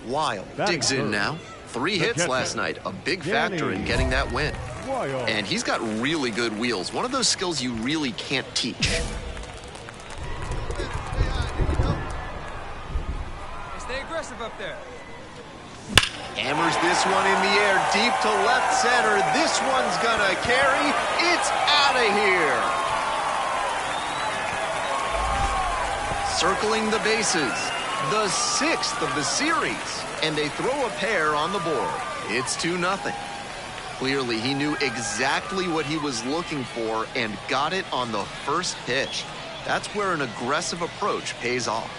Wild digs in now. 3 hits last night, a big factor in getting that win. And he's got really good wheels, one of those skills you really can't teach. Stay aggressive up there. Hammers this one in the air, deep to left center. This one's gonna carry. It's out of here. Circling the bases. The 6th of the series, and they throw a pair on the board. It's 2-0. Clearly, he knew exactly what he was looking for and got it on the first pitch. That's where an aggressive approach pays off.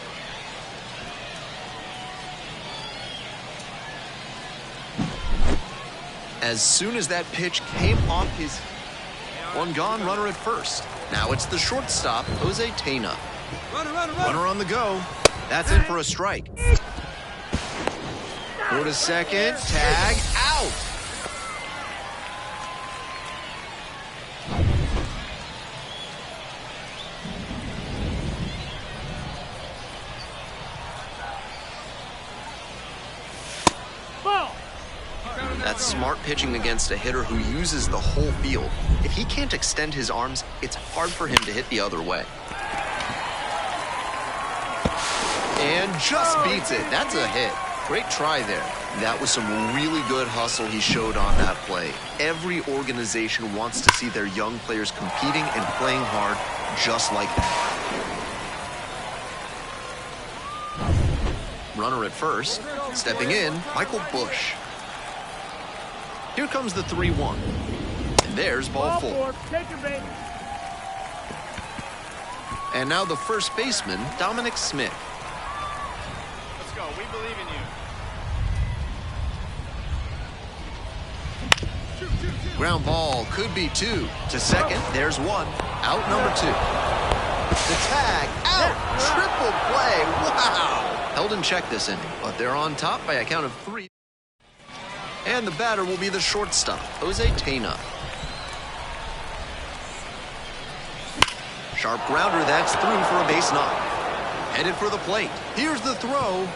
As soon as that pitch came off his... One gone, runner at first. Now it's the shortstop, Jose Tena. Runner on the go. That's in for a strike. Go to second, tag, out. That's smart pitching against a hitter who uses the whole field. If he can't extend his arms, it's hard for him to hit the other way. And just beats it. That's a hit. Great try there. That was some really good hustle he showed on that play. Every organization wants to see their young players competing and playing hard just like that. Runner at first. Stepping in, Michael Busch. Here comes the 3-1. And there's ball 4. And now the first baseman, Dominic Smith. We believe in you. Ground ball could be 2. To second, there's 1. Out number 2. The tag, out, triple play, wow. Held in check this inning, but they're on top by a count of 3. And the batter will be the shortstop, Jose Tena. Sharp grounder, that's through for a base knock. Headed for the plate. Here's the throw.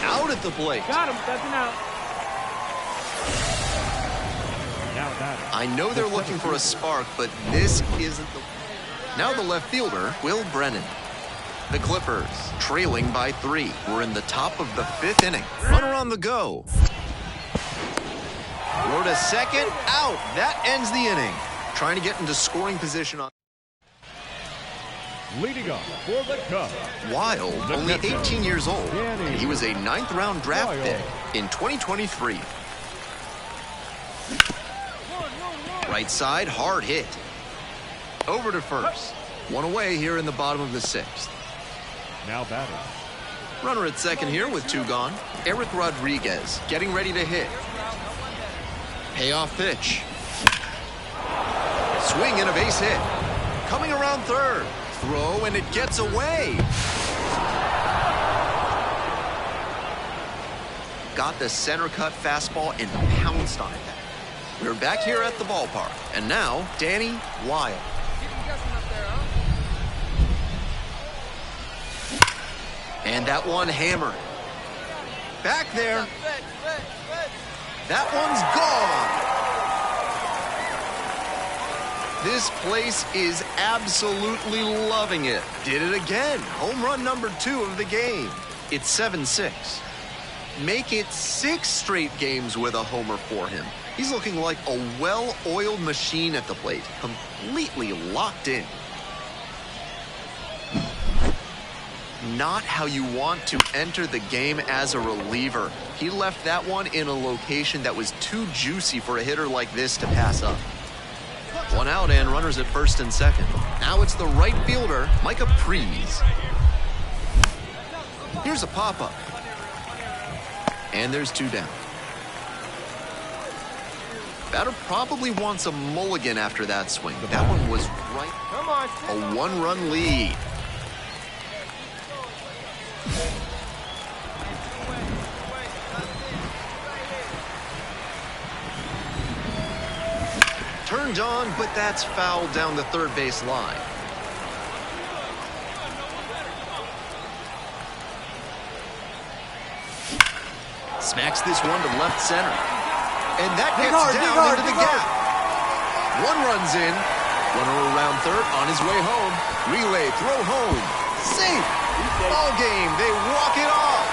Out at the plate. Got him, stepping out. I know they're looking for a spark, but this isn't the... Now the left fielder, Will Brennan. The Clippers, trailing by 3. We're in the top of the 5th inning. Runner on the go. Throw to second, out. That ends the inning. Trying to get into scoring position on... Leading up for the Cubs, Wild, only 18 years old, and he was a 9th-round draft pick in 2023. Right side, hard hit. Over to first. One away here in the bottom of the sixth. Now batting. Runner at second here with two gone. Eric Rodriguez getting ready to hit. Payoff pitch. Swing and a base hit. Coming around third. Throw and it gets away. Got the center cut fastball and pounced on it. We're back here at the ballpark. And now, Danny Weil. And that one hammered. Back there. That one's gone. This place is absolutely loving it. Did it again. Home run number 2 of the game. It's 7-6. Make it 6 straight games with a homer for him. He's looking like a well-oiled machine at the plate, completely locked in. Not how you want to enter the game as a reliever. He left that one in a location that was too juicy for a hitter like this to pass up. One out and runners at first and second. Now it's the right fielder, Micah Pries. Here's a pop-up. And there's 2 down. Batter probably wants a mulligan after that swing. That one was right. A 1-run lead. Turned on, but that's fouled down the third base line. Smacks this one to left center. And that gets down into the gap. 1 run's in. Runner around third on his way home. Relay, throw home. Safe. Ball game. They walk it off.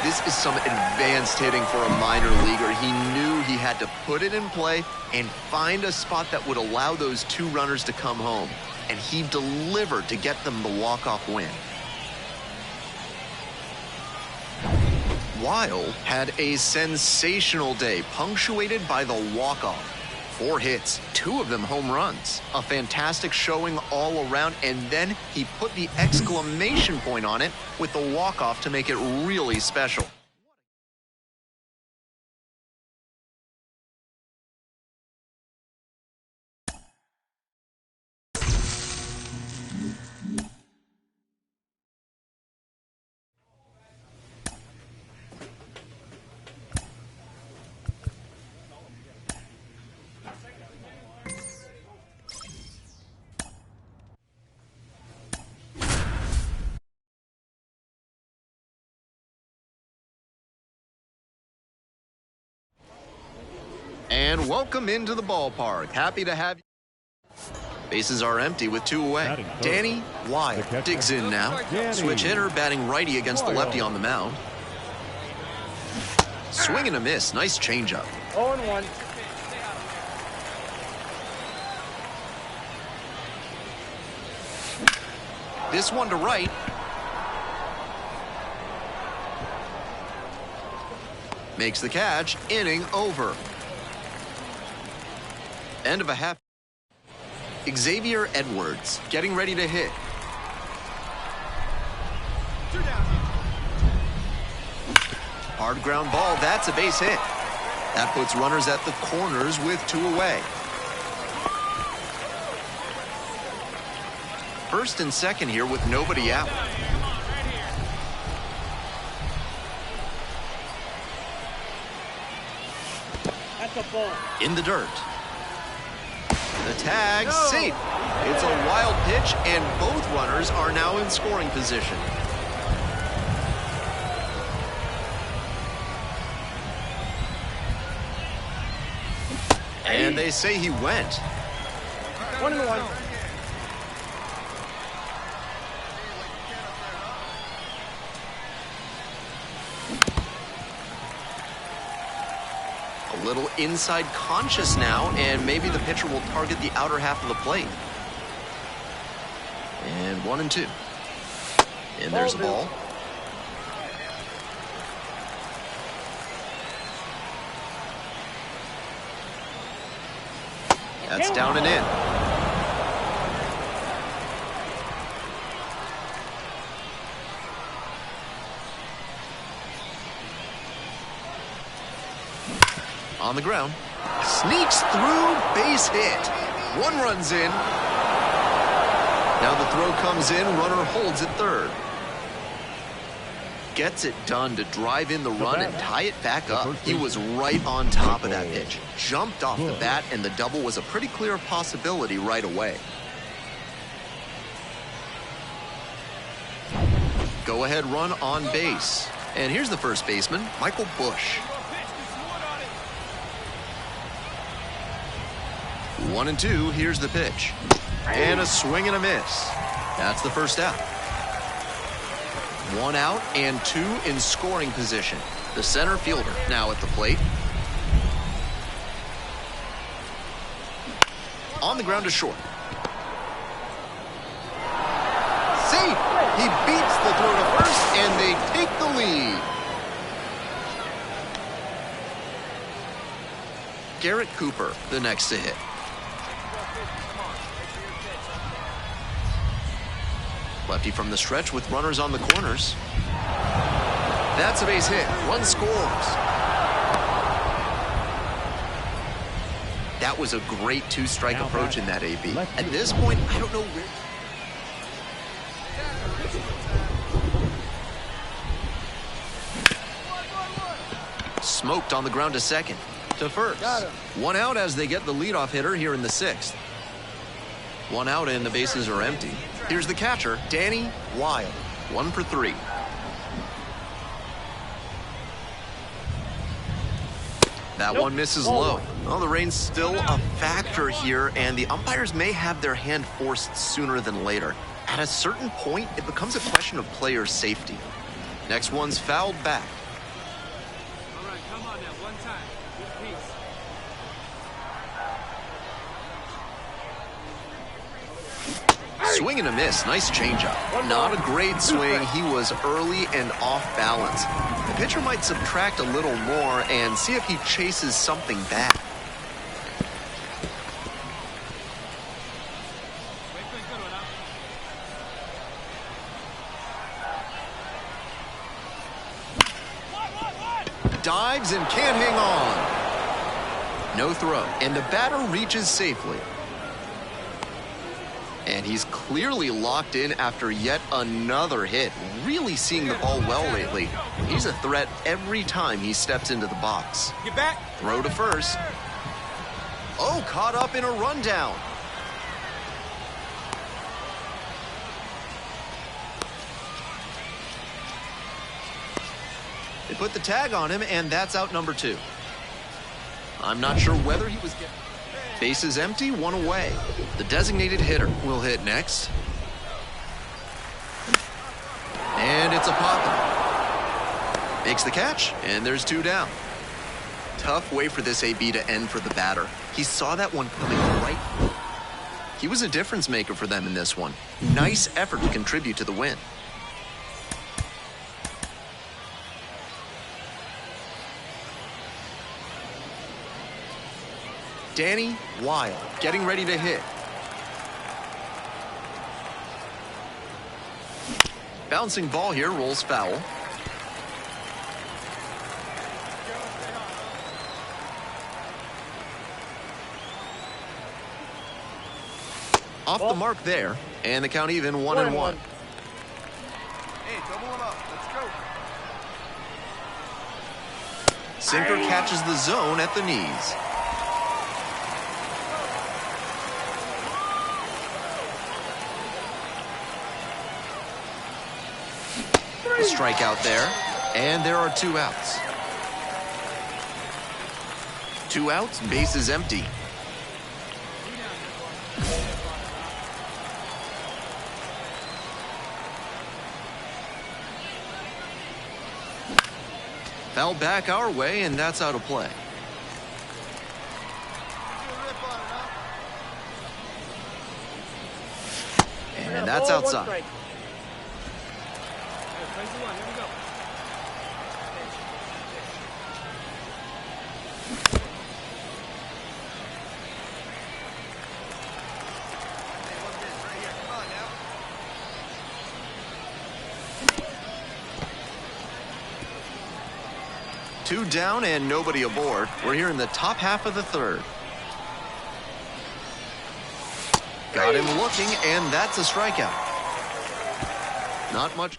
This is some advanced hitting for a minor leaguer. He knew he had to put it in play and find a spot that would allow those 2 runners to come home. And he delivered to get them the walk-off win. Weil had a sensational day, punctuated by the walk-off. 4 hits, 2 of them home runs. A fantastic showing all around, and then he put the exclamation point on it with the walk-off to make it really special. And welcome into the ballpark. Happy to have you. Bases are empty with 2 away. Danny Weil digs in now. Switch hitter batting righty against the lefty on the mound. Swing and a miss. Nice changeup. 0-1. This one to right. Makes the catch. Inning over. End of a half. Xavier Edwards getting ready to hit. 2 down. Hard ground ball. That's a base hit. That puts runners at the corners with 2 away. First and second here with nobody out. That's a ball. In the dirt. The tag, safe. It's a wild pitch, and both runners are now in scoring position. And they say he went. 1-1. A little inside conscious now, and maybe the pitcher will target the outer half of the plate. And 1-2. And there's a ball. That's down and in. On the ground. Sneaks through, base hit. One run's in. Now the throw comes in, runner holds at third. Gets it done to drive in the run and tie it back up. He was right on top of that pitch. Jumped off the bat, and the double was a pretty clear possibility right away. Go-ahead run on base. And here's the first baseman, Michael Busch. 1-2, here's the pitch. And a swing and a miss. That's the first out. 1 out and 2 in scoring position. The center fielder now at the plate. On the ground to short. Safe! He beats the throw to first, and they take the lead. Garrett Cooper, the next to hit. Lefty from the stretch with runners on the corners. That's a base hit. Run scores. That was a great two-strike approach in that AB. At this point, I don't know where... Smoked on the ground to second. To first. 1 out as they get the leadoff hitter here in the 6th. 1 out and the bases are empty. Here's the catcher, Danny Wilde. 1 for 3. That one misses low. Well, the rain's still a factor here, and the umpires may have their hand forced sooner than later. At a certain point, it becomes a question of player safety. Next one's fouled back. All right, come on now, one time. Good piece. Swing and a miss. Nice changeup. Not a great swing. He was early and off balance. The pitcher might subtract a little more and see if he chases something back. Dives and can't hang on. No throw. And the batter reaches safely. And he's clearly locked in after yet another hit. Really seeing the ball well lately. He's a threat every time he steps into the box. Get back. Throw to first. Oh, caught up in a rundown. They put the tag on him, and that's out number 2. I'm not sure whether he was getting... Bases empty, 1 away. The designated hitter will hit next. And it's a pop-up. Makes the catch, and there's 2 down. Tough way for this AB to end for the batter. He saw that one coming right. He was a difference maker for them in this one. Nice effort to contribute to the win. Danny Wilde getting ready to hit. Bouncing ball here, rolls foul. Off the mark there, and the count even 1-1. Hey, double him up. Let's go. Sinker catches the zone at the knees. A strikeout there, and there are 2 outs. 2 outs, bases empty. Foul back our way, and that's out of play. And that's outside. 2 down and nobody aboard. We're here in the top half of the third. Got him looking, and that's a strikeout. Not much.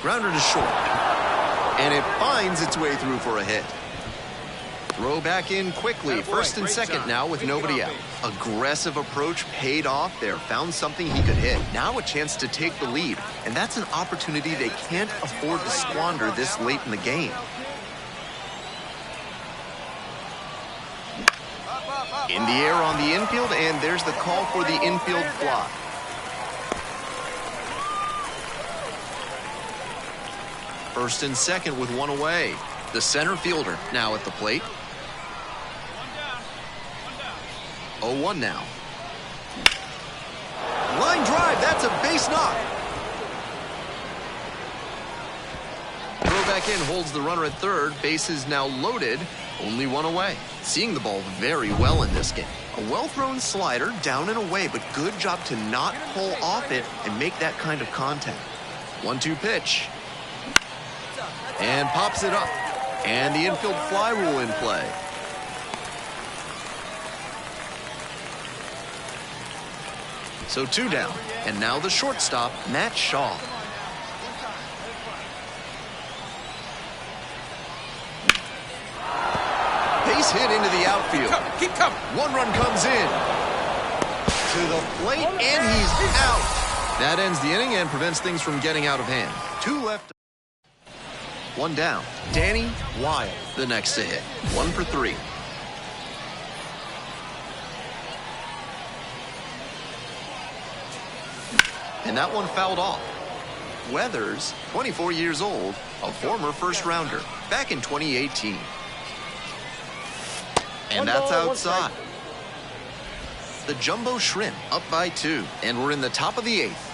Grounder to short. And it finds its way through for a hit. Throw back in quickly. First and second now with nobody out. Aggressive approach paid off there. Found something he could hit. Now a chance to take the lead. And that's an opportunity they can't afford to squander this late in the game. In the air on the infield, and there's the call for the infield fly. First and second with one away. The center fielder now at the plate. 0-1 now. Line drive, that's a base knock. Throw back in, holds the runner at third. Base is now loaded, only one away. Seeing the ball very well in this game. A well-thrown slider, down and away, but good job to not pull off it and make that kind of contact. 1-2 pitch. And pops it up. And the infield fly rule in play. So 2 down. And now the shortstop, Matt Shaw. Base hit into the outfield. Keep coming. One run comes in. To the plate, and he's out. That ends the inning and prevents things from getting out of hand. 2 left. 1 down. Danny Wilde, the next to hit. 1 for 3. And that one fouled off. Weathers, 24 years old, a former first-rounder, back in 2018. And that's outside. The Jumbo Shrimp up by 2, and we're in the top of the 8th.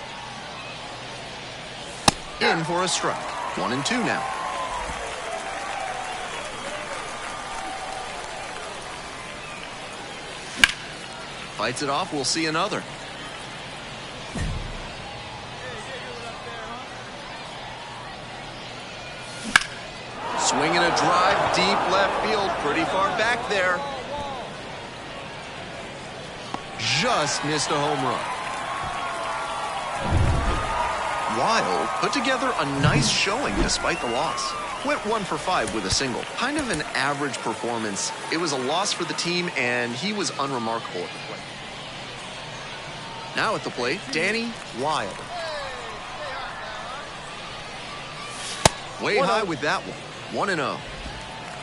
In for a strike. 1-2 now. Fights it off, we'll see another. Swinging a drive, deep left field, pretty far back there. Just missed a home run. Wilde put together a nice showing despite the loss. Went 1 for 5 with a single. Kind of an average performance. It was a loss for the team, and he was unremarkable at the plate. Now at the plate, Danny Wilde. Way high with that one. 1-0.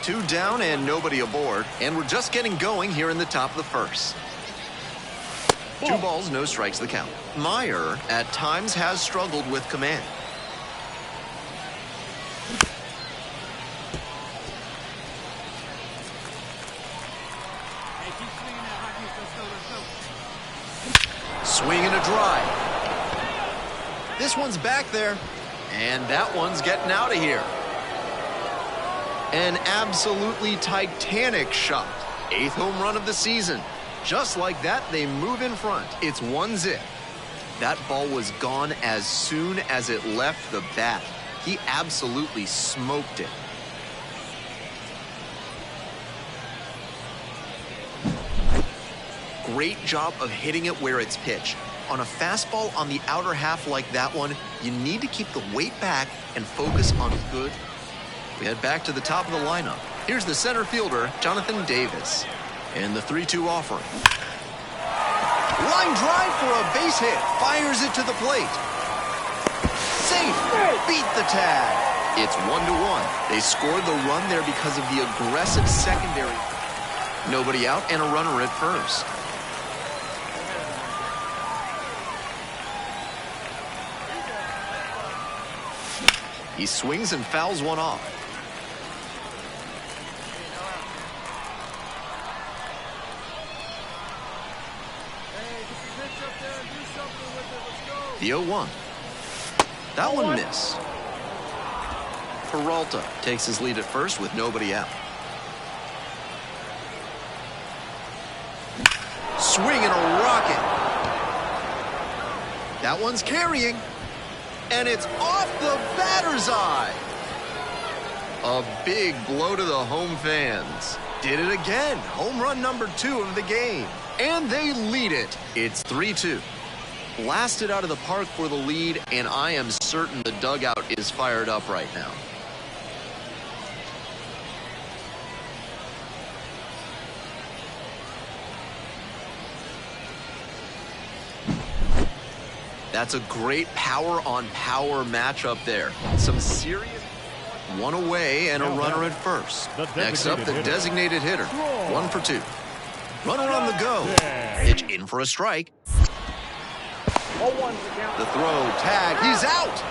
2 down and nobody aboard. And we're just getting going here in the top of the first. 2 balls, no strikes the count. Meyer at times has struggled with command. Hey, keep swinging that hot piece. Let's go. Swinging a drive. This one's back there. And that one's getting out of here. An absolutely titanic shot. 8th home run of the season. Just like that, they move in front. It's 1-0. That ball was gone as soon as it left the bat. He absolutely smoked it. Great job of hitting it where it's pitched. On a fastball on the outer half like that one, you need to keep the weight back and focus on good. We head back to the top of the lineup. Here's the center fielder, Jonathan Davis. And the 3-2 offering. Line drive for a base hit. Fires it to the plate. Safe. Beat the tag. It's 1-1. They scored the run there because of the aggressive secondary. Nobody out and a runner at first. He swings and fouls one off. The 0-1. That one missed. Peralta takes his lead at first with nobody out. Swinging a rocket. That one's carrying. And it's off the batter's eye. A big blow to the home fans. Did it again. Home run number 2 of the game. And they lead it. It's 3-2. Blasted out of the park for the lead, and I am certain the dugout is fired up right now. That's a great power-on-power matchup there. Some serious... One away and a runner at first. Next up, the designated hitter. 1 for 2. Runner on the go. Pitch in for a strike. The throw, tag, he's out!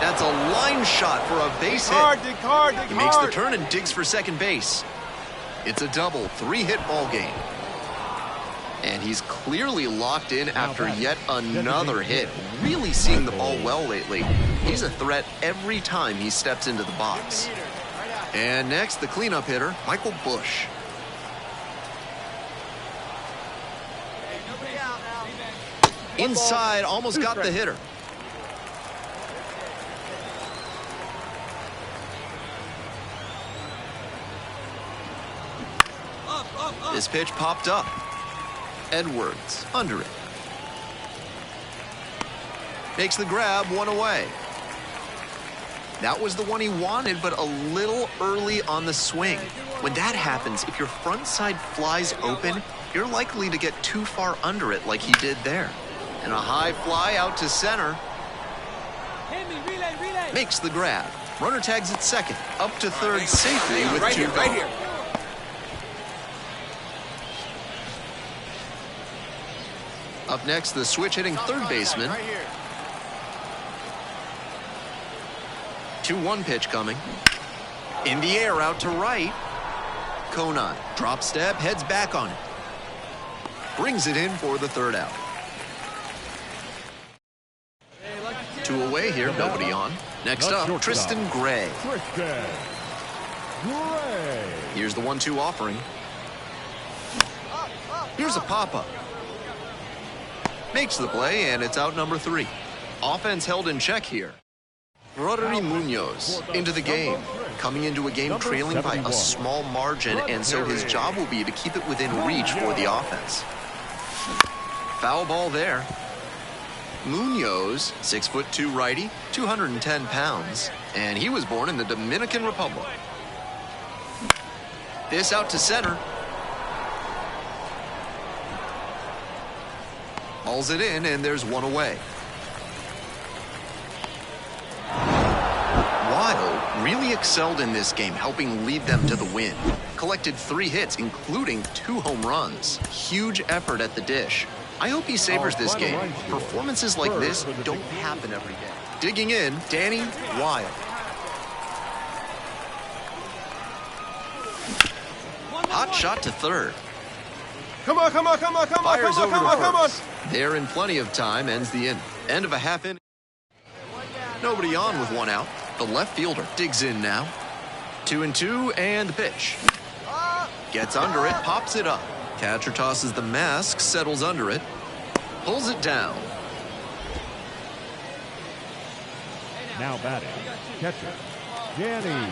That's a line shot for a base hit. He makes the turn and digs for second base. It's a double, 3-hit ball game. And he's clearly locked in after yet another hit. Really seeing the ball well lately. He's a threat every time he steps into the box. And next, the cleanup hitter, Michael Busch. Inside, almost got the hitter. This pitch popped up. Edwards under it. Makes the grab, 1 away. That was the one he wanted, but a little early on the swing. When that happens, if your front side flies open, you're likely to get too far under it like he did there. And a high fly out to center. Makes the grab. Runner tags at second. Up to third safely with 2 gone. Up next, the switch-hitting third baseman. 2-1 pitch coming. In the air, out to right. Conine, drop step, heads back on it. Brings it in for the third out. 2 away here, nobody on. Next up, Tristan Gray. Here's the 1-2 offering. Here's a pop-up. Makes the play, and it's out number 3. Offense held in check here. Rodri Munoz into the game. Coming into a game trailing by a small margin, and so his job will be to keep it within reach for the offense. Foul ball there. Munoz, 6'2" righty, 210 pounds, and he was born in the Dominican Republic. This out to center. Hauls it in, and there's 1 away. Weil really excelled in this game, helping lead them to the win. Collected 3 hits, including 2 home runs. Huge effort at the dish. I hope he savors this game. Performances like this don't happen every day. Digging in, Danny Weil. Hot shot to third. Come on. Fires over to first. There in plenty of time, ends the inning. End of a half inning. Nobody on with 1 out. The left fielder digs in now. 2-2, and the pitch. Gets under it, pops it up. Catcher tosses the mask, settles under it. Pulls it down. Now batting, catcher, Danny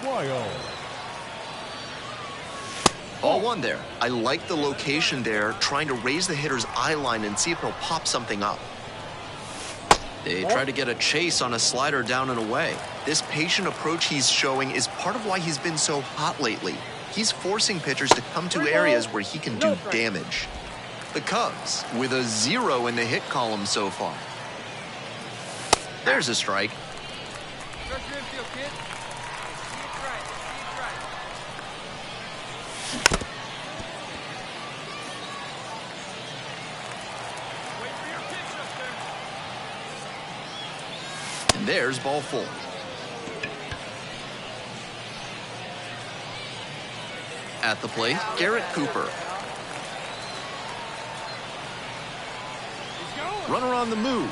Weil. Ball 1 there. I like the location there, trying to raise the hitter's eye line and see if he'll pop something up. They try to get a chase on a slider down and away. This patient approach he's showing is part of why he's been so hot lately. He's forcing pitchers to come to areas where he can do damage. The Cubs, with a 0 in the hit column so far. There's a strike. And there's ball 4. At the plate, Garrett Cooper. Runner on the move.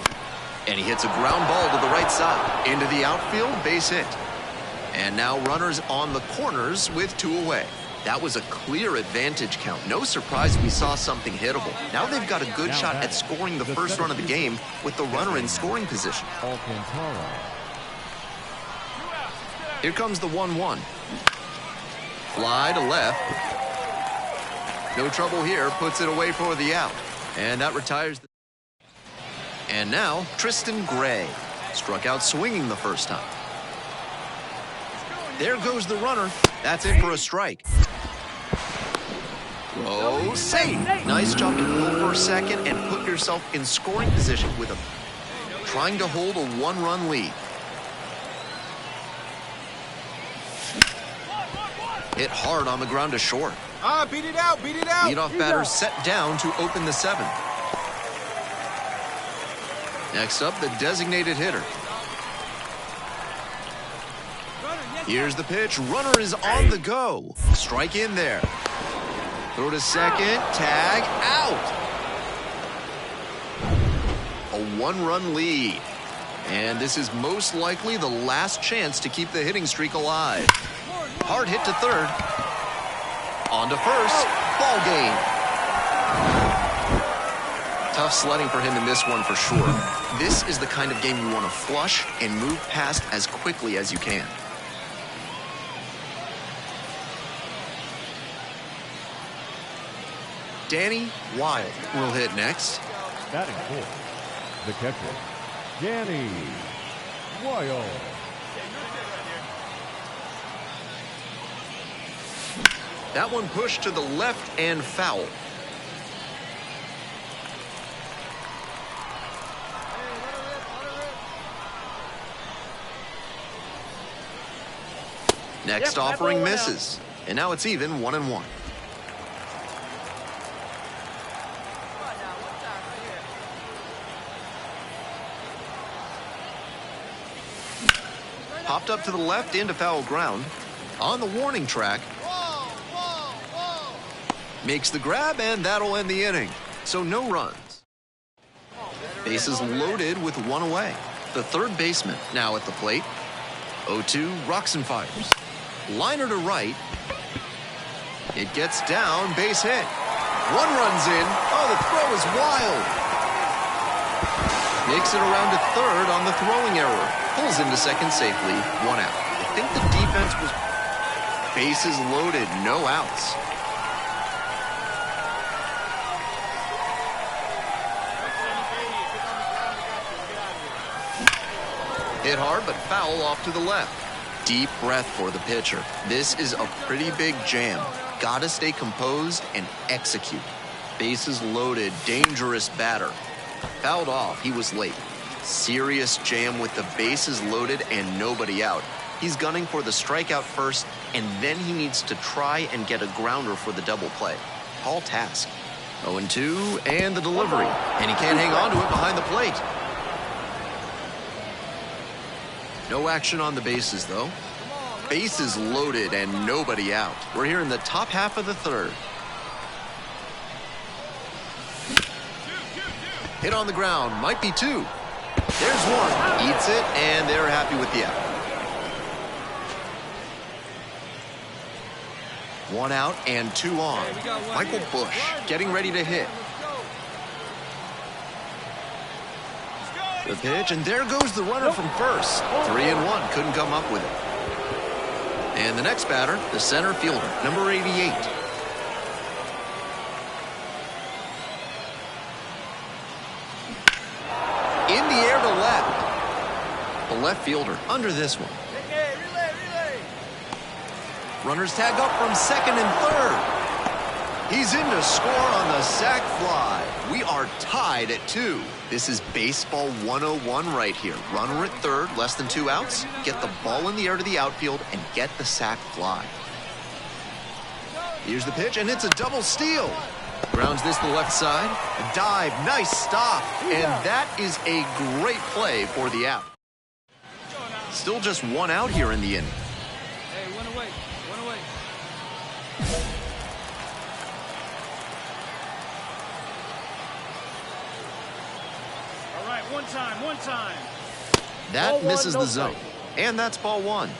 And he hits a ground ball to the right side. Into the outfield, base hit. And now runners on the corners with 2 away. That was a clear advantage count. No surprise we saw something hittable. Now they've got a good shot at scoring the first run of the game with the runner in scoring position. Alcantara. Here comes the 1-1. Fly to left. No trouble here. Puts it away for the out. And that retires. And now, Tristan Gray. Struck out swinging the first time. There goes the runner. That's in for a strike. Oh, safe. Nice job to pull for a second and put yourself in scoring position with trying to hold a 1-run lead. Hit hard on the ground to short. Beat it out, beat it out. Leadoff batter set down to open the 7th. Next up, the designated hitter. Here's the pitch. Runner is on the go. Strike in there. Throw to second. Tag out. A 1-run lead. And this is most likely the last chance to keep the hitting streak alive. Hard hit to third. On to first. Ball game. Tough sledding for him in this one for sure. This is the kind of game you want to flush and move past as quickly as you can. Danny Wild will hit next. Batting 4th, the catcher, Danny Wild. That one pushed to the left and foul. Next offering misses. And now it's even 1-1. Popped up to the left into foul ground. On the warning track. Makes the grab, and that'll end the inning. So no runs. Bases loaded with 1 away. The third baseman now at the plate. 0-2, rocks and fires. Liner to right. It gets down, base hit. 1 runs in. Oh, the throw is wild. Makes it around to third on the throwing error. Pulls into second safely, 1 out. I think the defense was bases loaded, no outs. Hit hard, but foul off to the left. Deep breath for the pitcher. This is a pretty big jam. Gotta stay composed and execute. Bases loaded, dangerous batter. Fouled off, he was late. Serious jam with the bases loaded and nobody out. He's gunning for the strikeout first, and then he needs to try and get a grounder for the double play. Tall task. 0-2, and the delivery. And he can't hang on to it behind the plate. No action on the bases, though. Bases loaded and nobody out. We're here in the top half of the third. Hit on the ground, might be 2. There's 1. Eats it, and they're happy with the out. 1 out and 2 on. Michael Busch getting ready to hit. The pitch, and there goes the runner from first. 3-1, couldn't come up with it. And the next batter, the center fielder, number 88. In the air to left. The left fielder under this one. Runners tag up from second and third. He's in to score on the sac fly. We are tied at 2. This is baseball 101 right here. Runner at third, less than 2 outs. Get the ball in the air to the outfield and get the sac fly. Here's the pitch, and it's a double steal. Grounds this to the left side. A dive, nice stop. And that is a great play for the out. Still just 1 out here in the inning. Hey, 1 away. 1 away. One time, one time. That misses the zone. And that's ball one.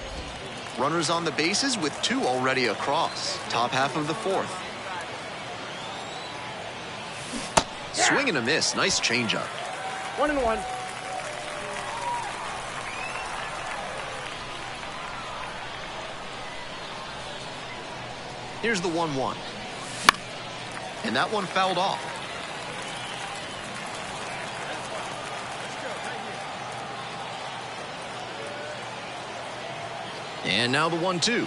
Runners on the bases with two already across. Top half of the fourth. Swing and a miss. Nice changeup. 1-1. Here's the 1-1. And that one fouled off. And now the 1-2.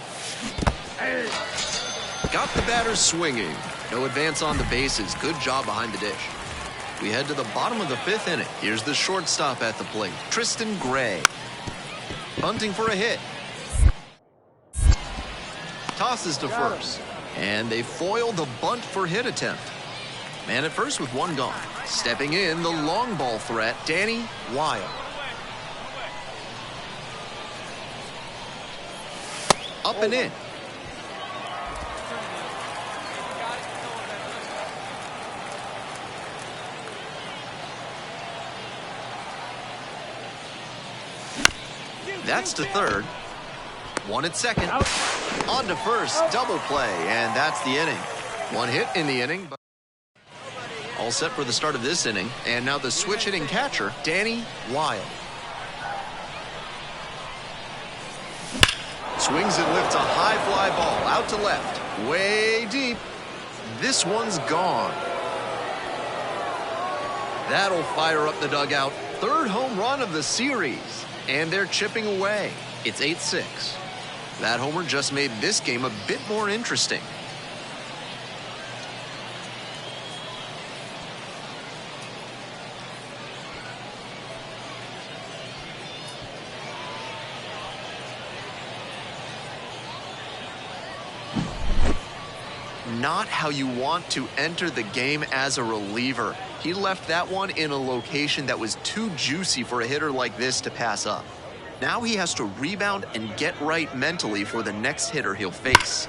Got the batter swinging. No advance on the bases. Good job behind the dish. We head to the bottom of the fifth inning. Here's the shortstop at the plate, Tristan Gray. Bunting for a hit. Tosses to first. And they foil the bunt for hit attempt. Man at first with one gone. Stepping in, the long ball threat, Danny Weil. Up and in. That's to third. One at second. On to first. Double play. And that's the inning. One hit in the inning. But all set for the start of this inning. And now the switch hitting catcher, Danny Weil. Swings and lifts a high fly ball out to left. Way deep. This one's gone. That'll fire up the dugout. Third home run of the series. And they're chipping away. It's 8-6. That homer just made this game a bit more interesting. Not how you want to enter the game as a reliever. He left that one in a location that was too juicy for a hitter like this to pass up. Now he has to rebound and get right mentally for the next hitter he'll face.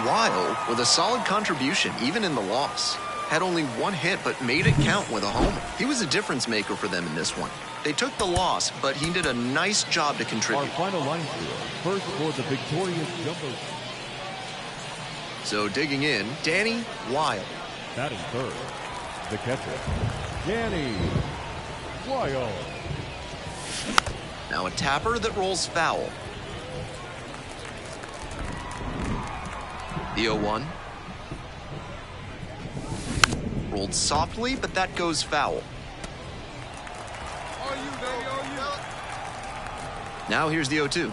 Weil, with a solid contribution even in the loss, had only one hit but made it count with a homer. He was a difference maker for them in this one. They took the loss, but he did a nice job to contribute. Our final line field, first for the victorious Jumbo. So digging in, Danny Weil. Batting third, the catcher, Danny Weil. Now a tapper that rolls foul. The 0-1. Rolled softly, but that goes foul. Are you, baby? Are you? Now here's the 0-2.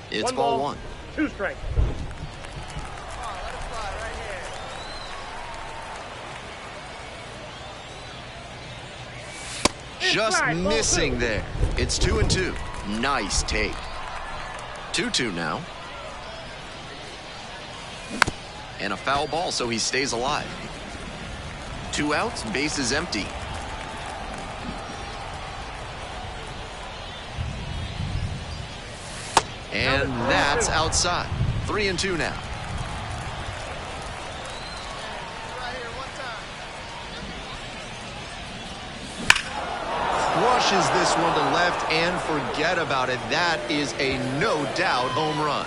It's ball one. 2 strikes. Just missing there. It's 2-2. Nice take. 2-2 now. And a foul ball, so he stays alive. 2 outs, base is empty. And that's outside. 3-2 now. Crushes this one to left and forget about it. That is a no doubt home run.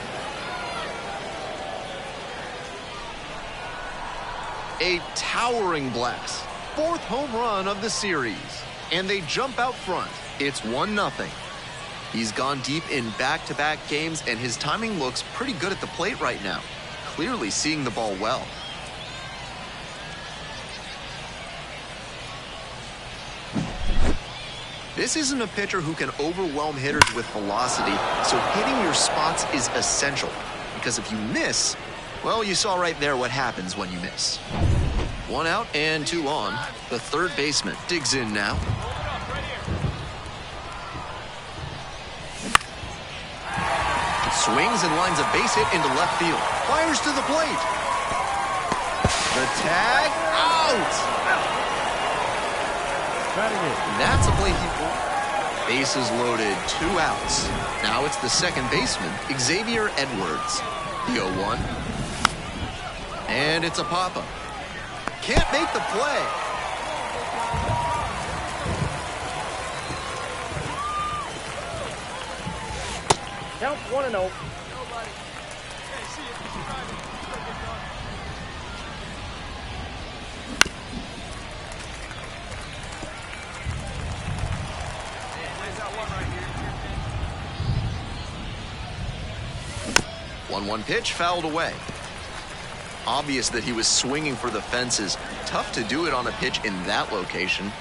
A towering blast. 4th home run of the series. And they jump out front. It's 1-0. He's gone deep in back-to-back games, and his timing looks pretty good at the plate right now. Clearly seeing the ball well. This isn't a pitcher who can overwhelm hitters with velocity, so hitting your spots is essential. Because if you miss, well, you saw right there what happens when you miss. 1 out and 2 on. The third baseman digs in now. Swings and lines a base hit into left field. Fires to the plate. The tag out. That's a play he won. Bases loaded, 2 outs. Now it's the second baseman, Xavier Edwards. The 0-1. And it's a pop-up. Can't make the play. Count 1-0. One pitch fouled away. Obvious that he was swinging for the fences. Tough to do it on a pitch in that location.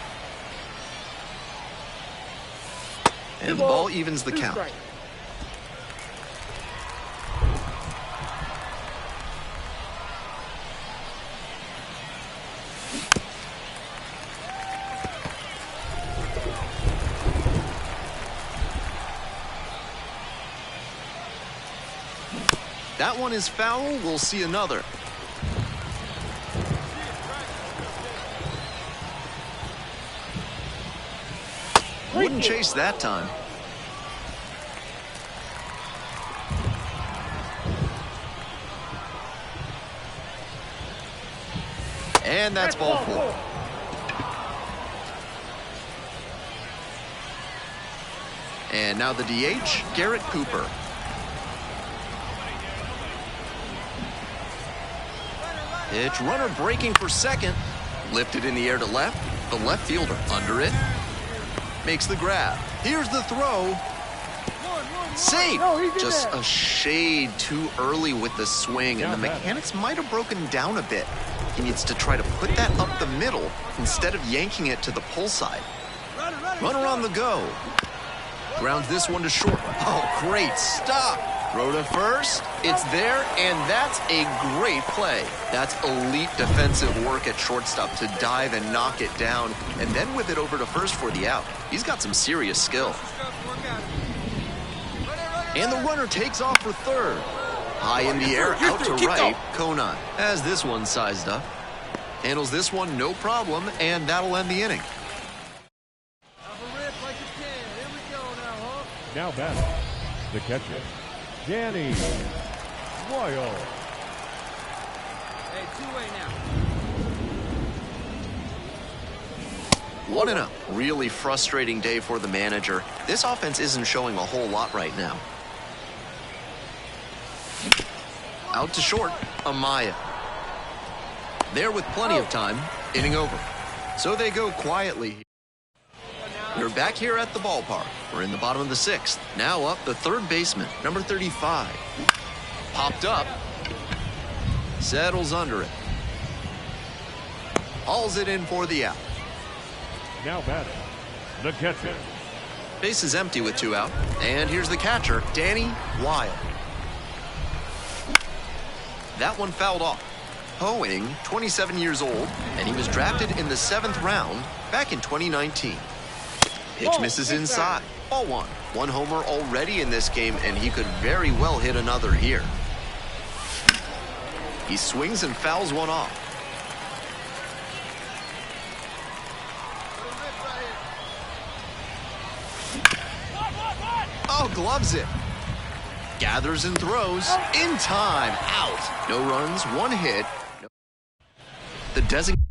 And the ball evens the count. That one is foul. We'll see another. Wouldn't chase that time. And that's ball 4. And now the DH, Garrett Cooper. Pitch, runner breaking for second. Lifted in the air to left. The left fielder under it. Makes the grab. Here's the throw. Safe. Just a shade too early with the swing, and the mechanics might have broken down a bit. He needs to try to put that up the middle instead of yanking it to the pull side. Runner on the go. Grounds this one to short. Oh, great stop. Throw to first. It's there, and that's a great play. That's elite defensive work at shortstop to dive and knock it down, and then whip it over to first for the out. He's got some serious skill. And the runner takes off for third. High in the air, out to right. Conan has this one sized up. Handles this one no problem, and that'll end the inning. Now batting, the catcher, Danny Royal. Hey, two-way now. 1-0. Really frustrating day for the manager. This offense isn't showing a whole lot right now. Out to short, Amaya. There with plenty of time, inning over. So they go quietly. We're back here at the ballpark. We're in the bottom of the 6th. Now up the third baseman, number 35. Popped up. Settles under it. Hauls it in for the out. Now batting, the catcher. Base is empty with 2 out. And here's the catcher, Danny Weil. That one fouled off. Hoeing, 27 years old, and he was drafted in the 7th round back in 2019. Pitch misses inside. Ball 1. 1 homer already in this game, and he could very well hit another here. He swings and fouls one off. Oh, gloves it. Gathers and throws. In time. Out. No runs, 1 hit. The designated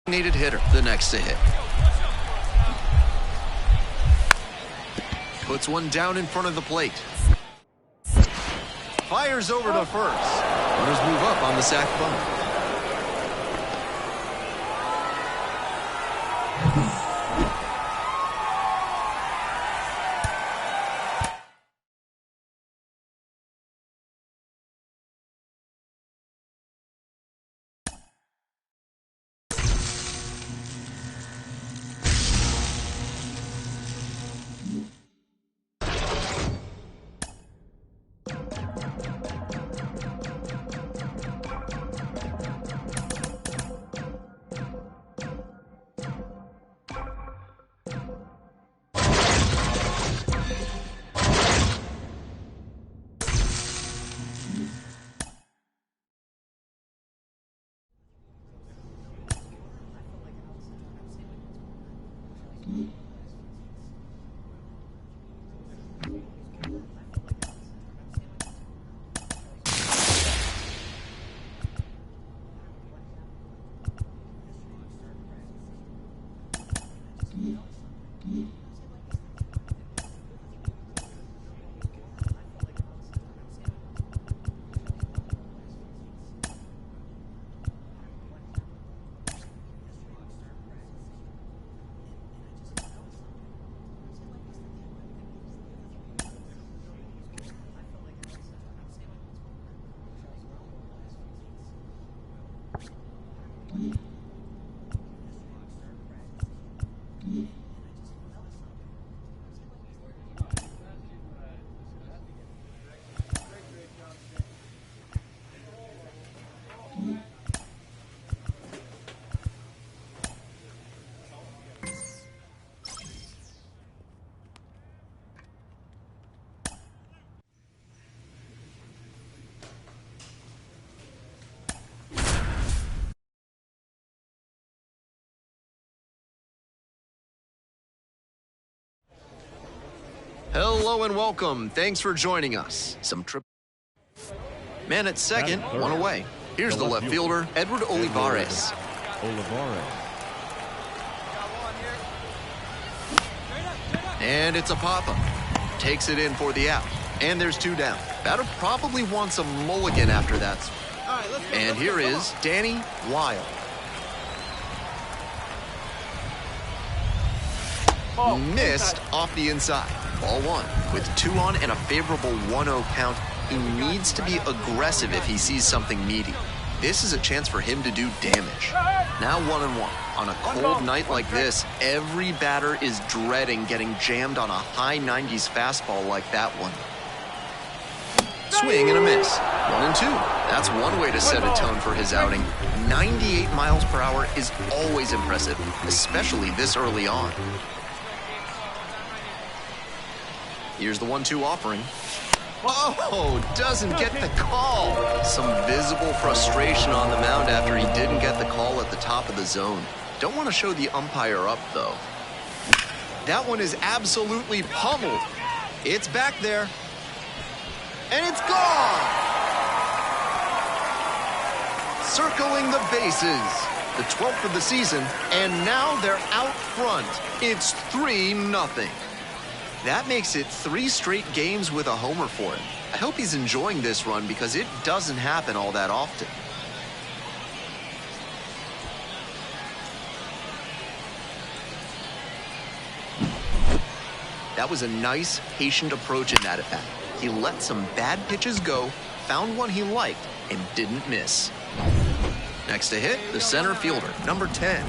Designated hitter, the next to hit. Puts one down in front of the plate. Fires over to first. Runners move up on the sac bunt. Hello and welcome. Thanks for joining us. Man at second, one away. Here's the left fielder, Edward Olivares. And it's a pop-up. Takes it in for the out. And there's two down. Batter probably wants a mulligan after that. And here is Danny Weil. Missed off the inside. Ball one. With 2 on and a favorable 1-0 count, he needs to be aggressive if he sees something meaty. This is a chance for him to do damage. Now 1-1. On a cold night like this, every batter is dreading getting jammed on a high 90s fastball like that one. Swing and a miss. 1-2. That's one way to set a tone for his outing. 98 miles per hour is always impressive, especially this early on. Here's the 1-2 offering. Oh, doesn't get the call. Some visible frustration on the mound after he didn't get the call at the top of the zone. Don't want to show the umpire up, though. That one is absolutely pummeled. It's back there. And it's gone! Circling the bases. The 12th of the season, and now they're out front. It's 3-0. That makes it 3 straight games with a homer for him. I hope he's enjoying this run because it doesn't happen all that often. That was a nice, patient approach in that at-bat. He let some bad pitches go, found one he liked, and didn't miss. Next to hit, the center fielder, number 10.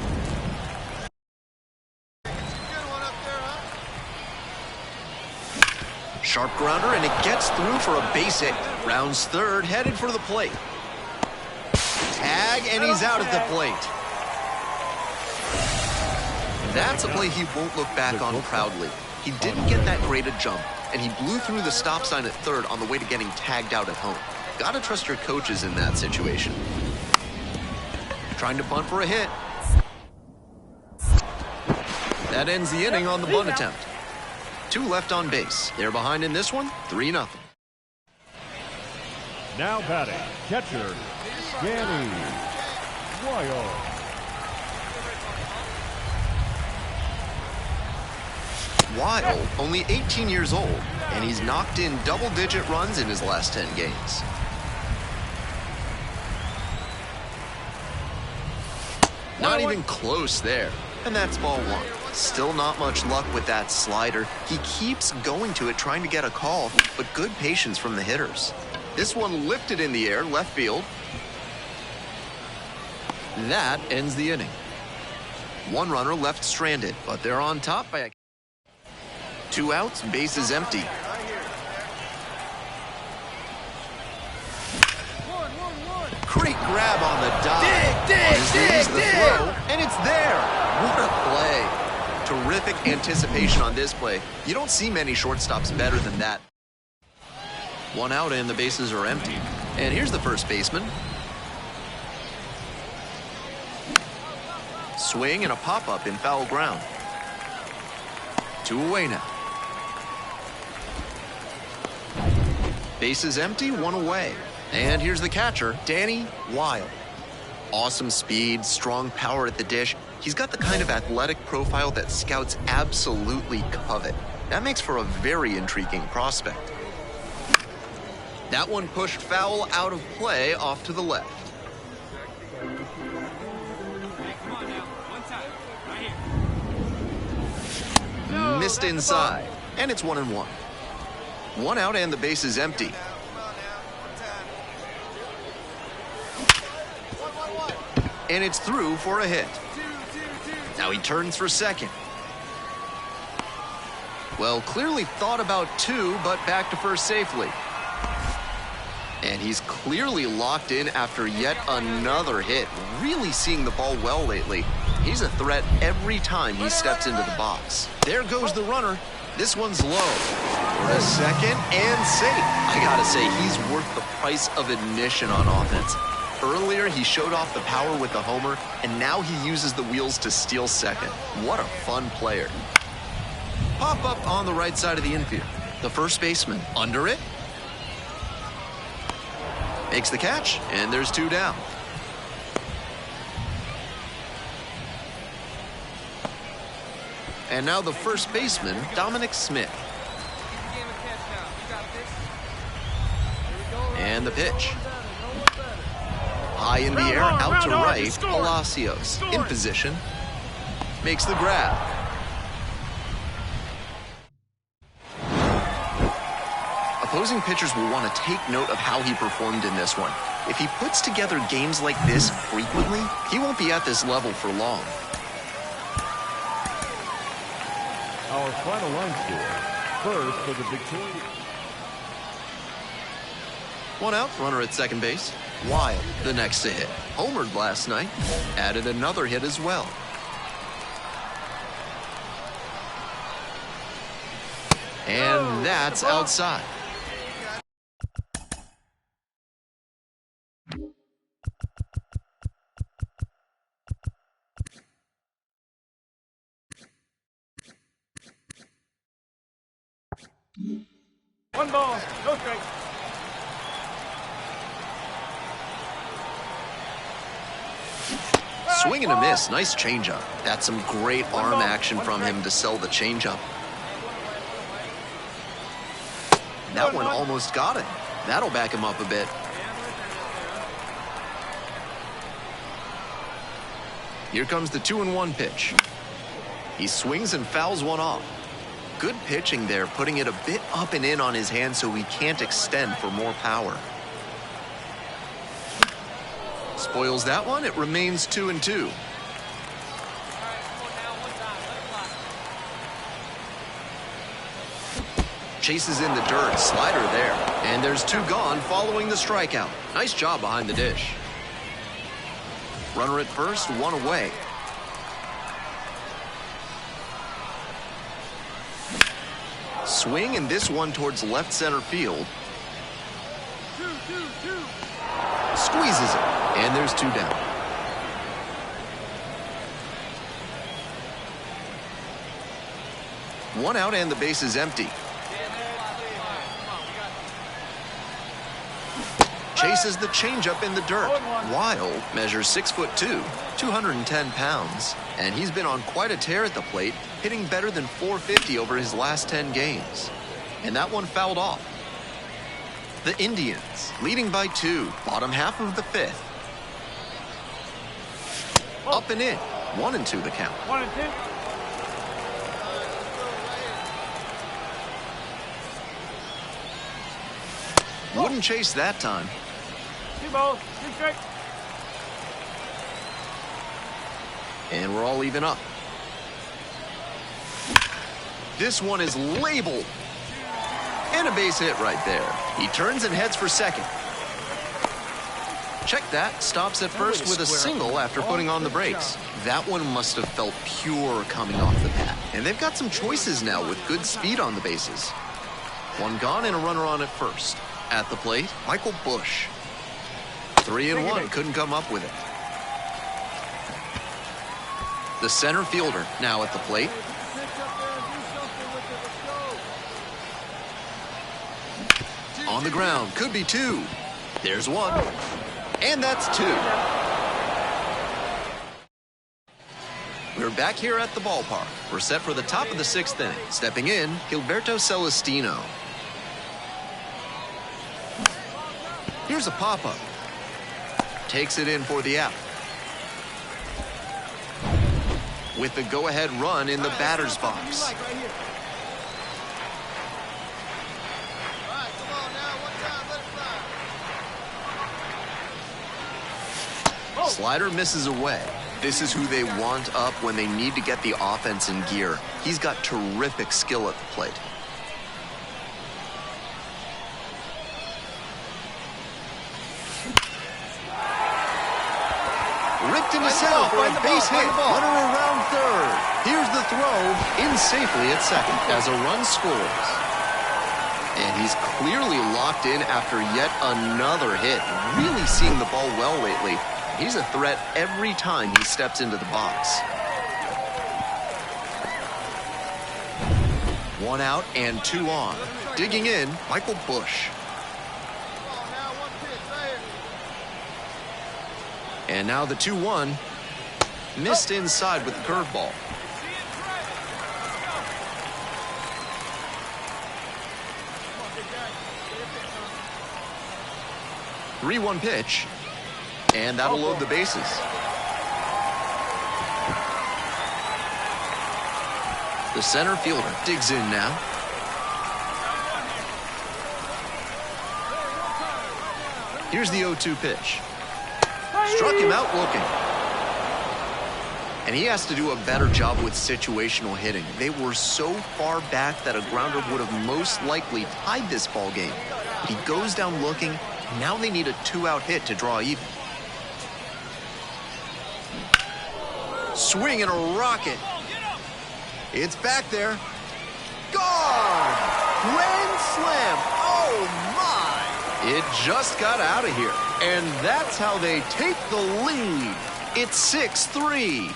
Sharp grounder, and it gets through for a base hit. Rounds third, headed for the plate. Tag, and he's out at the plate. That's a play he won't look back on proudly. He didn't get that great a jump, and he blew through the stop sign at third on the way to getting tagged out at home. Gotta trust your coaches in that situation. Trying to bunt for a hit. That ends the inning on the bunt attempt. 2 left on base. They're behind in this one, 3-0. Now batting, catcher, Danny Weil. Weil, only 18 years old, and he's knocked in double-digit runs in his last 10 games. Not even close there. And that's ball one. Still not much luck with that slider. He keeps going to it, trying to get a call, but good patience from the hitters. This one lifted in the air, left field. That ends the inning. One runner left stranded, but they're on top by a... 2 outs, bases empty. Great grab on the dive. Dig. The throw, and it's there. What a play. Terrific anticipation on this play. You don't see many shortstops better than that. 1 out and the bases are empty. And here's the first baseman. Swing and a pop-up in foul ground. 2 away now. Bases empty, 1 away. And here's the catcher, Danny Weil. Awesome speed, strong power at the dish. He's got the kind of athletic profile that scouts absolutely covet. That makes for a very intriguing prospect. That one pushed foul out of play off to the left. Come on now. One time. Right here. Missed inside. And it's 1-1. 1 out and the base is empty. And it's through for a hit. Now he turns for second. Well, clearly thought about 2, but back to first safely. And he's clearly locked in after yet another hit. Really seeing the ball well lately. He's a threat every time he steps into the box. There goes the runner. This one's low. For a second and safe. I gotta say, he's worth the price of admission on offense. Earlier, he showed off the power with the homer, and now he uses the wheels to steal second. What a fun player. Pop up on the right side of the infield. The first baseman under it. Makes the catch, and there's 2 down. And now the first baseman, Dominic Smith. And the pitch. High in the air, out to right, Palacios in position. Makes the grab. Opposing pitchers will want to take note of how he performed in this one. If he puts together games like this frequently, he won't be at this level for long. Our final line score. First for the victorious. 1 out, runner at second base. Weil, the next to hit. Homered last night. Added another hit as well. And that's outside. One ball, no strike. Swing and a miss. Nice changeup. That's some great arm action from him to sell the changeup. That one almost got it. That'll back him up a bit. Here comes the 2-1 pitch. He swings and fouls one off. Good pitching there, putting it a bit up and in on his hand so he can't extend for more power. Spoils that one. It remains 2-2. Chases in the dirt, slider there. And there's 2 gone following the strikeout. Nice job behind the dish. Runner at first, 1 away. Swing, and this one towards left center field. Squeezes it, and there's 2 down. One out and the base is empty. chases the changeup in the dirt. Wild measures 6'2", 210 pounds, and he's been on quite a tear at the plate, hitting better than .450 over his last 10 games. And that one fouled off. The Indians leading by 2, bottom half of the 5th. Up and in, 1-2 the count. 1-2. Wouldn't chase that time. 2 balls, 2 strikes. And we're all even up. This one is labeled. And a base hit right there. He turns and heads for second. Check that. Stops at first with a single after putting on the brakes. That one must have felt pure coming off the bat. And they've got some choices now with good speed on the bases. One gone and a runner on at first. At the plate, Michael Busch. 3-1, couldn't come up with it. The center fielder now at the plate. On the ground, could be 2. There's 1. And that's 2. We're back here at the ballpark. We're set for the top of the 6th inning. Stepping in, Gilberto Celestino. Here's a pop-up. Takes it in for the out. With the go-ahead run in the batter's box. Slider misses away. This is who they want up when they need to get the offense in gear. He's got terrific skill at the plate. Ripped into center for a base hit. Runner around third. Here's the throw. In safely at second as a run scores. And he's clearly locked in after yet another hit. Really seeing the ball well lately. He's a threat every time he steps into the box. 1 out and 2 on. Digging in, Michael Busch. And now the 2-1. Missed inside with the curveball. The 3-1 pitch. And that'll load the bases. The center fielder digs in now. Here's the 0-2 pitch. Struck him out looking. And he has to do a better job with situational hitting. They were so far back that a grounder would have most likely tied this ball game. He goes down looking. Now they need a 2-out hit to draw even. Swing and a rocket. It's back there. Gone! Grand slam. Oh, my! It just got out of here. And that's how they take the lead. It's 6-3.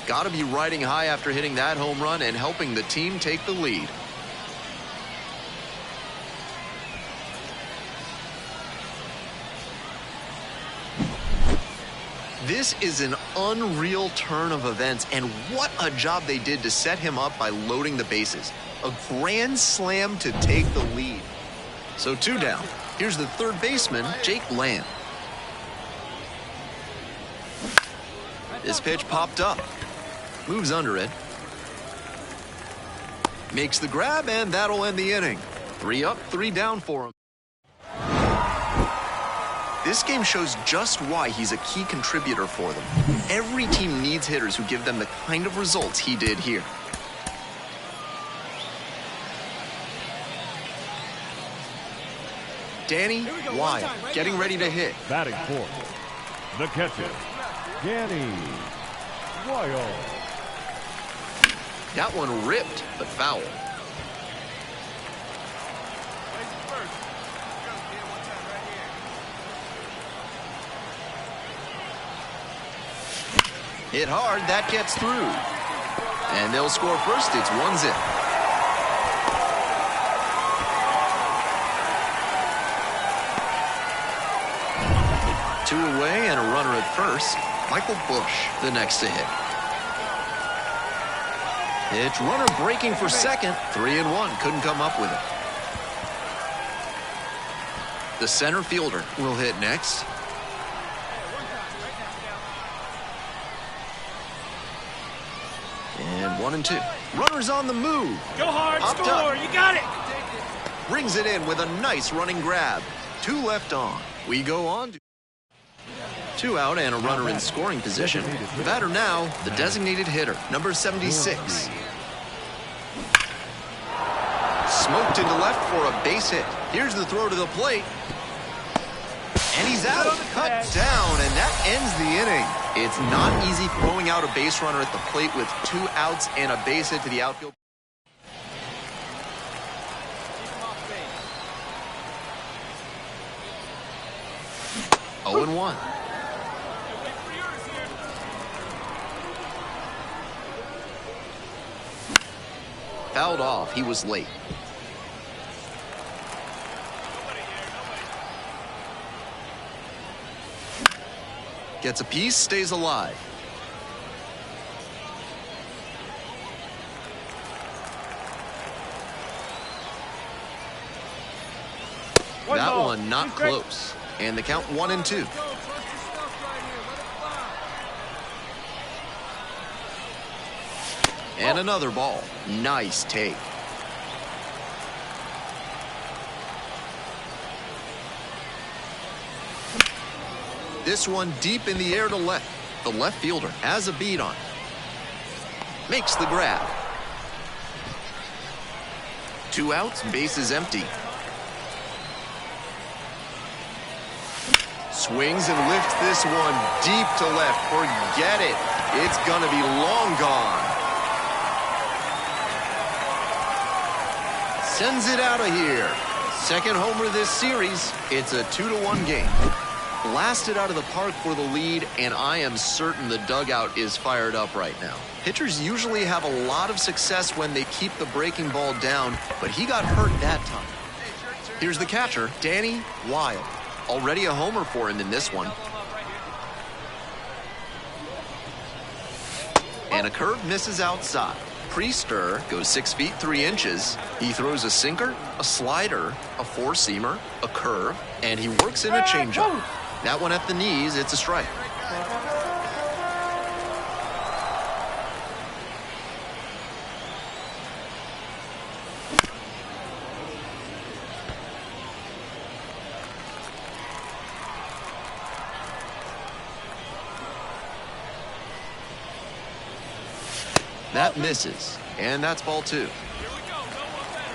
Got to be riding high after hitting that home run and helping the team take the lead. This is an unreal turn of events, and what a job they did to set him up by loading the bases. A grand slam to take the lead. So 2 down. Here's the third baseman, Jake Lamb. This pitch popped up. Moves under it. Makes the grab, and that'll end the inning. 3 up, 3 down for him. This game shows just why he's a key contributor for them. Every team needs hitters who give them the kind of results he did here. Danny Wild getting ready to hit. Batting fourth, the catcher, Danny Wild. That one ripped, but foul. Hit hard, that gets through. And they'll score first, it's 1-0. Two away and a runner at first. Michael Busch, the next to hit. Pitch, runner breaking for second. 3-1, couldn't come up with it. The center fielder will hit next. And 1-2. Runners on the move. Go hard, Popped score, up. you got it. Brings it in with a nice running grab. 2 left on. We go on to 2 out and a runner in scoring position. The batter now, the designated hitter, number 76. Smoked into left for a base hit. Here's the throw to the plate. And he's out, cut down, and that ends the inning. It's not easy throwing out a base runner at the plate with 2 outs and a base hit to the outfield. Keep him off 0-1. base. Wait for yours here. Fouled off. He was late. Nobody here, nobody. Gets a piece, stays alive. That ball, one not 2 strikes. close. And the count 1-2. Go, trust yourself right here. Let it fly. And another ball. Nice take. This one deep in the air to left. The left fielder has a beat on it. Makes the grab. 2 outs, bases empty. Swings and lifts this one deep to left. Forget it. It's going to be long gone. Sends it out of here. Second homer this series. It's a 2-1 game. Blasted out of the park for the lead, and I am certain the dugout is fired up right now. Pitchers usually have a lot of success when they keep the breaking ball down, but he got hurt that time. Here's the catcher, Danny Wilde. Already a homer for him in this one. And a curve misses outside. Priester goes 6 feet 3 inches. He throws a sinker, a slider, a 4-seamer, a curve, and he works in a changeup. That one at the knees, it's a strike. That misses, and that's ball 2. Here we go. No one better.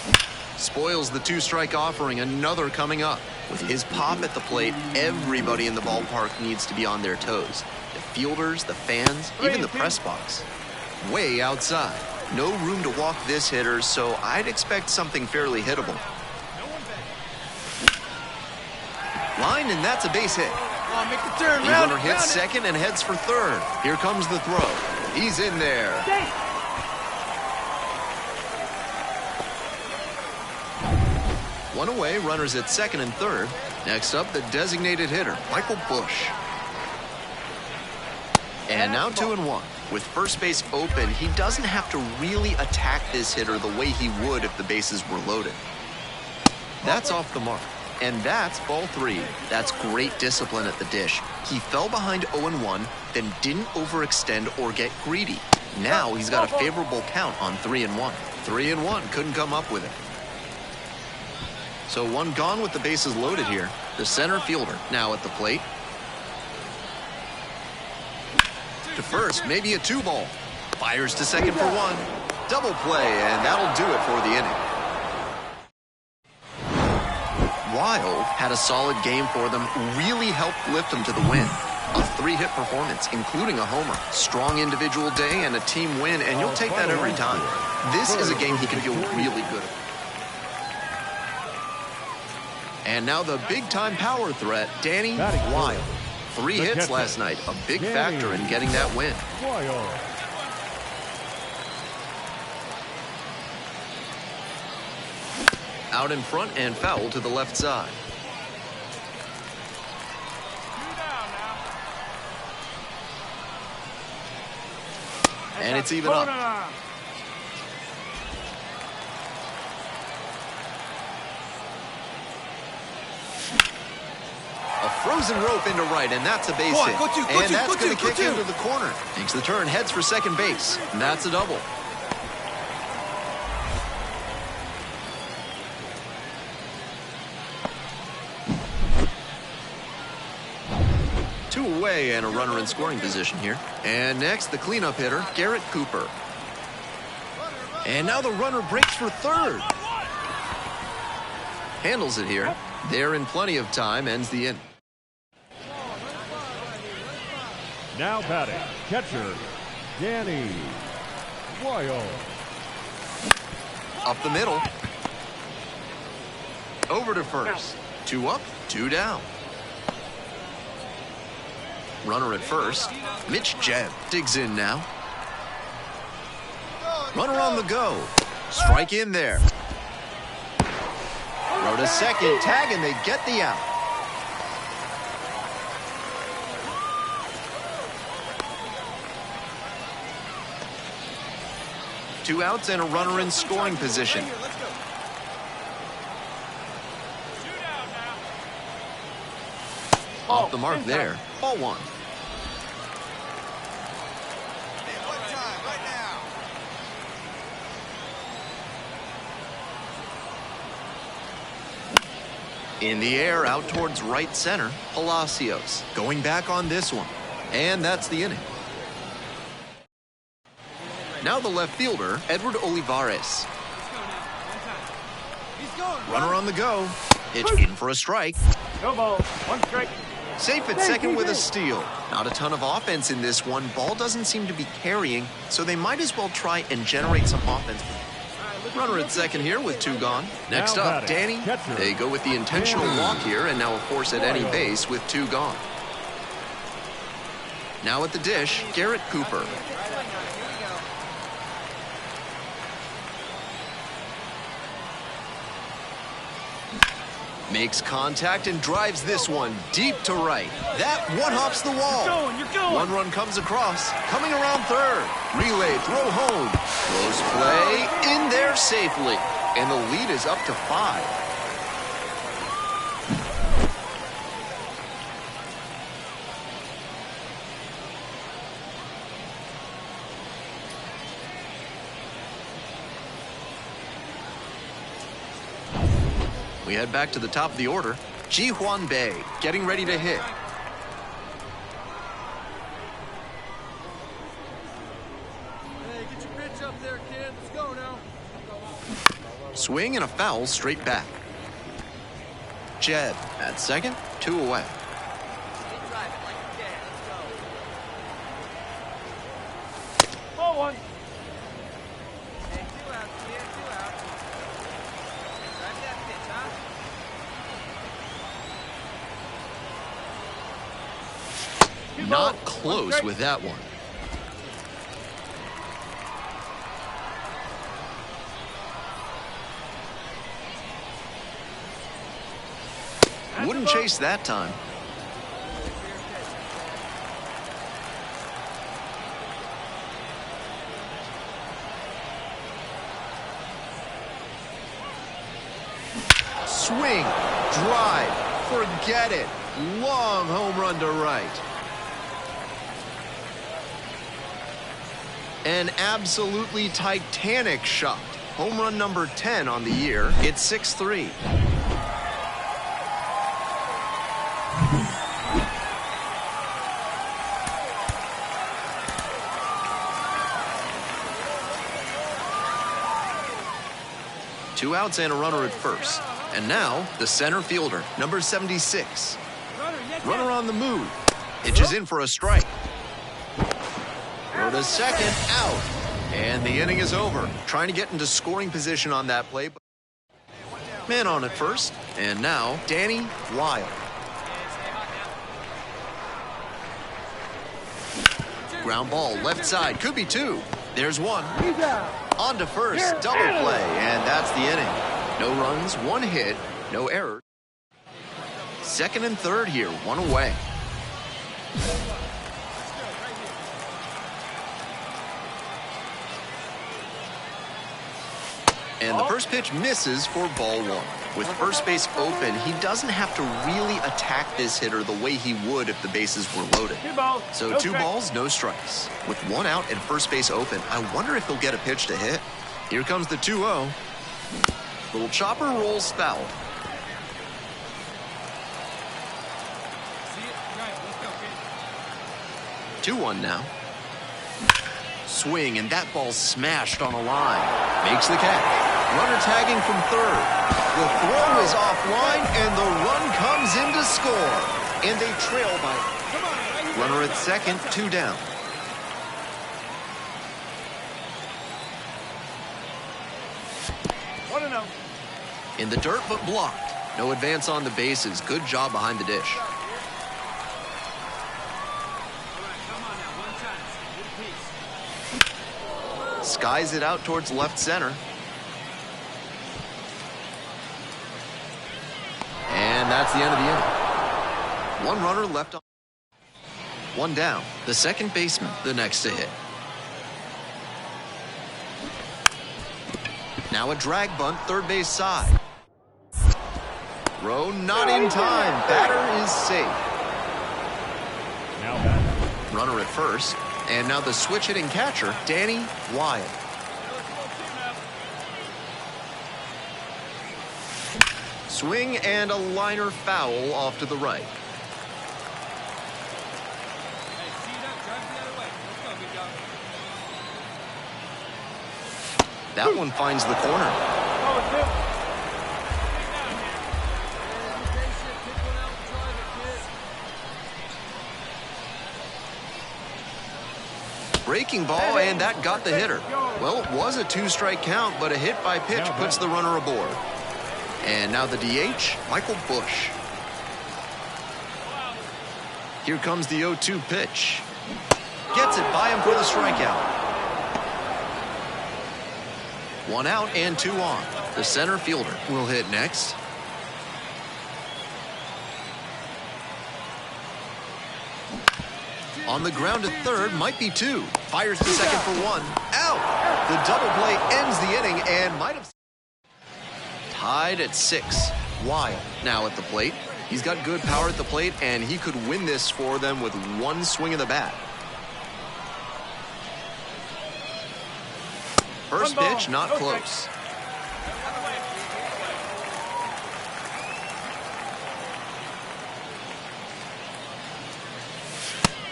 Let's go. Spoils the 2-strike offering, another coming up. With his pop at the plate, everybody in the ballpark needs to be on their toes. The fielders, the fans, even the press box. Way outside. No room to walk this hitter, so I'd expect something fairly hittable. Line, and that's a base hit. Oh, make the turn, The runner hits second and heads for third. Here comes the throw. He's in there. One away, runners at second and third. Next up, the designated hitter, Michael Busch. And now 2-1. With first base open, he doesn't have to really attack this hitter the way he would if the bases were loaded. That's off the mark. And that's ball 3. That's great discipline at the dish. He fell behind 0-1, then didn't overextend or get greedy. Now he's got a favorable count on 3-1. 3-1, couldn't come up with it. So one gone with the bases loaded here. The center fielder now at the plate. To first, maybe a 2-ball. Fires to second for 1. Double play, and that'll do it for the inning. Wilde had a solid game for them, really helped lift them to the win. A 3-hit performance, including a homer. Strong individual day and a team win, and you'll take that every time. This is a game he can feel really good at. And now the big-time power threat, Danny Wilde. 3 hits last night, a big factor in getting that win. Out in front and foul to the left side. And it's even up. A frozen rope into right, and that's a base hit. And that's going to kick into the corner. Takes the turn, heads for second base. And that's a double. Two away and a runner in scoring position here. And next, the cleanup hitter, Garrett Cooper. And now the runner breaks for third. Handles it here. They're in plenty of time, ends the inning. Now batting, catcher, Danny Weil. Up the middle. Over to first. 2 up, 2 down. Runner at first. Mitch Jebb digs in now. Runner on the go. Strike in there. Throw to second, tag, and they get the out. Two outs and a runner in scoring position. Off the mark there. Ball 1. In the air, out towards right center, Palacios. Going back on this one. And that's the inning. Now the left fielder, Edward Olivares. Runner on the go. Pitch in for a strike. No ball. 1 strike. Safe at second with a steal. Not a ton of offense in this one. Ball doesn't seem to be carrying, so they might as well try and generate some offense. Runner at second here with 2 gone. Next up, Danny. They go with the intentional walk here, and now a force at any base with 2 gone. Now at the dish, Garrett Cooper. Makes contact and drives this one deep to right. That one hops the wall. You're going. 1 run comes across, coming around third. Relay, throw home. Close play, in there safely. And the lead is up to 5. We head back to the top of the order. Ji-hwan Bae getting ready to hit. Hey, get your pitch up there, kid. Let's go now. Swing and a foul straight back. Jebb at second, 2 away. Ball 1. Hey, 2 outs, kid. 2 outs. Drive that pitch, huh? Not close with that one. Wouldn't chase that time. Swing, drive, forget it. Long home run to right. An absolutely titanic shot. Home run number 10 on the year. It's 6-3. Two outs and a runner at first. And now, the center fielder, number 76. Runner on the move. Pitches in for a strike. Throw to second, out. And the inning is over. Trying to get into scoring position on that play. Man on at first. And now, Danny Weil. Ground ball, left side, could be 2. There's 1. On to first, double play, and that's the inning. No runs, one hit, no errors. Second and third here, one away. And the first pitch misses for ball one. With first base open, he doesn't have to really attack this hitter the way he would if the bases were loaded. So 2 balls, no strikes. With 1 out and first base open, I wonder if he'll get a pitch to hit. Here comes the 2-0. Little chopper rolls foul. 2-1 now. Swing, and that ball's smashed on a line. Makes the catch. Runner tagging from third. The throw is offline, and the run comes in to score. And they trail by. Runner at second, 2 down. In the dirt, but blocked. No advance on the bases. Good job behind the dish. Skies it out towards left center. And that's the end of the inning. 1 runner left on. 1 down. The second baseman, the next to hit. Now a drag bunt, third base side. Throw not in time. Batter is safe. Now back. Runner at first. And now the switch hitting catcher, Danny Wyatt. Swing and a liner foul off to the right. That one finds the corner. Breaking ball, and that got the hitter. Well, it was a 2-strike count, but a hit by pitch puts the runner aboard. And now the DH, Michael Busch. Here comes the 0-2 pitch. Gets it by him for the strikeout. 1 out and 2 on. The center fielder will hit next. On the ground at third, might be 2. Fires to second for 1. Out! The double play ends the inning and might have... Tied at 6. Wild now at the plate. He's got good power at the plate, and he could win this for them with 1 swing of the bat. First pitch, not close.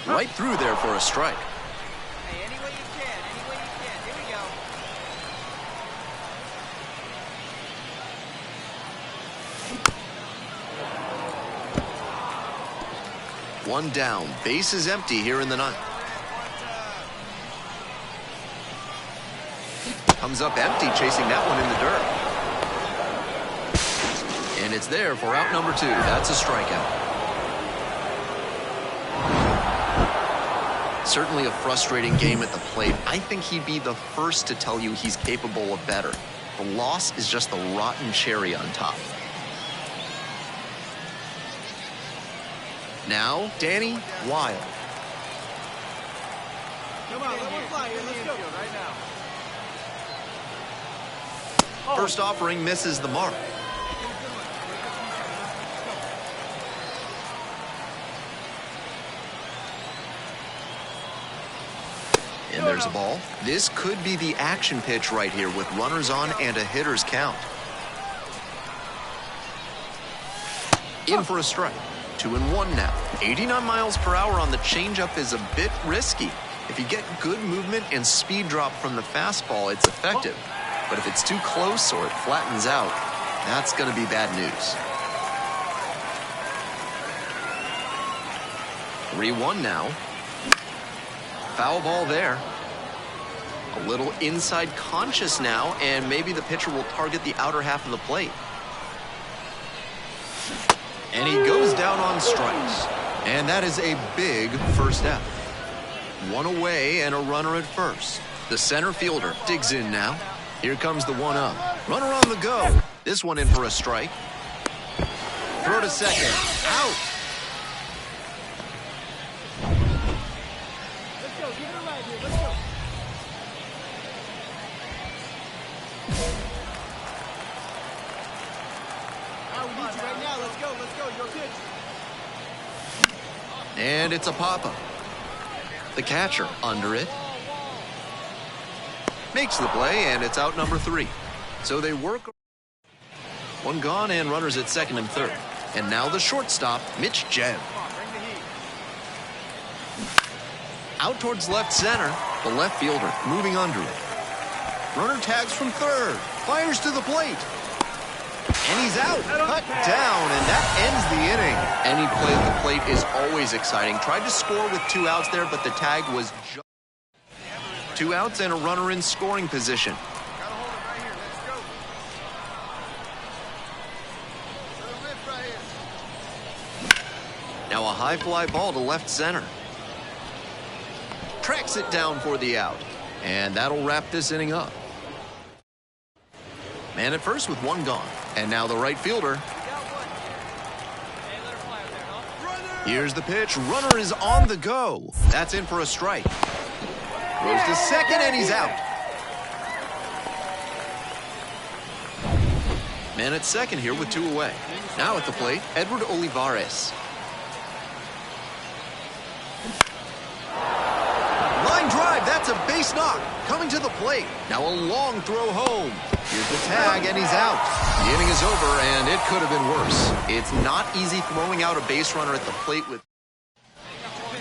Right through there for a strike. Hey, any way you can, any way you can. Here we go. One down. Base is empty here in the ninth. Comes up empty, chasing that one in the dirt. And it's there for out number 2. That's a strikeout. Certainly a frustrating game at the plate. I think he'd be the first to tell you he's capable of better. The loss is just the rotten cherry on top. Now, Danny Wild. Come on, let one fly here. Let's go. Right now. First offering misses the mark. And there's a ball. This could be the action pitch right here with runners on and a hitter's count. In for a strike. 2-1 now. 89 miles per hour on the changeup is a bit risky. If you get good movement and speed drop from the fastball, it's effective. But if it's too close or it flattens out, that's going to be bad news. 3-1 now. Foul ball there. A little inside conscious now, and maybe the pitcher will target the outer half of the plate. And he goes down on strikes. And that is a big first out. 1 away and a runner at first. The center fielder digs in now. Here comes the 1-0. Runner on the go. This one in for a strike. Throw to second. Out. Let's go. Give it a ride here. Let's go. We need you right now. Let's go. Let's go. Your pitch. And it's a pop-up. The catcher under it. Makes the play, and it's out number 3. So they work. One gone and runners at second and third. And now the shortstop, Mitch Jeb. Out towards left center, the left fielder moving under it. Runner tags from third, fires to the plate. And he's out, cut down, and that ends the inning. Any play at the plate is always exciting. Tried to score with 2 outs there, but the tag was just 2 outs and a runner in scoring position. Gotta hold it right here. Let's go. Let it rip right here. Now a high fly ball to left center. Tracks it down for the out. And that'll wrap this inning up. Man at first with 1 gone. And now the right fielder. Hey, let her fly out there, no? Here's the pitch. Runner is on the go. That's in for a strike. Goes to second and he's out. Man at second here with 2 away. Now at the plate, Edward Olivares. Line drive, that's a base knock. Coming to the plate. Now a long throw home. Here's the tag and he's out. The inning is over and it could have been worse. It's not easy throwing out a base runner at the plate with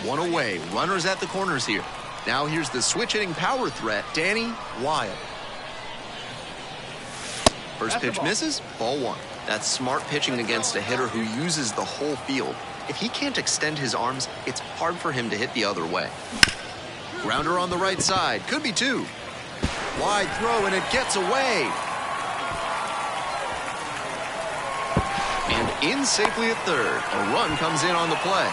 1 away. Runners at the corners here. Now here's the switch hitting power threat, Danny Wilde. First pitch misses, ball 1. That's smart pitching against a hitter who uses the whole field. If he can't extend his arms, it's hard for him to hit the other way. Grounder on the right side, could be 2. Wide throw and it gets away. And in safely at third, a run comes in on the play.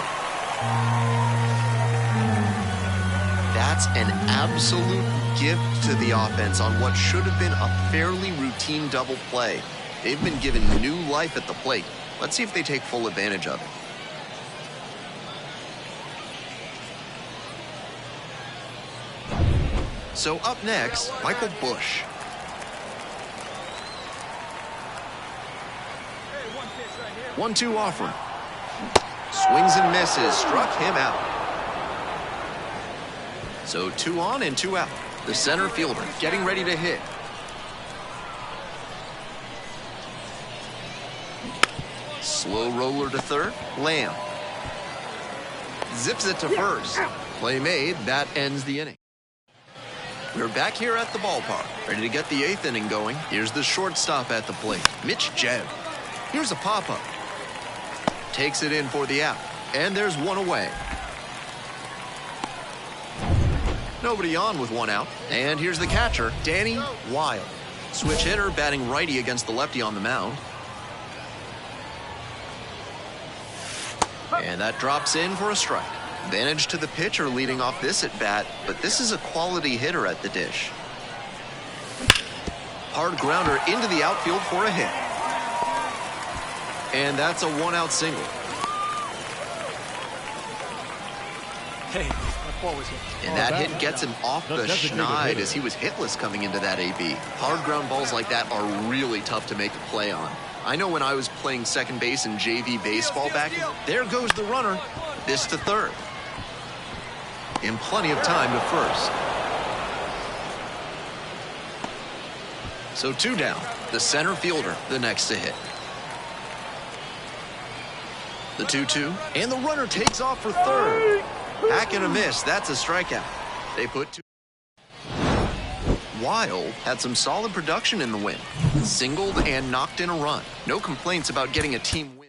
That's an absolute gift to the offense on what should have been a fairly routine double play. They've been given new life at the plate. Let's see if they take full advantage of it. So up next, Michael Busch. Hey, 1 pitch right here. 1-2 offering. Swings and misses, struck him out. So 2 on and 2 out. The center fielder getting ready to hit. Slow roller to third, Lamb. Zips it to first. Play made, that ends the inning. We're back here at the ballpark, ready to get the 8th inning going. Here's the shortstop at the plate, Mitch Jeb. Here's a pop-up. Takes it in for the out, and there's 1 away. Nobody on with 1 out, and here's the catcher, Danny Wilde. Switch hitter batting righty against the lefty on the mound. And that drops in for a strike. Advantage to the pitcher leading off this at bat, but this is a quality hitter at the dish. Hard grounder into the outfield for a hit. And that's a 1-out single. Hey, that ball was hit. And that hit gets him off the schneid as he was hitless coming into that AB. Hard ground balls like that are really tough to make a play on. I know when I was playing second base in JV baseball back, there goes the runner. This to third. And plenty of time to first. So 2 down. The center fielder, the next to hit. The 2-2, and the runner takes off for third. Hack and a miss, that's a strikeout. They put 2. Wilde had some solid production in the win. Singled and knocked in a run. No complaints about getting a team win.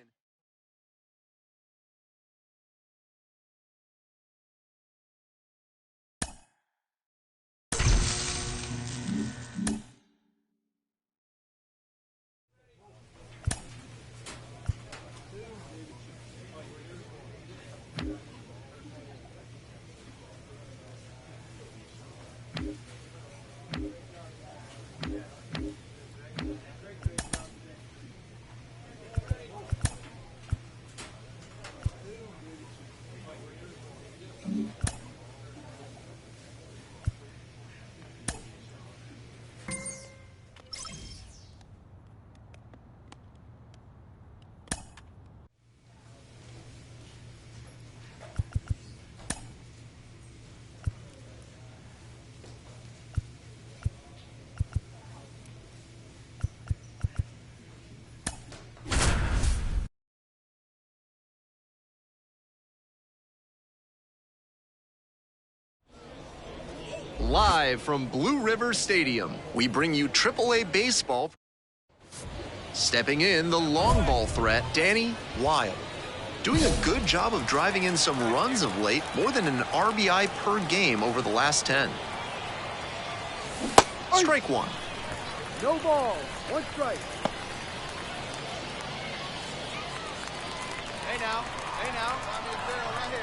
Live from Blue River Stadium, we bring you AAA baseball. Stepping in, the long ball threat, Danny Wilde. Doing a good job of driving in some runs of late, more than an RBI per game over the last 10. Strike one. No ball. One strike. Hey now. I'm your girl right here.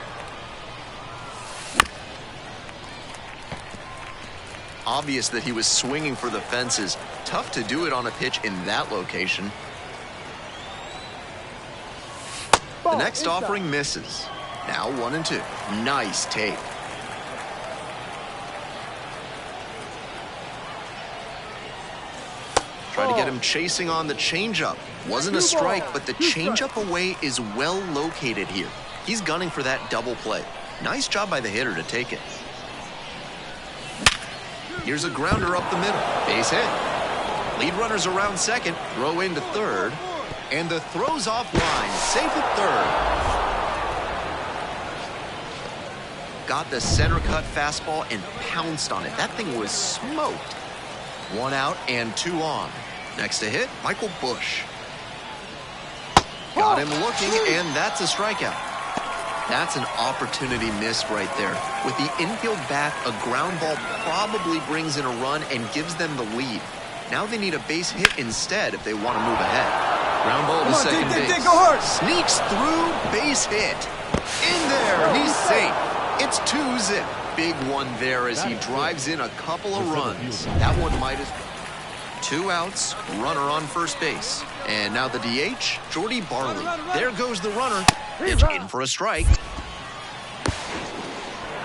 Obvious that he was swinging for the fences. Tough to do it on a pitch in that location. The next offering misses. Now 1-2. Nice take. Try to get him chasing on the changeup. Wasn't a strike, but the changeup away is well located here. He's gunning for that double play. Nice job by the hitter to take it. Here's a grounder up the middle. Base hit. Lead runners around second. Throw into third. And the throw's offline. Safe at third. Got the center cut fastball and pounced on it. That thing was smoked. 1 out and 2 on. Next to hit, Michael Busch. Got him looking, and that's a strikeout. That's an opportunity missed right there. With the infield back, a ground ball probably brings in a run and gives them the lead. Now they need a base hit instead if they want to move ahead. Ground ball to second base. Go hard. Sneaks through, base hit. In there, he's safe. It's 2-zip. Big one there as he drives in a couple of runs. That one might as well. 2 outs, runner on first base. And now the DH, Jordy Barley. There goes the runner. Pitch in for a strike.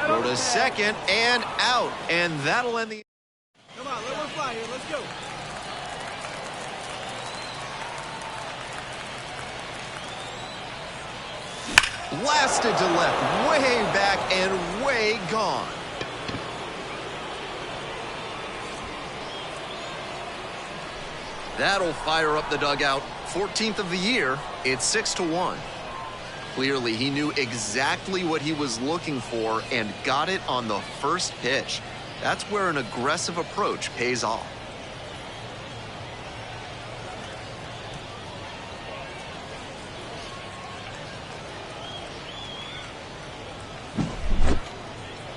Throw to second and out. And that'll end the... Come on, let one fly here. Let's go. Blasted to left, way back and way gone. That'll fire up the dugout. 14th of the year, it's 6-1. Clearly, he knew exactly what he was looking for and got it on the first pitch. That's where an aggressive approach pays off.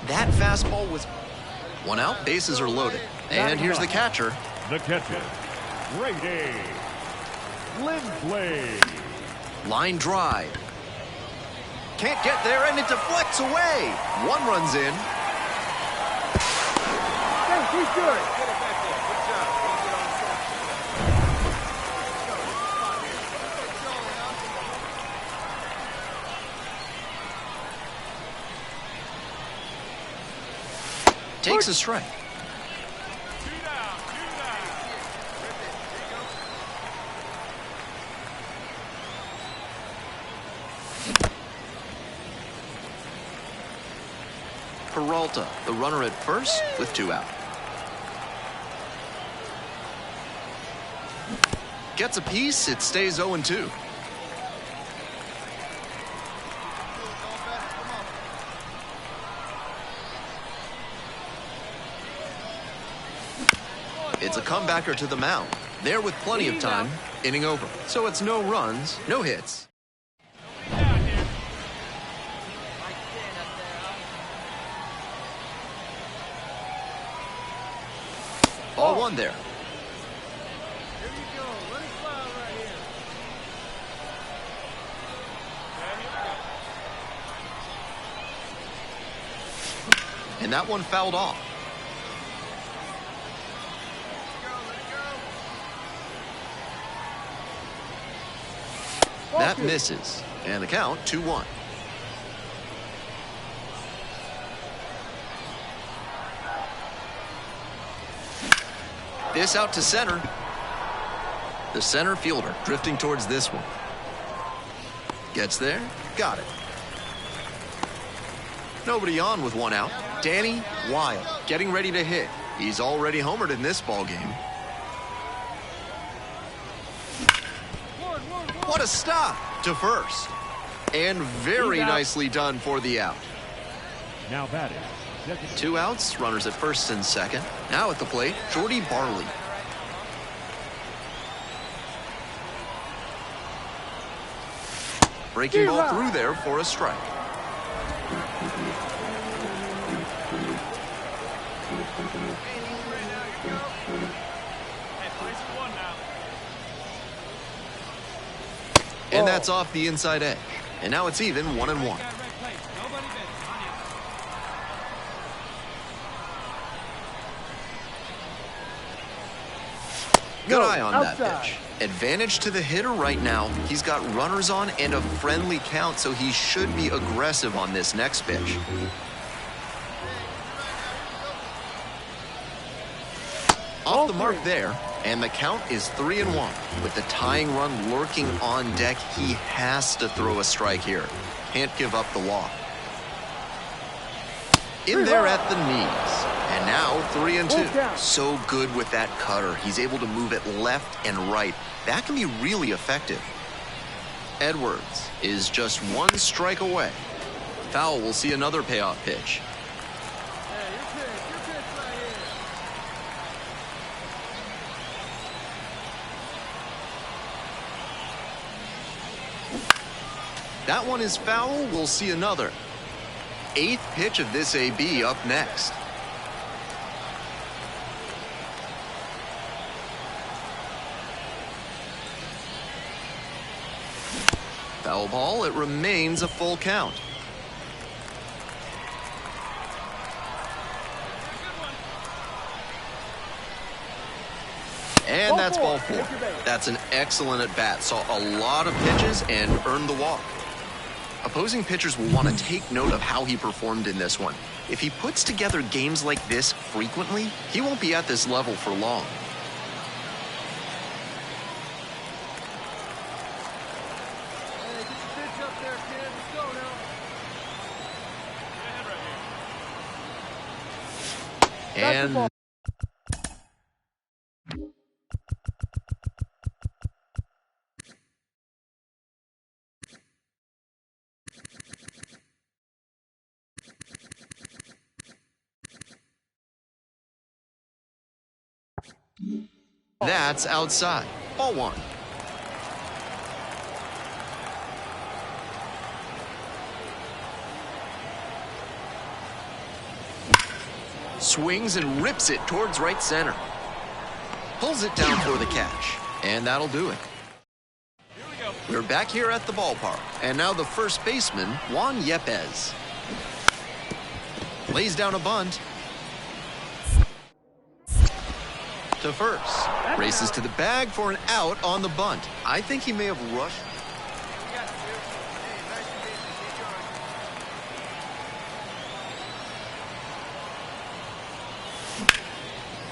That fastball was 1 out, bases are loaded. And here's the catcher. The catcher, Grady Lindsley. Line drive. Can't get there, and it deflects away. 1 runs in. Hey, he's good. Get it back there. Good job. Let's get on set. Takes a strike. Peralta, the runner at first with 2 out. Gets a piece, it stays 0-2. It's a comebacker to the mound. There with plenty of time. Inning over. So it's no runs, no hits. Ball 1 there. Here you go. Let it fly right here. And that one fouled off. That misses. And the count, 2-1. This out to center. The center fielder drifting towards this one. Gets there. Got it. Nobody on with 1 out. Danny Wilde getting ready to hit. He's already homered in this ball game. What a stop to first. And very nicely done for the out. Now batting, Executive. 2 outs, runners at first and second. Now at the plate, Jordy Barley. Breaking ball through there for a strike. And that's off the inside edge. And now it's even 1-1. Good eye on that pitch. Advantage to the hitter right now. He's got runners on and a friendly count, so he should be aggressive on this next pitch. Off the mark there, and the count is 3-1. With the tying run lurking on deck, he has to throw a strike here. Can't give up the walk. In there at the knees. And now 3-2. So good with that cutter. He's able to move it left and right. That can be really effective. Edwards is just 1 strike away. Foul will see another payoff pitch. That one is foul. We'll see another. 8th pitch of this AB up next. Foul ball. It remains a full count. And that's ball 4. That's an excellent at bat. Saw a lot of pitches and earned the walk. Opposing pitchers will want to take note of how he performed in this one. If he puts together games like this frequently, he won't be at this level for long. Hey, get the pitch up there, kid. Let's go now. And that's outside. Ball 1. Swings and rips it towards right center. Pulls it down for the catch. And that'll do it. We're back here at the ballpark. And now the first baseman, Juan Yepez. Lays down a bunt. To first. Races to the bag for an out on the bunt. I think he may have rushed.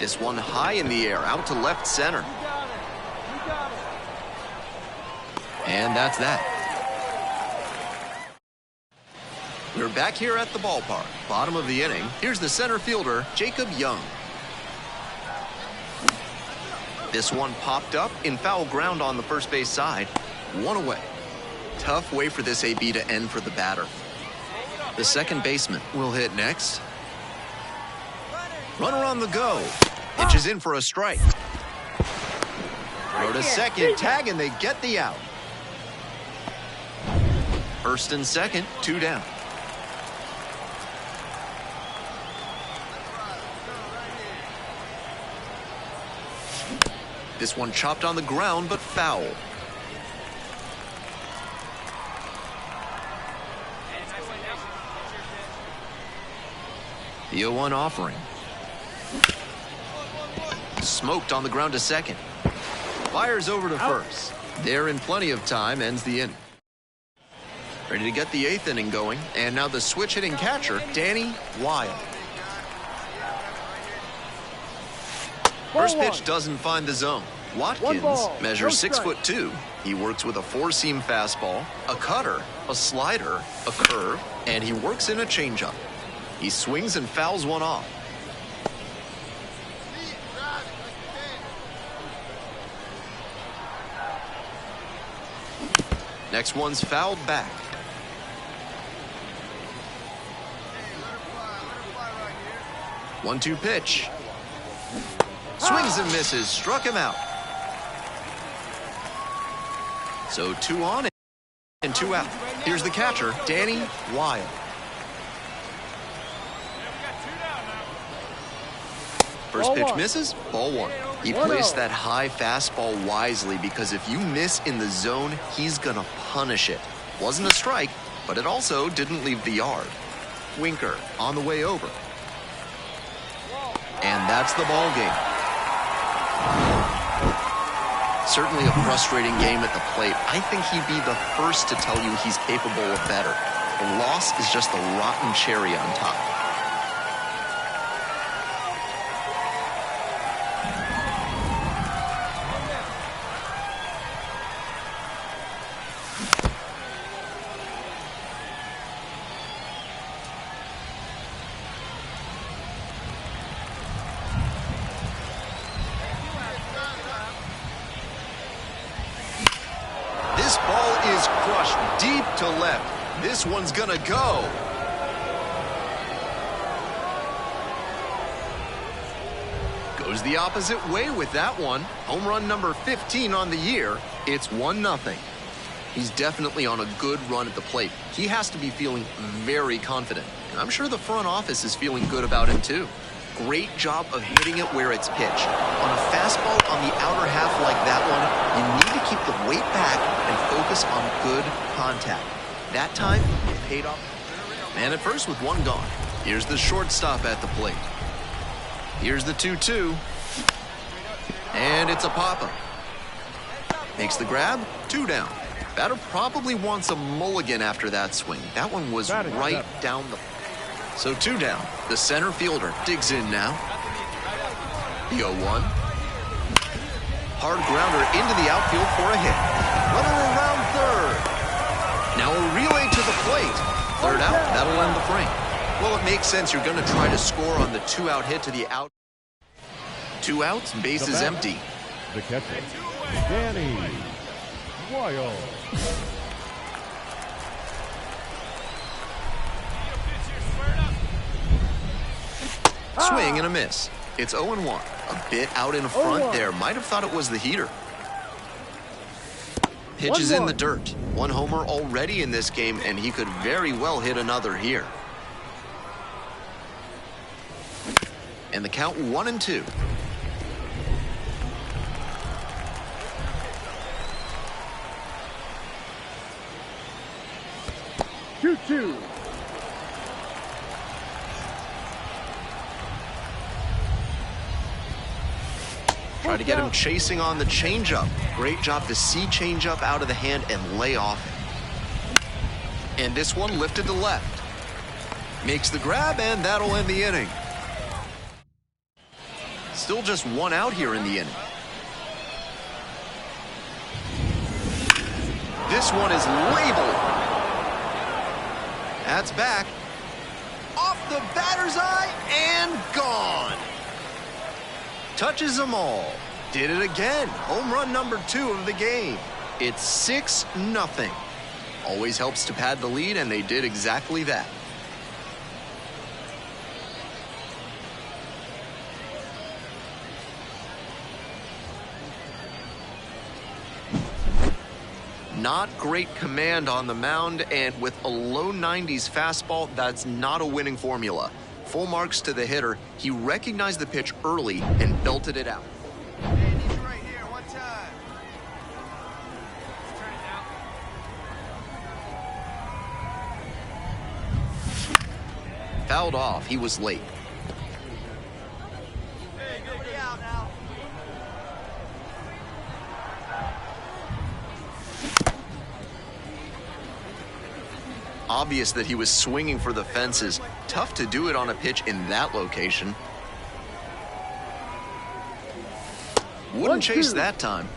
This one high in the air, out to left center. And that's that. We're back here at the ballpark. Bottom of the inning. Here's the center fielder, Jacob Young. This one popped up in foul ground on the first base side. 1 away. Tough way for this AB to end for the batter. The second baseman will hit next. Runner on the go. Pitches in for a strike. Throw to second, tag, and they get the out. First and second, 2 down. This one chopped on the ground, but foul. The 0-1 offering. Smoked on the ground to second. Fires over to first. There in plenty of time, ends the inning. Ready to get the 8th inning going. And now the switch hitting catcher, Danny Wild. First pitch doesn't find the zone. Watkins measures 6'2". He works with a 4-seam fastball, a cutter, a slider, a curve, and he works in a changeup. He swings and fouls one off. Next one's fouled back. 1-2 pitch. Swings and misses, struck him out. So 2 on and 2 out. Here's the catcher, Danny Weil. First pitch misses, ball 1. He placed that high fastball wisely because if you miss in the zone, he's gonna punish it. Wasn't a strike, but it also didn't leave the yard. Winker on the way over. And that's the ball game. Certainly a frustrating game at the plate. I think he'd be the first to tell you he's capable of better. The loss is just the rotten cherry on top. This ball is crushed deep to left. This one's gonna go. Goes the opposite way with that one. Home run number 15 on the year. It's 1-0. He's definitely on a good run at the plate. He has to be feeling very confident. And I'm sure the front office is feeling good about him too. Great job of hitting it where it's pitched. On a fastball on the outer half like that one, you need to keep the weight back and focus on good contact. That time, it paid off. Man at first with 1 gone. Here's the shortstop at the plate. Here's the 2-2. And it's a pop-up. Makes the grab, 2 down. Batter probably wants a mulligan after that swing. That one was right down the... So 2 down. The center fielder digs in now. The 0-1. Hard grounder into the outfield for a hit. Runner around third. Now a relay to the plate. Third out, that'll end the frame. Well, it makes sense. You're going to try to score on the 2-out hit to the out. 2 outs, bases empty. The catcher, Danny Weil. Swing and a miss. It's 0-1. A bit out in front there. Might have thought it was the heater. Pitch is in the dirt. 1 homer already in this game, and he could very well hit another here. And the count 1-2. Two. Try to get him chasing on the changeup. Great job to see changeup out of the hand and lay off. And this one lifted to left. Makes the grab, and that'll end the inning. Still just 1 out here in the inning. This one is labeled. That's back. Off the batter's eye and gone. Touches them all. Did it again. Home run number 2 of the game. It's 6-0. Always helps to pad the lead, and they did exactly that. Not great command on the mound, and with a low 90s fastball, that's not a winning formula. Full marks to the hitter. He recognized the pitch early and belted it out. Hey, need you right here, 1 time. Turn it now. Fouled off. He was late. Hey, nobody out now. Obvious that he was swinging for the fences. Tough to do it on a pitch in that location. Wouldn't chase that time.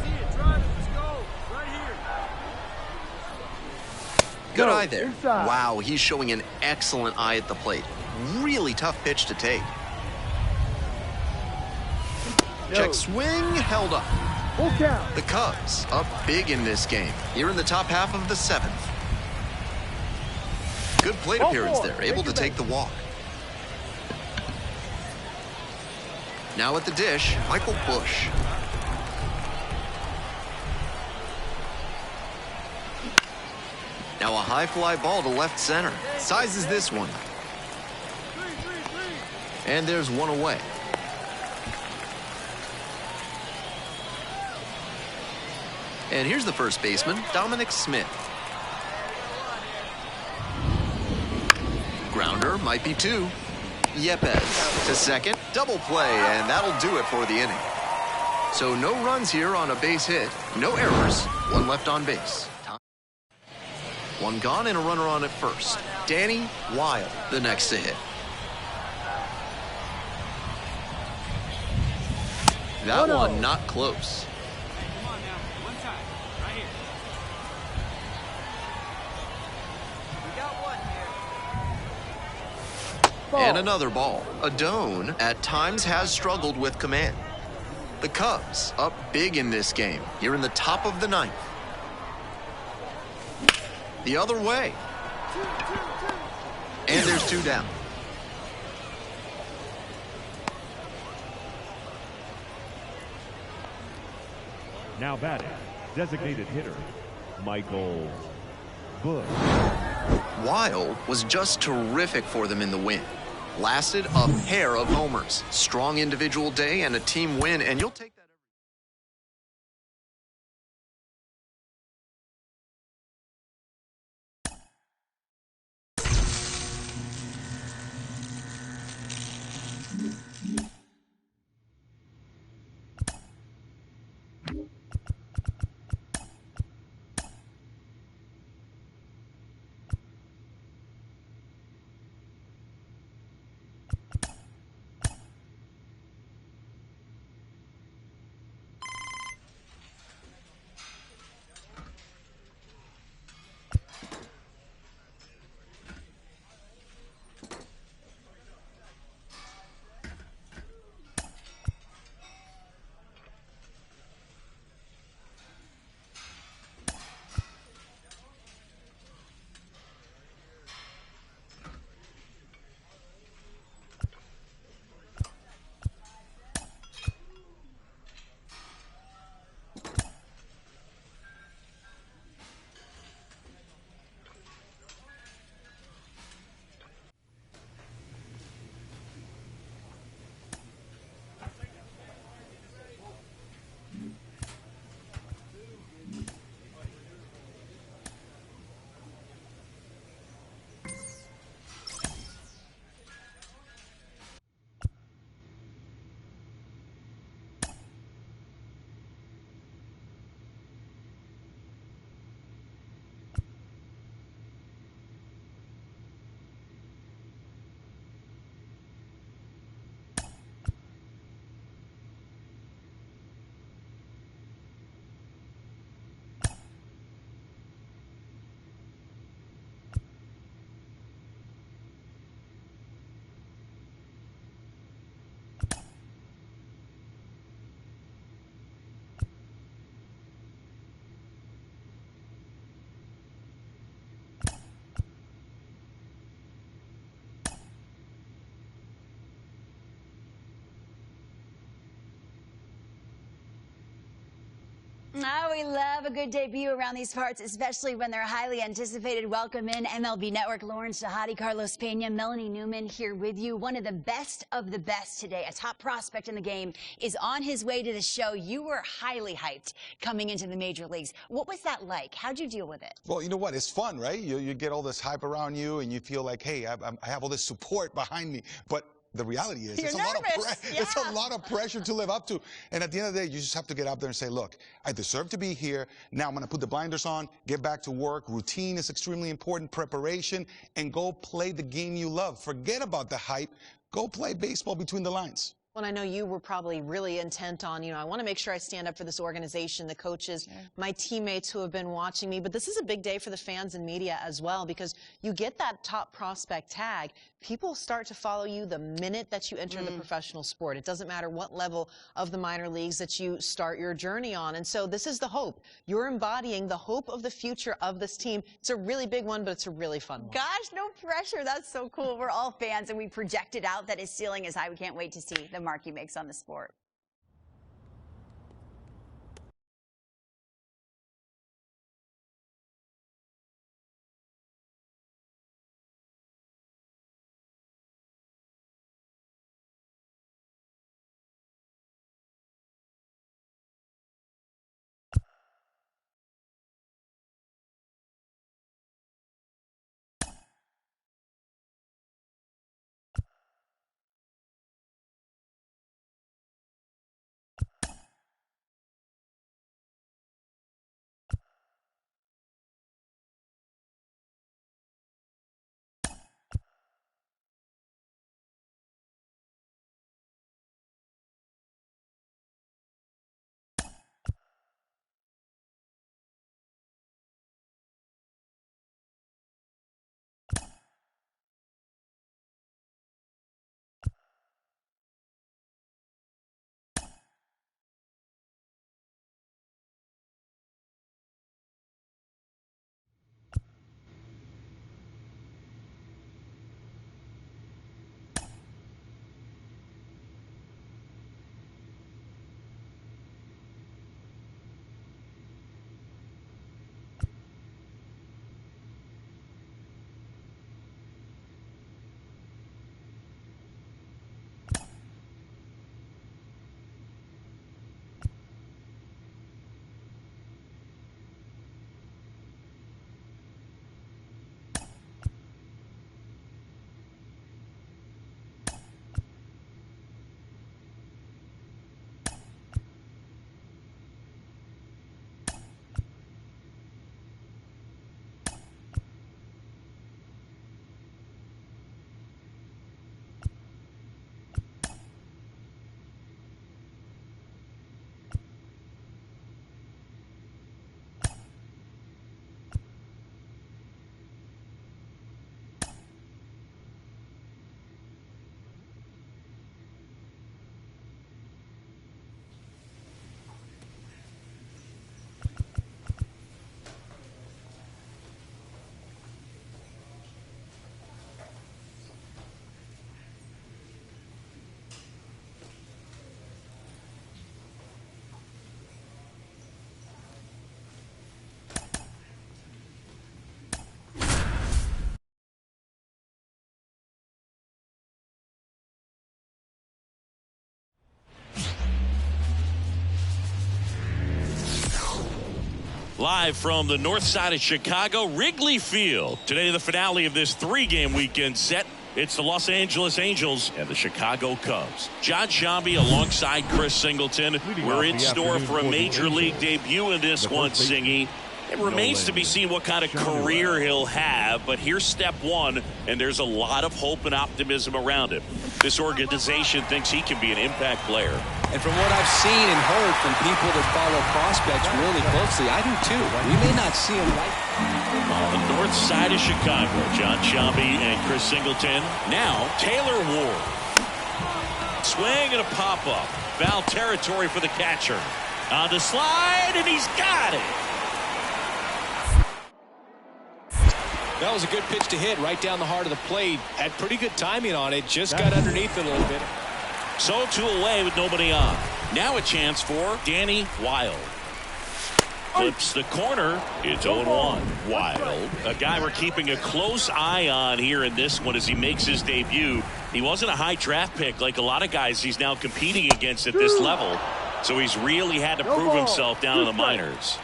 See it, drive it, let's go. Right here. Good eye there. Inside. Wow, he's showing an excellent eye at the plate. Really tough pitch to take. Check swing, held up. Full count. The Cubs up big in this game. Here in the top half of the 7th. Good plate appearance there, able to take the walk. Now at the dish, Michael Busch. Now a high fly ball to left center. Sizes this one. And there's one away. And here's the first baseman, Dominic Smith. Grounder, might be two. Yepes to second, double play, and that'll do it for the inning. So no runs here on a base hit, no errors, one left on base. One gone and a runner on at first. Danny Wilde, the next to hit. That one not close. Come on now. One time. Right here. We got one here. And another ball. Adone at times has struggled with command. The Cubs up big in this game here in the top of the ninth. The other way. And there's two down. Now batting, designated hitter, Michael Busch. Wilde was just terrific for them in the win. Lasted a pair of homers. Strong individual day and a team win, and you'll take that. Oh, we love a good debut around these parts, especially when they're highly anticipated. Welcome in MLB Network, Lawrence Shahadi, Carlos Pena, Melanie Newman here with you. One of the best today, a top prospect in the game, is on his way to the show. You were highly hyped coming into the major leagues. What was that like? How'd you deal with it? Well, you know what? It's fun, right? You get all this hype around you, and you feel like, hey, I have all this support behind me. But the reality is, it's a lot of pressure to live up to. And at the end of the day, you just have to get out there and say, look, I deserve to be here. Now I'm going to put the blinders on, get back to work. Routine is extremely important, preparation, and go play the game you love. Forget about the hype. Go play baseball between the lines. Well, I know you were probably really intent on, I want to make sure I stand up for this organization, the coaches, my teammates who have been watching me. But this is a big day for the fans and media as well, because you get that top prospect tag. People start to follow you the minute that you enter the professional sport. It doesn't matter what level of the minor leagues that you start your journey on. And so this is the hope. You're embodying the hope of the future of this team. It's a really big one, but it's a really fun one. Gosh, no pressure. That's so cool. We're all fans, and we projected out that his ceiling is high. We can't wait to see the mark he makes on the sport. Live from the north side of Chicago, Wrigley Field. Today, the finale of this three-game weekend set. It's the Los Angeles Angels and the Chicago Cubs. Jon Sciambi alongside Chris Singleton. We're in store for a major league debut in this one, Singy. It remains to be seen what kind of career he'll have, but here's step one, and there's a lot of hope and optimism around him. This organization thinks he can be an impact player. And from what I've seen and heard from people that follow prospects really closely, I do too. We may not see him right on the north side of Chicago. Jon Sciambi and Chris Singleton. Now, Taylor Ward. Swing and a pop-up. Foul territory for the catcher. On the slide, and he's got it. That was a good pitch to hit right down the heart of the plate. Had pretty good timing on it. Just got underneath it a little bit. So 2 away with nobody on. Now a chance for Danny Wild. Flips the corner. It's 0-1. Wild, a guy we're keeping a close eye on here in this one as he makes his debut. He wasn't a high draft pick like a lot of guys he's now competing against at this level. So he's really had to prove himself down in the minors.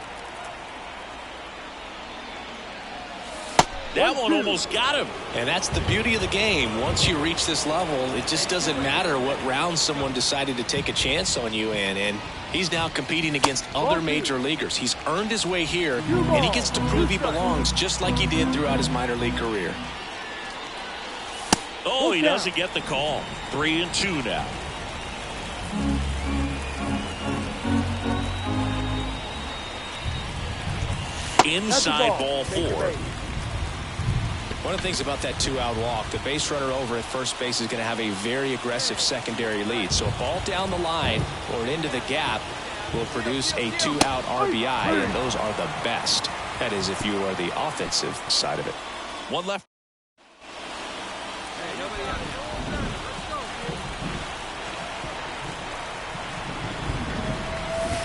That one almost got him. And that's the beauty of the game. Once you reach this level, it just doesn't matter what round someone decided to take a chance on you in. And he's now competing against other major leaguers. He's earned his way here, and he gets to prove he belongs just like he did throughout his minor league career. Oh, he doesn't get the call. 3-2 now. inside ball 4. One of the things about that 2-out walk, the base runner over at first base is going to have a very aggressive secondary lead. So a ball down the line or into the gap will produce a 2-out RBI, and those are the best. That is if you are the offensive side of it. One left.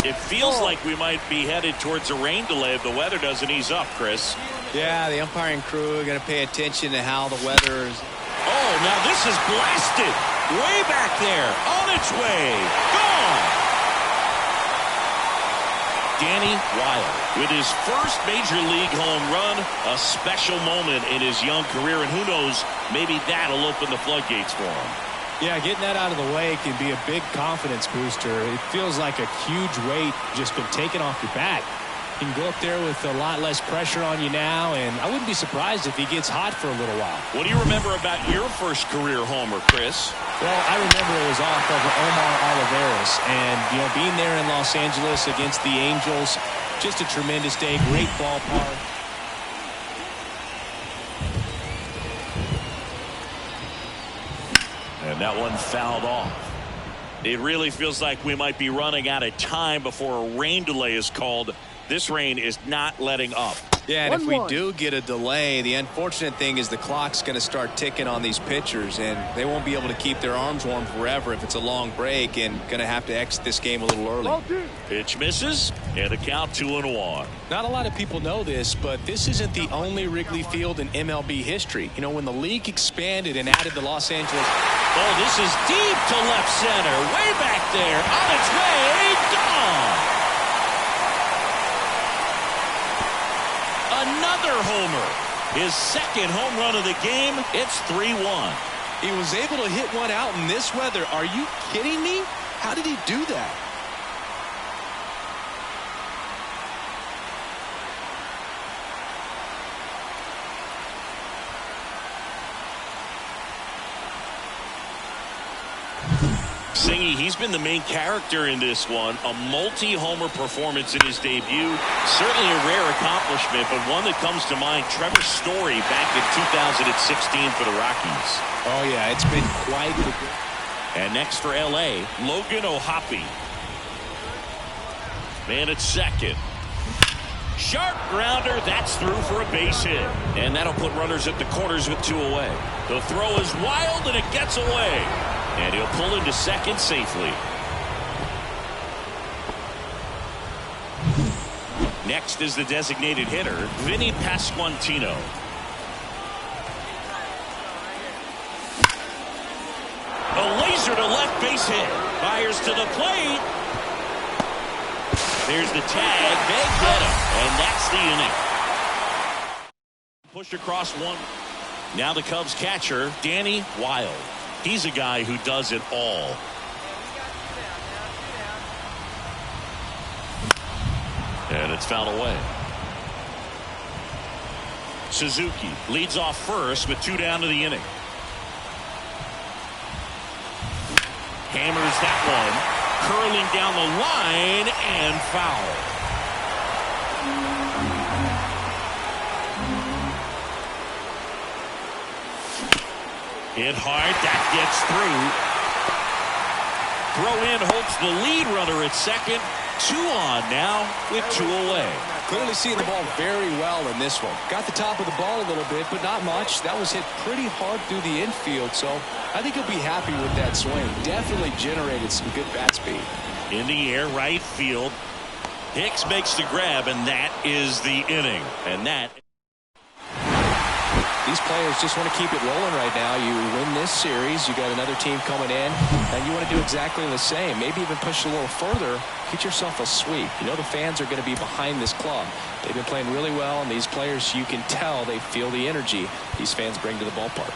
It feels like we might be headed towards a rain delay if the weather doesn't ease up, Chris. Yeah, the umpiring crew are going to pay attention to how the weather is. Oh, now this is blasted. Way back there. On its way. Gone. Danny Wilde with his first major league home run. A special moment in his young career. And who knows, maybe that'll open the floodgates for him. Yeah, getting that out of the way can be a big confidence booster. It feels like a huge weight just been taken off your back. You can go up there with a lot less pressure on you now, and I wouldn't be surprised if he gets hot for a little while. What do you remember about your first career homer, Chris? Well, I remember it was off of Omar Oliveras, and being there in Los Angeles against the Angels, just a tremendous day, great ballpark. And that one fouled off. It really feels like we might be running out of time before a rain delay is called. This rain is not letting up. Yeah, and if we do get a delay, the unfortunate thing is the clock's going to start ticking on these pitchers, and they won't be able to keep their arms warm forever if it's a long break, and going to have to exit this game a little early. Pitch misses, and a count 2-1. Not a lot of people know this, but this isn't the only Wrigley Field in MLB history. When the league expanded and added the Los Angeles. Oh, this is deep to left center. Way back there. On its way. Gone. Another homer. His second home run of the game. It's 3-1. He was able to hit one out in this weather. Are you kidding me? How did he do that? Singy, he's been the main character in this one. A multi-homer performance in his debut. Certainly a rare accomplishment, but one that comes to mind. Trevor Story back in 2016 for the Rockies. Oh, yeah, it's been quite the... And next for L.A., Logan O'Hoppe. Man at second. Sharp grounder. That's through for a base hit. And that'll put runners at the corners with 2 away. The throw is wild, and it gets away. And he'll pull into second safely. Next is the designated hitter, Vinny Pasquantino. A laser to left base hit. Fires to the plate. There's the tag. They get him. And that's the inning. Pushed across one. Now the Cubs catcher, Danny Wilde. He's a guy who does it all. And it's fouled away. Suzuki leads off first with 2 down to the inning. Hammers that one. Curling down the line and foul. Hit hard. That gets through. Throw in holds the lead runner at second. 2 on now with 2 away. Clearly seeing the ball very well in this one. Got the top of the ball a little bit, but not much. That was hit pretty hard through the infield, so I think he'll be happy with that swing. Definitely generated some good bat speed. In the air, right field. Hicks makes the grab, and that is the inning. And that... These players just want to keep it rolling right now. You win this series, you got another team coming in, and you want to do exactly the same. Maybe even push a little further, get yourself a sweep. The fans are going to be behind this club. They've been playing really well, and these players, you can tell they feel the energy these fans bring to the ballpark.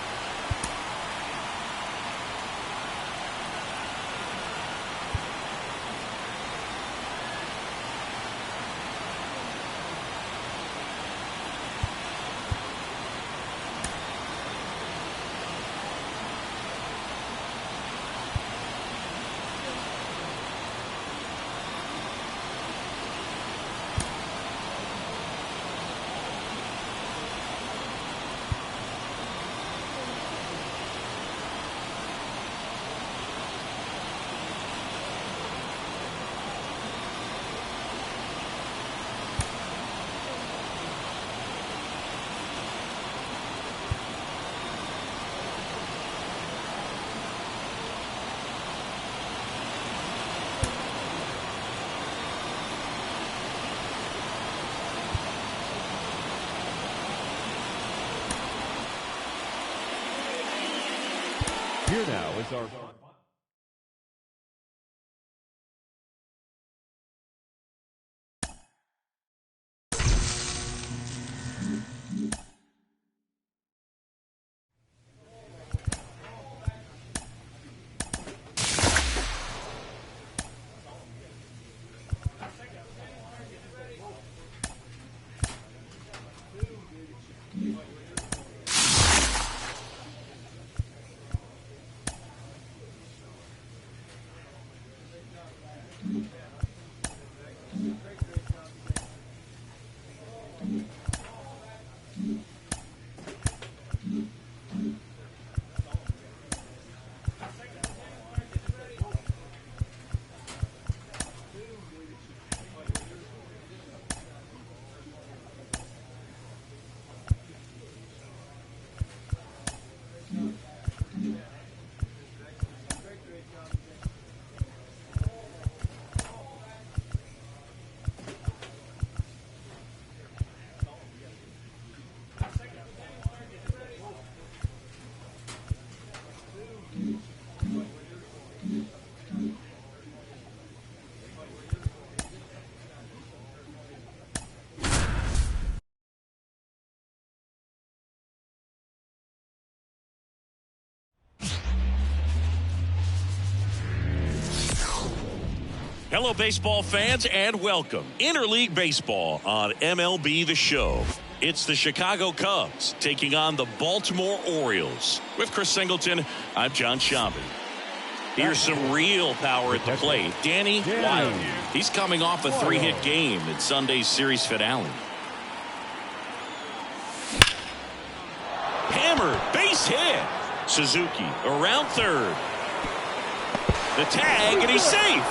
Here now is our... Hello, baseball fans, and welcome. Interleague Baseball on MLB The Show. It's the Chicago Cubs taking on the Baltimore Orioles. With Chris Singleton, I'm John Shambi. Here's some real power at the plate. Danny Wilde. He's coming off a 3-hit game in Sunday's series finale. Hammered, base hit. Suzuki around third. The tag, and he's safe.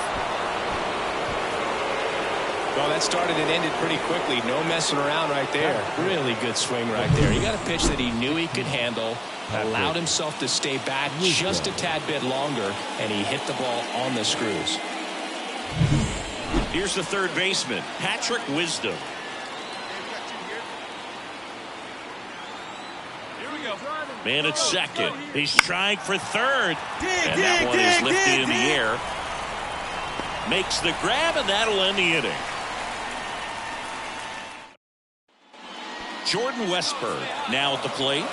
Well, that started and ended pretty quickly. No messing around right there. Really good swing right there. He got a pitch that he knew he could handle, allowed himself to stay back just a tad bit longer, and he hit the ball on the screws. Here's the third baseman, Patrick Wisdom. Man at second. He's trying for third. And that one is lifted in the air. Makes the grab, and that'll end the inning. Jordan Westburg now at the plate.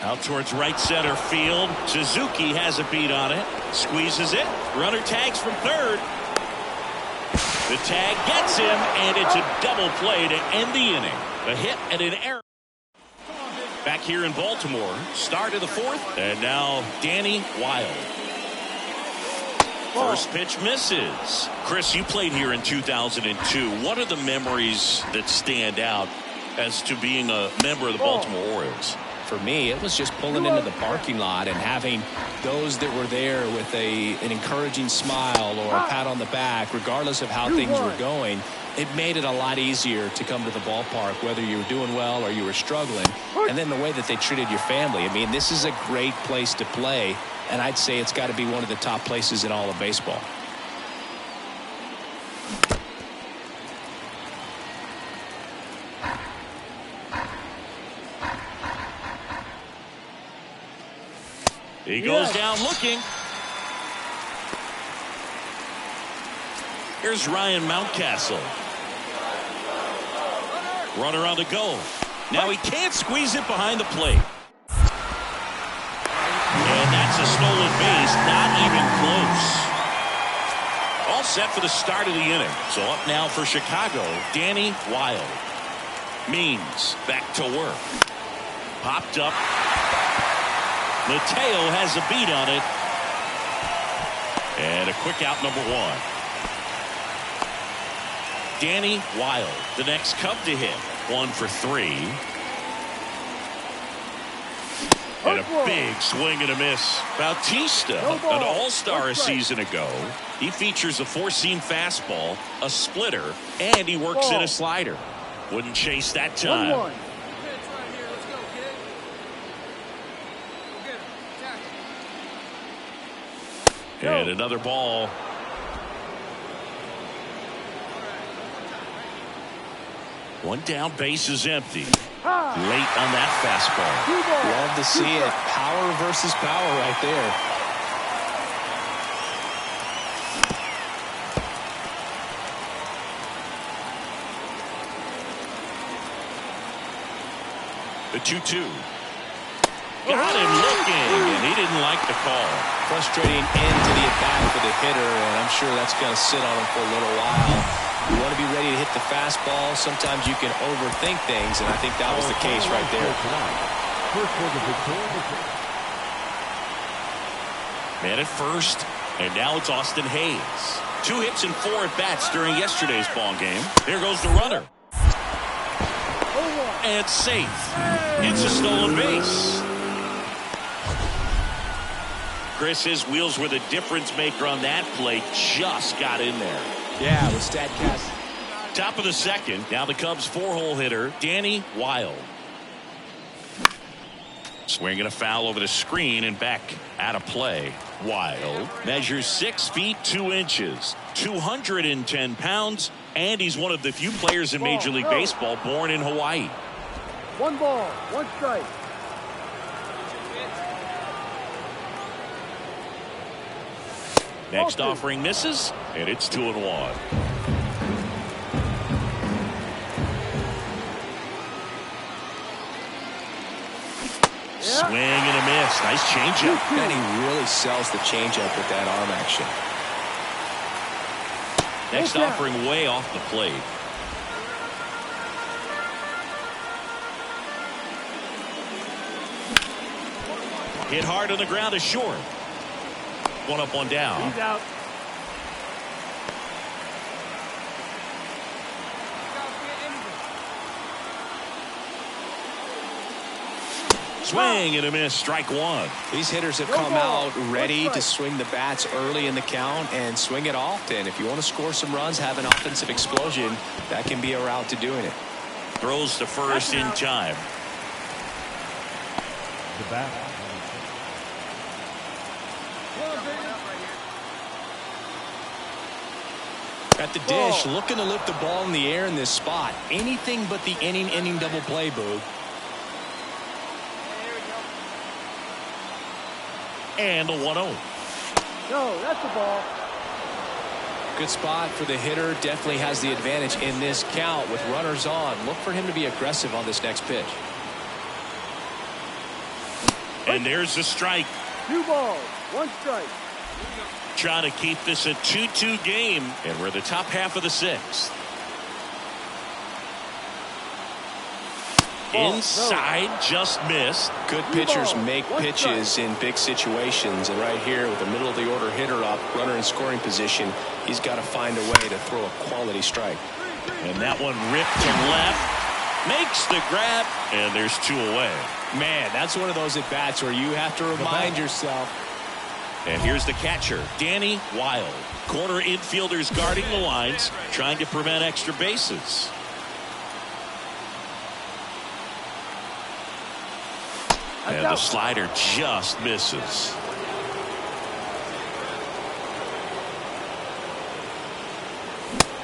Out towards right center field. Suzuki has a beat on it. Squeezes it. Runner tags from third. The tag gets him, and it's a double play to end the inning. A hit and an error. Back here in Baltimore, start of the fourth, and now Danny Wilde. First pitch misses. Chris, you played here in 2002. What are the memories that stand out as to being a member of the Baltimore Orioles? For me, it was just pulling into the parking lot and having those that were there with an encouraging smile or a pat on the back, regardless of how things were going. It made it a lot easier to come to the ballpark, whether you were doing well or you were struggling. And then the way that they treated your family. I mean, this is a great place to play, and I'd say it's got to be one of the top places in all of baseball. He goes down looking. Here's Ryan Mountcastle. Runner on the go. Now he can't squeeze it behind the plate. And that's a stolen base, not even close. All set for the start of the inning. So up now for Chicago, Danny Wilde. Means back to work. Popped up. Mateo has a beat on it. And a quick out, number one. Danny Wilde, the next Cub to hit. 1 for 3. And a big swing and a miss. Bautista, an all-star a season ago. He features a four-seam fastball, a splitter, and he works in a slider. Wouldn't chase that time. And another ball. One down, base is empty. Late on that fastball. Love to see it. Power versus power right there. The 2-2. Got him looking, and he didn't like the call. Frustrating end to the at-bat for the hitter, and I'm sure that's going to sit on him for a little while. You want to be ready to hit the fastball. Sometimes you can overthink things, and I think that was the case right there. Man at first, and now it's Austin Hayes. 2 hits and 4 at-bats during yesterday's ball game. Here goes the runner. And safe. It's a stolen base. Chris, his wheels were the difference maker on that play. Just got in there. Yeah, with StatCast. Top of the second. Now the Cubs 4-hole hitter, Danny Wilde. Swinging a foul over the screen and back out of play. Wilde measures 6 feet 2 inches, 210 pounds, and he's one of the few players in Major League Baseball born in Hawaii. 1 ball, 1 strike. Next offering misses, and it's 2-1. Swing and a miss. Nice changeup. And he really sells the changeup with that arm action. Next offering way off the plate. Hit hard on the ground is short. 1 up, 1 down. He's out. Swing and a miss. Strike 1. These hitters have come out ready to swing the bats early in the count and swing it often. If you want to score some runs, have an offensive explosion, that can be a route to doing it. Throws to first in time. The bat. At the dish, looking to lift the ball in the air in this spot. Anything but the inning double play, Boog. And a 1-0. No, that's the ball. Good spot for the hitter. Definitely has the advantage in this count with runners on. Look for him to be aggressive on this next pitch. And there's the strike. 2 balls, 1 strike. Trying to keep this a 2-2 game, and we're the top half of the 6th. Inside, just missed. Good pitchers make pitches in big situations, and right here with the middle of the order hitter up, runner in scoring position, he's got to find a way to throw a quality strike. And that one ripped to left, makes the grab, and there's 2 away. Man, that's one of those at bats where you have to remind yourself. And here's the catcher, Danny Wilde. Corner infielders guarding the lines, trying to prevent extra bases. And the slider just misses.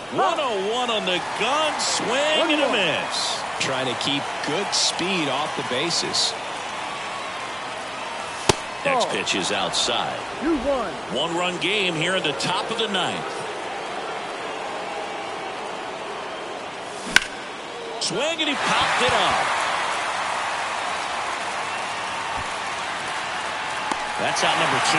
One on the gun, swing and a miss. Trying to keep good speed off the bases. Next pitch is outside. 2-1. 1-run game here in the top of the 9th. Swing and he popped it up. That's out number 2.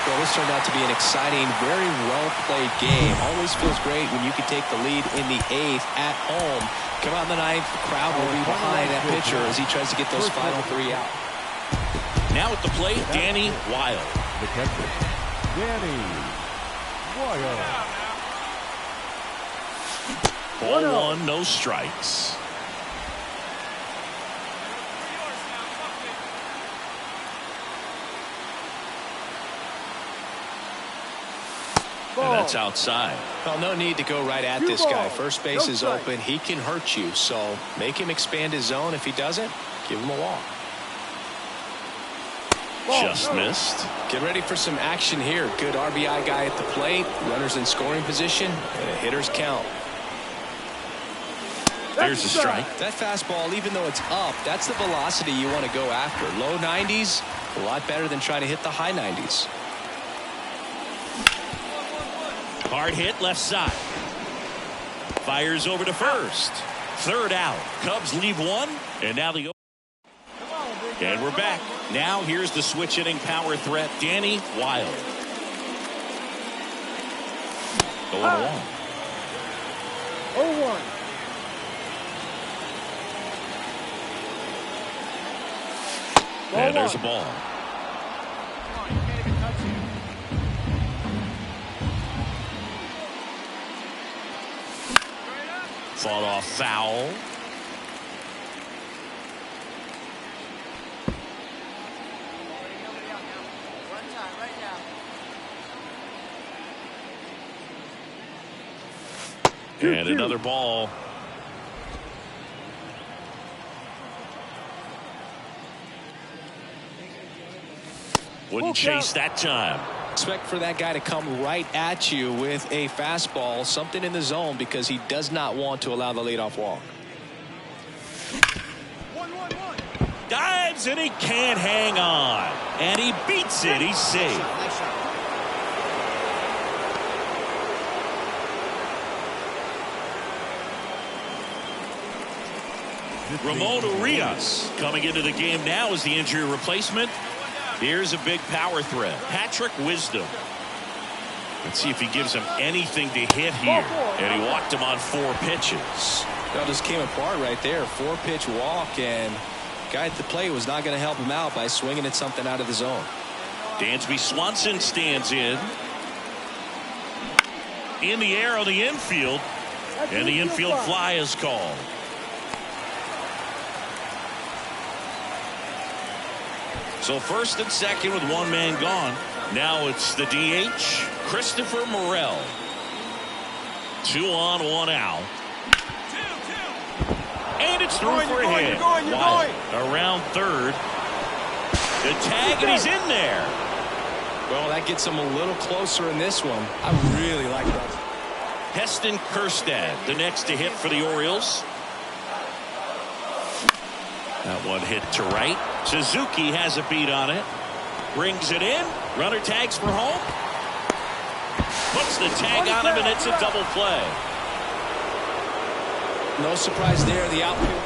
Well, this turned out to be an exciting, very well-played game. Always feels great when you can take the lead in the 8th at home. Come out in the 9th, the crowd will be behind that pitcher as he tries to get those final 3 out. Now at the plate, Danny Wilde. The catcher, Danny Wilde. Ball 1, no strikes. And that's outside. Well, no need to go right at this guy. First base is open. He can hurt you. So make him expand his zone. If he doesn't, give him a walk. Just missed. Get ready for some action here. Good RBI guy at the plate. Runners in scoring position. And a hitter's count. There's the strike. That fastball, even though it's up, that's the velocity you want to go after. Low 90s, a lot better than trying to hit the high 90s. Hard hit left side. Fires over to first. Third out. Cubs leave one. And now the... And we're back. Now here's the switch hitting power threat, Danny Wilde. 0-1. 0-1. And there's a ball. Come on, you can't even touch him. Fought off foul. One time, right now. And another ball. Wouldn't chase that time. Expect for that guy to come right at you with a fastball, something in the zone, because he does not want to allow the leadoff walk. 1-1-1. Dives and he can't hang on. And he beats it. He's safe. Nice shot. Ramon Urias coming into the game now as the injury replacement. Here's a big power threat. Patrick Wisdom. Let's see if he gives him anything to hit here. And he walked him on 4 pitches. That just came apart right there. 4-pitch walk, and guy at the plate was not going to help him out by swinging at something out of the zone. Dansby Swanson stands in the air on the infield, and the infield fly is called. So first and second with one man gone. Now it's the DH, Christopher Morel. 2 on, 1 out. And it's through for a hit. Around third. The tag, and he's in there. Well, that gets him a little closer in this one. I really like that. Heston Kjerstad, the next to hit for the Orioles. That one hit to right. Suzuki has a beat on it. Brings it in. Runner tags for home. Puts the tag on him, and it's a double play. No surprise there. The outfield.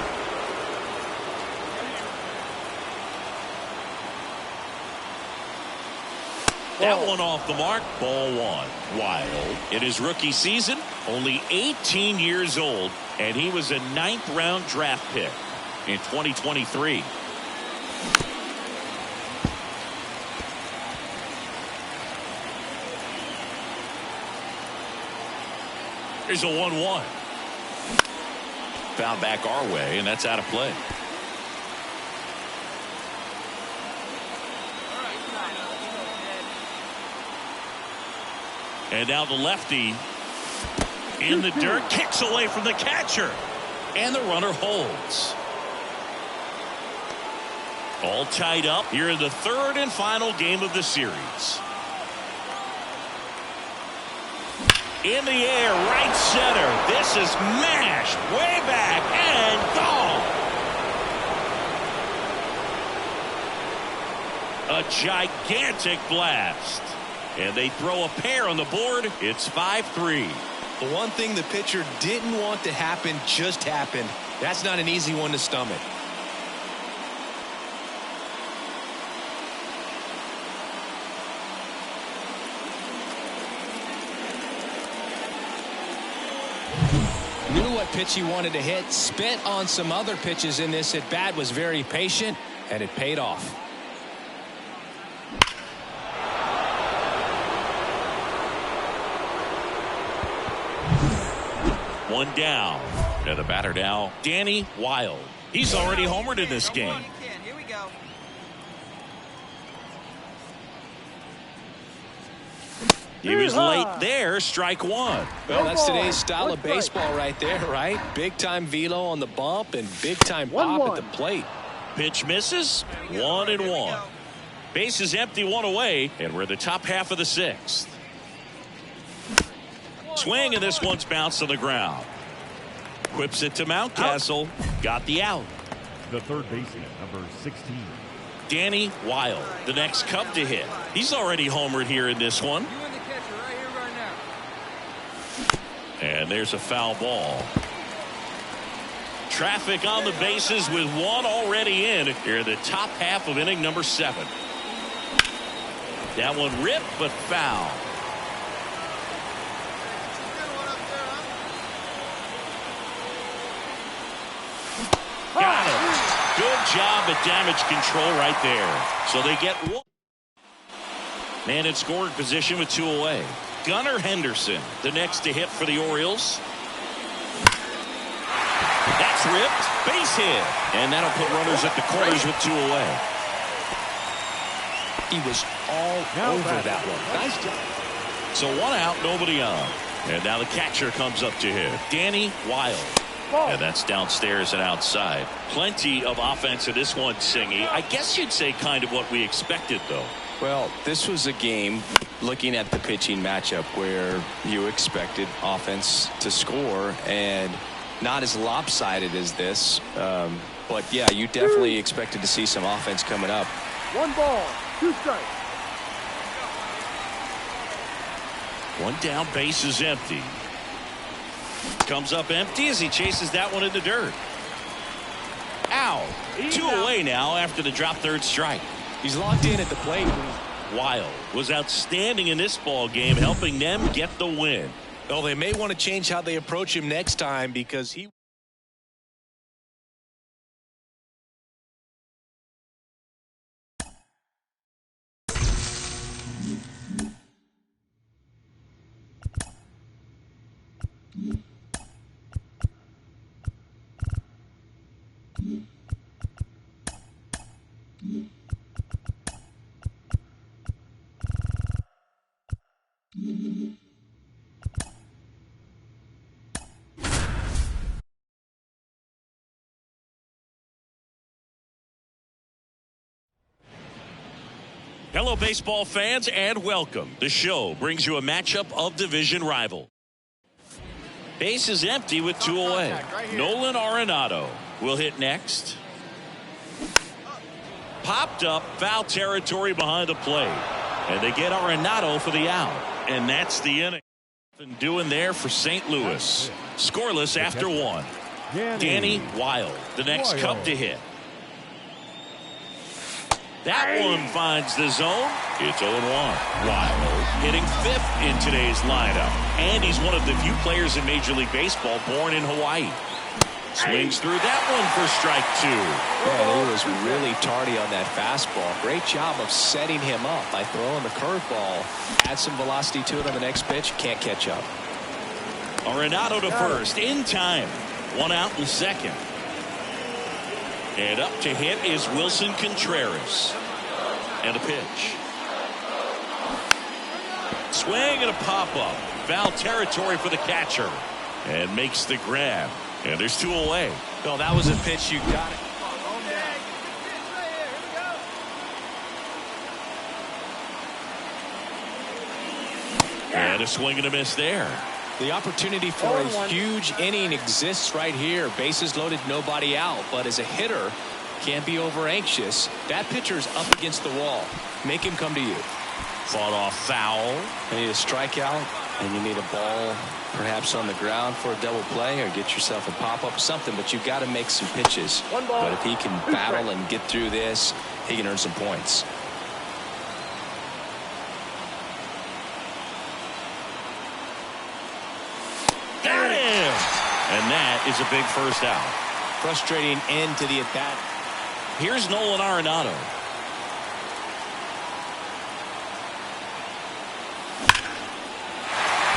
That one off the mark. Ball 1. Wild. In his rookie season, only 18 years old, and he was a 9th round draft pick in 2023. Here's a 1-1. Foul back our way, and that's out of play. And now the lefty in the dirt, kicks away from the catcher, and the runner holds. All tied up here in the 3rd and final game of the series. In the air, right center. This is mashed way back and gone. A gigantic blast. And they throw a pair on the board. It's 5-3. The one thing the pitcher didn't want to happen just happened. That's not an easy one to stomach. Knew what pitch he wanted to hit. Spent on some other pitches in this at bat. Was very patient, and it paid off. One down. And the batter now, Danny Wilde. He's already homered in this game. Here we go. He was late there. Strike 1. Well, that's today's style of baseball right there, right? Big time velo on the bump and big time pop at the plate. Pitch misses. 1-1. Base is empty, one away, and we're in the top half of the 6th. Swing, and this one's bounced on the ground. Whips it to Mountcastle. Got the out. The third baseman, number 16. Danny Wilde, the next Cub to hit. He's already homered here in this one. You and the catcher right here, right now. And there's a foul ball. Traffic on the bases with one already in. Here in the top half of inning number 7. That one ripped, but foul. Got it. Good job at damage control right there. So they get one. Man in scoring position with 2 away. Gunnar Henderson, the next to hit for the Orioles. That's ripped. Base hit. And that'll put runners at the corners with 2 away. He was all over that one. Nice job. So 1 out, nobody on. And now the catcher comes up to hit. Danny Wilde. And that's downstairs and outside. Plenty of offense in this one, Singy. I guess you'd say kind of what we expected, though. Well, this was a game, looking at the pitching matchup, where you expected offense to score, and not as lopsided as this. But, yeah, you definitely expected to see some offense coming up. 1 ball, 2 strikes. 1 down, base is empty. Comes up empty as he chases that one in the dirt. Out. 2 away now after the drop third strike. He's locked in at the plate. Wilde was outstanding in this ball game, helping them get the win. Well, they may want to change how they approach him next time because he... Hello, baseball fans, and welcome. The show brings you a matchup of division rival. Base is empty with 2 away. Nolan Arenado will hit next. Popped up, foul territory behind the plate. And they get Arenado for the out. And that's the inning. Nothing doing there for St. Louis. Scoreless after 1. Danny Wilde, the next Cub to hit. That one finds the zone. It's 0-1. Wilde hitting 5th in today's lineup. And he's one of the few players in Major League Baseball born in Hawaii. Swings through that one for strike 2. Yeah, he was really tardy on that fastball. Great job of setting him up by throwing the curveball. Add some velocity to it on the next pitch. Can't catch up. Arenado to first in time. 1 out in 2nd. And up to hit is Wilson Contreras. And a pitch. Swing and a pop-up. Foul territory for the catcher. And makes the grab. And there's 2 away. No, that was a pitch you got it. And a swing and a miss there. The opportunity for a huge inning exists right here. Bases loaded, nobody out. But as a hitter, can't be over anxious. That pitcher's up against the wall. Make him come to you. Fought off foul. You need a strikeout, and you need a ball perhaps on the ground for a double play, or get yourself a pop-up, something. But you've got to make some pitches. But if he can battle and get through this, he can earn some points. Got him! And that is a big first out. Frustrating end to the at-bat. Here's Nolan Arenado.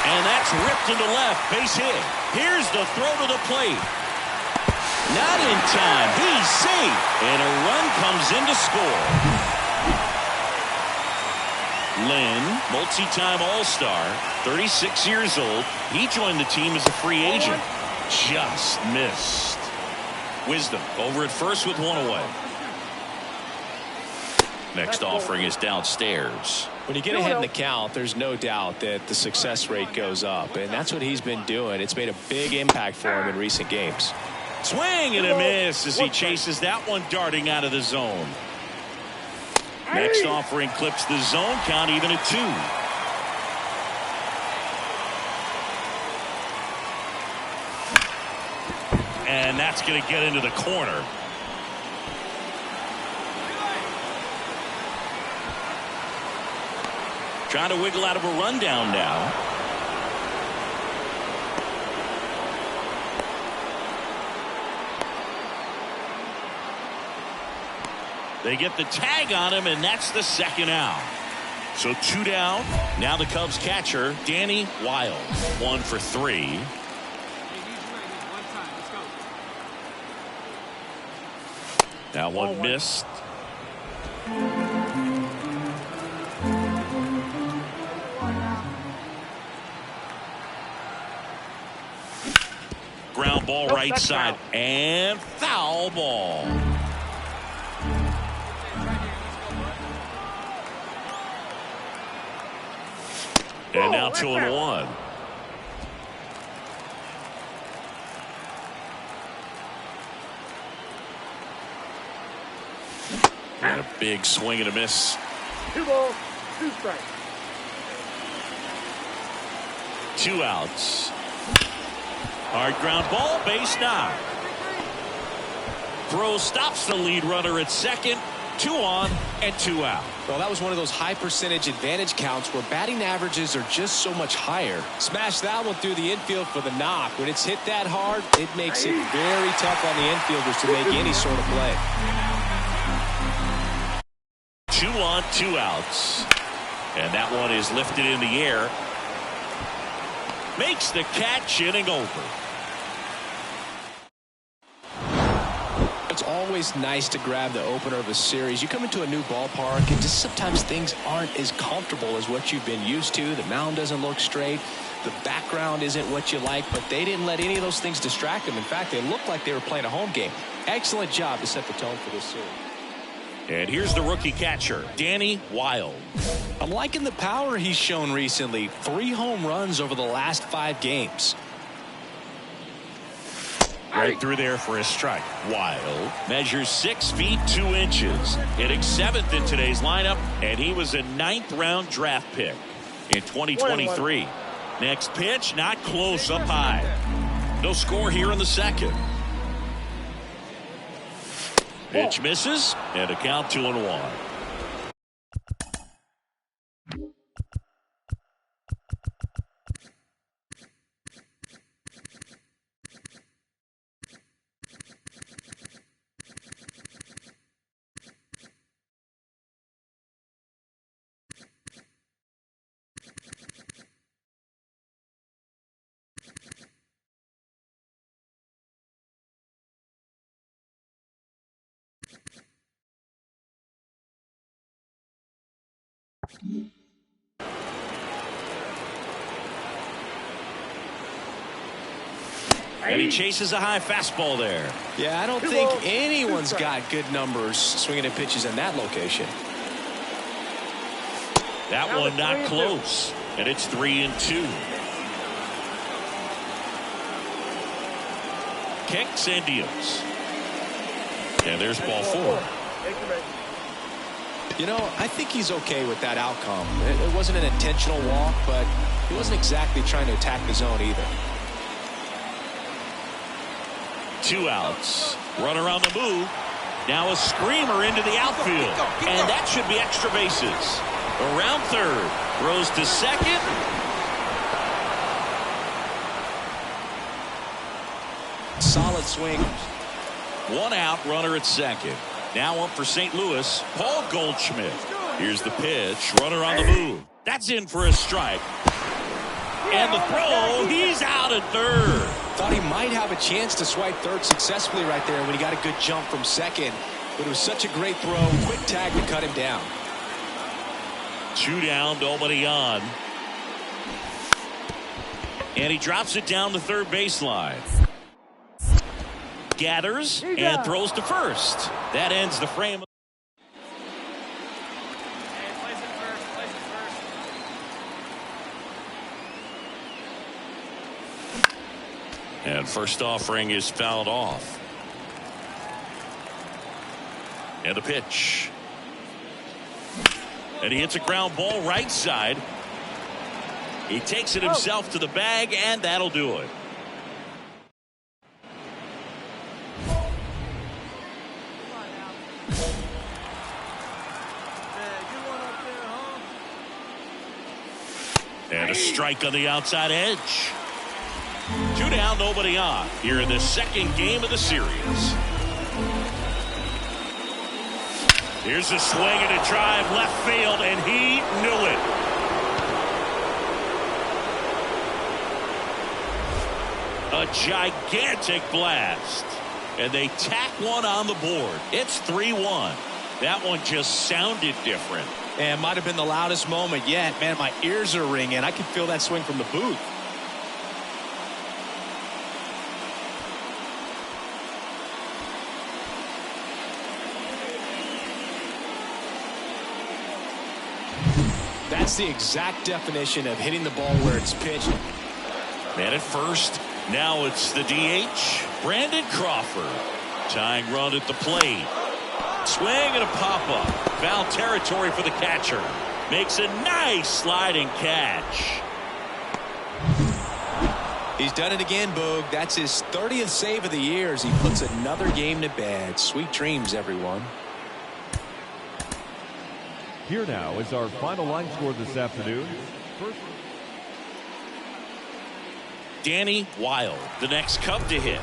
And that's ripped into left. Base hit. Here's the throw to the plate. Not in time. He's safe. And a run comes in to score. Lynn, multi-time All-Star, 36 years old. He joined the team as a free agent. Just missed. Wisdom over at first with 1 away. Next offering is downstairs. When you get ahead in the count, there's no doubt that the success rate goes up, and that's what he's been doing. It's made a big impact for him in recent games. Swing and a miss as he chases that one darting out of the zone. Next offering clips the zone count even at 2. And that's going to get into the corner. Trying to wiggle out of a rundown now. They get the tag on him, and that's the second out. So 2 down. Now the Cubs catcher, Danny Wild. 1 for 3. Now one missed. Ground ball right side and foul ball. And now 2-1. And a big swing and a miss. 2 balls, 2 strikes. 2 outs. Hard ground ball, base knock. Throw stops the lead runner at second. 2 on and 2 out. Well, that was one of those high percentage advantage counts where batting averages are just so much higher. Smash that one through the infield for the knock. When it's hit that hard, it makes it very tough on the infielders to make any sort of play. 2 on, 2 outs. And that one is lifted in the air. Makes the catch, inning over. It's always nice to grab the opener of a series. You come into a new ballpark and just sometimes things aren't as comfortable as what you've been used to. The mound doesn't look straight. The background isn't what you like, but they didn't let any of those things distract them. In fact, they looked like they were playing a home game. Excellent job to set the tone for this series. And here's the rookie catcher, Danny Wild. I'm liking the power he's shown recently. 3 home runs over the last 5 games. Right through there for a strike. Wild measures 6 feet 2 inches. Hitting 7th in today's lineup, and he was a 9th round draft pick in 2023. Next pitch, not close, up high. No score here in the second. Pitch misses, and a count 2-1. And he chases a high fastball there. Yeah, I don't think anyone's got good numbers swinging at pitches in that location. That one not close, and it's 3-2. Kicks and deals. And there's ball 4. You know, I think he's okay with that outcome. It wasn't an intentional walk, but he wasn't exactly trying to attack the zone either. 2 outs. Runner on the move. Now a screamer into the outfield. And that should be extra bases. Around third. Throws to second. Solid swing. 1 out, runner at second. Now up for St. Louis, Paul Goldschmidt. Here's the pitch. Runner on the move. That's in for a strike. And the throw, he's out at third. Thought he might have a chance to swipe third successfully right there when he got a good jump from second. But it was such a great throw. Quick tag to cut him down. 2 down, nobody on. And he drops it down the third baseline. Gathers and throws to first. That ends the frame. And first offering is fouled off. And the pitch. And he hits a ground ball right side. He takes it himself to the bag, and that'll do it. And a strike on the outside edge. 2 down, nobody on here in the second game of the series. Here's a swing and a drive left field, and he knew it. A gigantic blast. And they tack one on the board. It's 3-1. That one just sounded different. And might have been the loudest moment yet. Man, my ears are ringing. I can feel that swing from the booth. That's the exact definition of hitting the ball where it's pitched. Man at first. Now it's the DH, Brandon Crawford. Tying run at the plate. Swing and a pop-up. Foul territory for the catcher. Makes a nice sliding catch. He's done it again, Boog. That's his 30th save of the year as he puts another game to bed. Sweet dreams, everyone. Here now is our final line score this afternoon. Danny Wild, the next Cub to hit.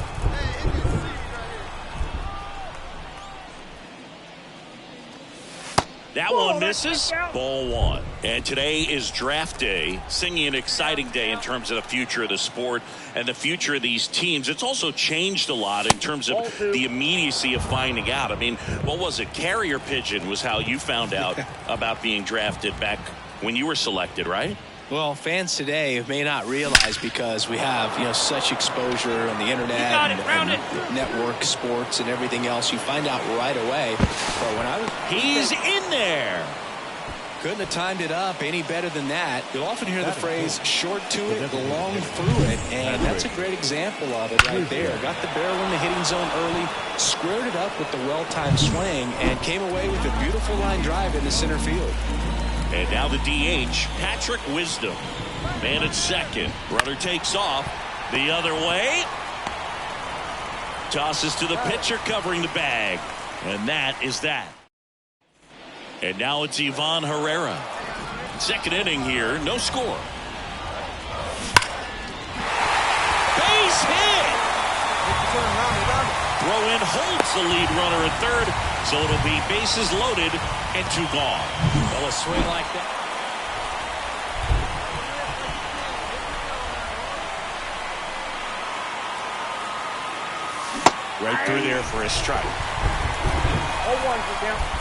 That one misses. Ball one. And today is draft day. Singing an exciting day in terms of the future of the sport and the future of these teams. It's also changed a lot in terms of the immediacy of finding out. I mean, what was it? Carrier pigeon was how you found out about being drafted back when you were selected, right? Well, fans today may not realize because we have, such exposure on the internet and network sports and everything else. You find out right away. But when I was, he's in there. Couldn't have timed it up any better than that. You'll often hear the phrase short to it, long through it, and that's a great example of it right there. Got the barrel in the hitting zone early, squared it up with the well-timed swing, and came away with a beautiful line drive into center field. And now the DH, Patrick Wisdom. Man at second. Runner takes off the other way. Tosses to the pitcher covering the bag. And that is that. And now it's Ivan Herrera. Second inning here. No score. Base hit. Throw in holds the lead runner at third. So it'll be bases loaded and 2 gone. Well, a swing like that. Right through there for a strike. 0-1 for down.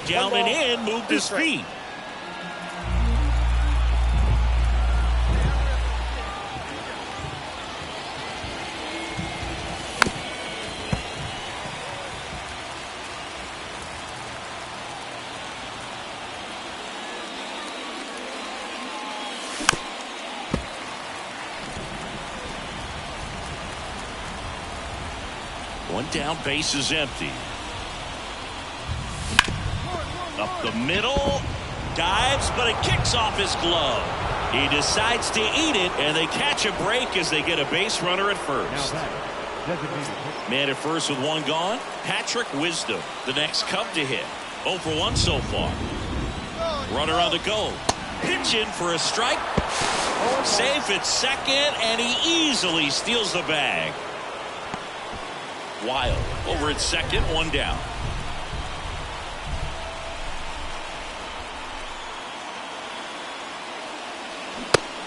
Down and in, moved his feet. One down, base is empty. Up the middle, dives, but it kicks off his glove. He decides to eat it, and they catch a break as they get a base runner at first. Man at first with 1 gone. Patrick Wisdom, the next Cub to hit. 0 for 1 so far. Runner on the go. Pitch in for a strike. Safe at second, and he easily steals the bag. Wild over at second, 1 down.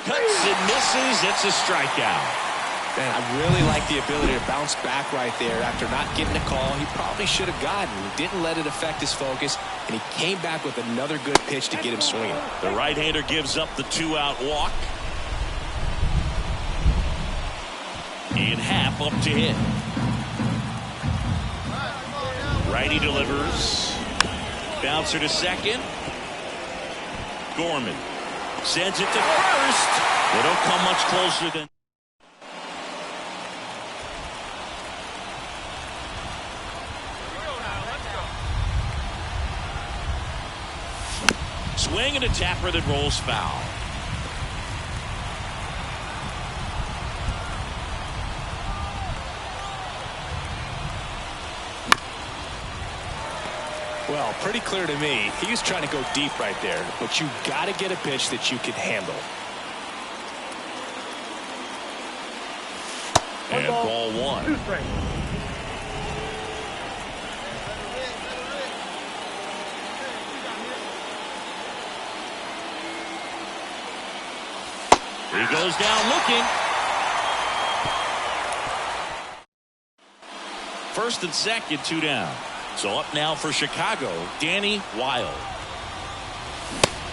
Cuts and misses. It's a strikeout. Man, I really like the ability to bounce back right there after not getting a call he probably should have gotten. He didn't let it affect his focus, and he came back with another good pitch to get him swinging. The right-hander gives up the 2-out walk. And Happ up to hit. Righty delivers. Bouncer to second. Gorman sends it to first. They don't come much closer than. Swing and a tapper that rolls foul. Well, pretty clear to me. He was trying to go deep right there, but you got to get a pitch that you can handle. And ball one. He goes down looking. First and second, 2 down. So up now for Chicago, Danny Wild.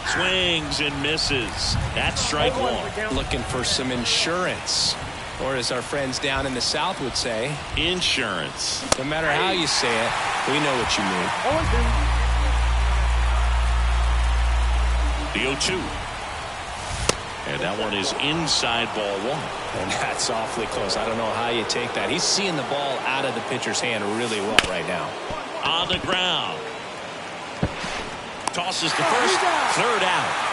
Swings and misses. That's strike one. Looking for some insurance. Or as our friends down in the South would say, insurance. No matter how you say it, we know what you mean. The 0-2. And that one is inside ball one. And that's awfully close. I don't know how you take that. He's seeing the ball out of the pitcher's hand really well right now. On the ground. Tosses to first. Third out.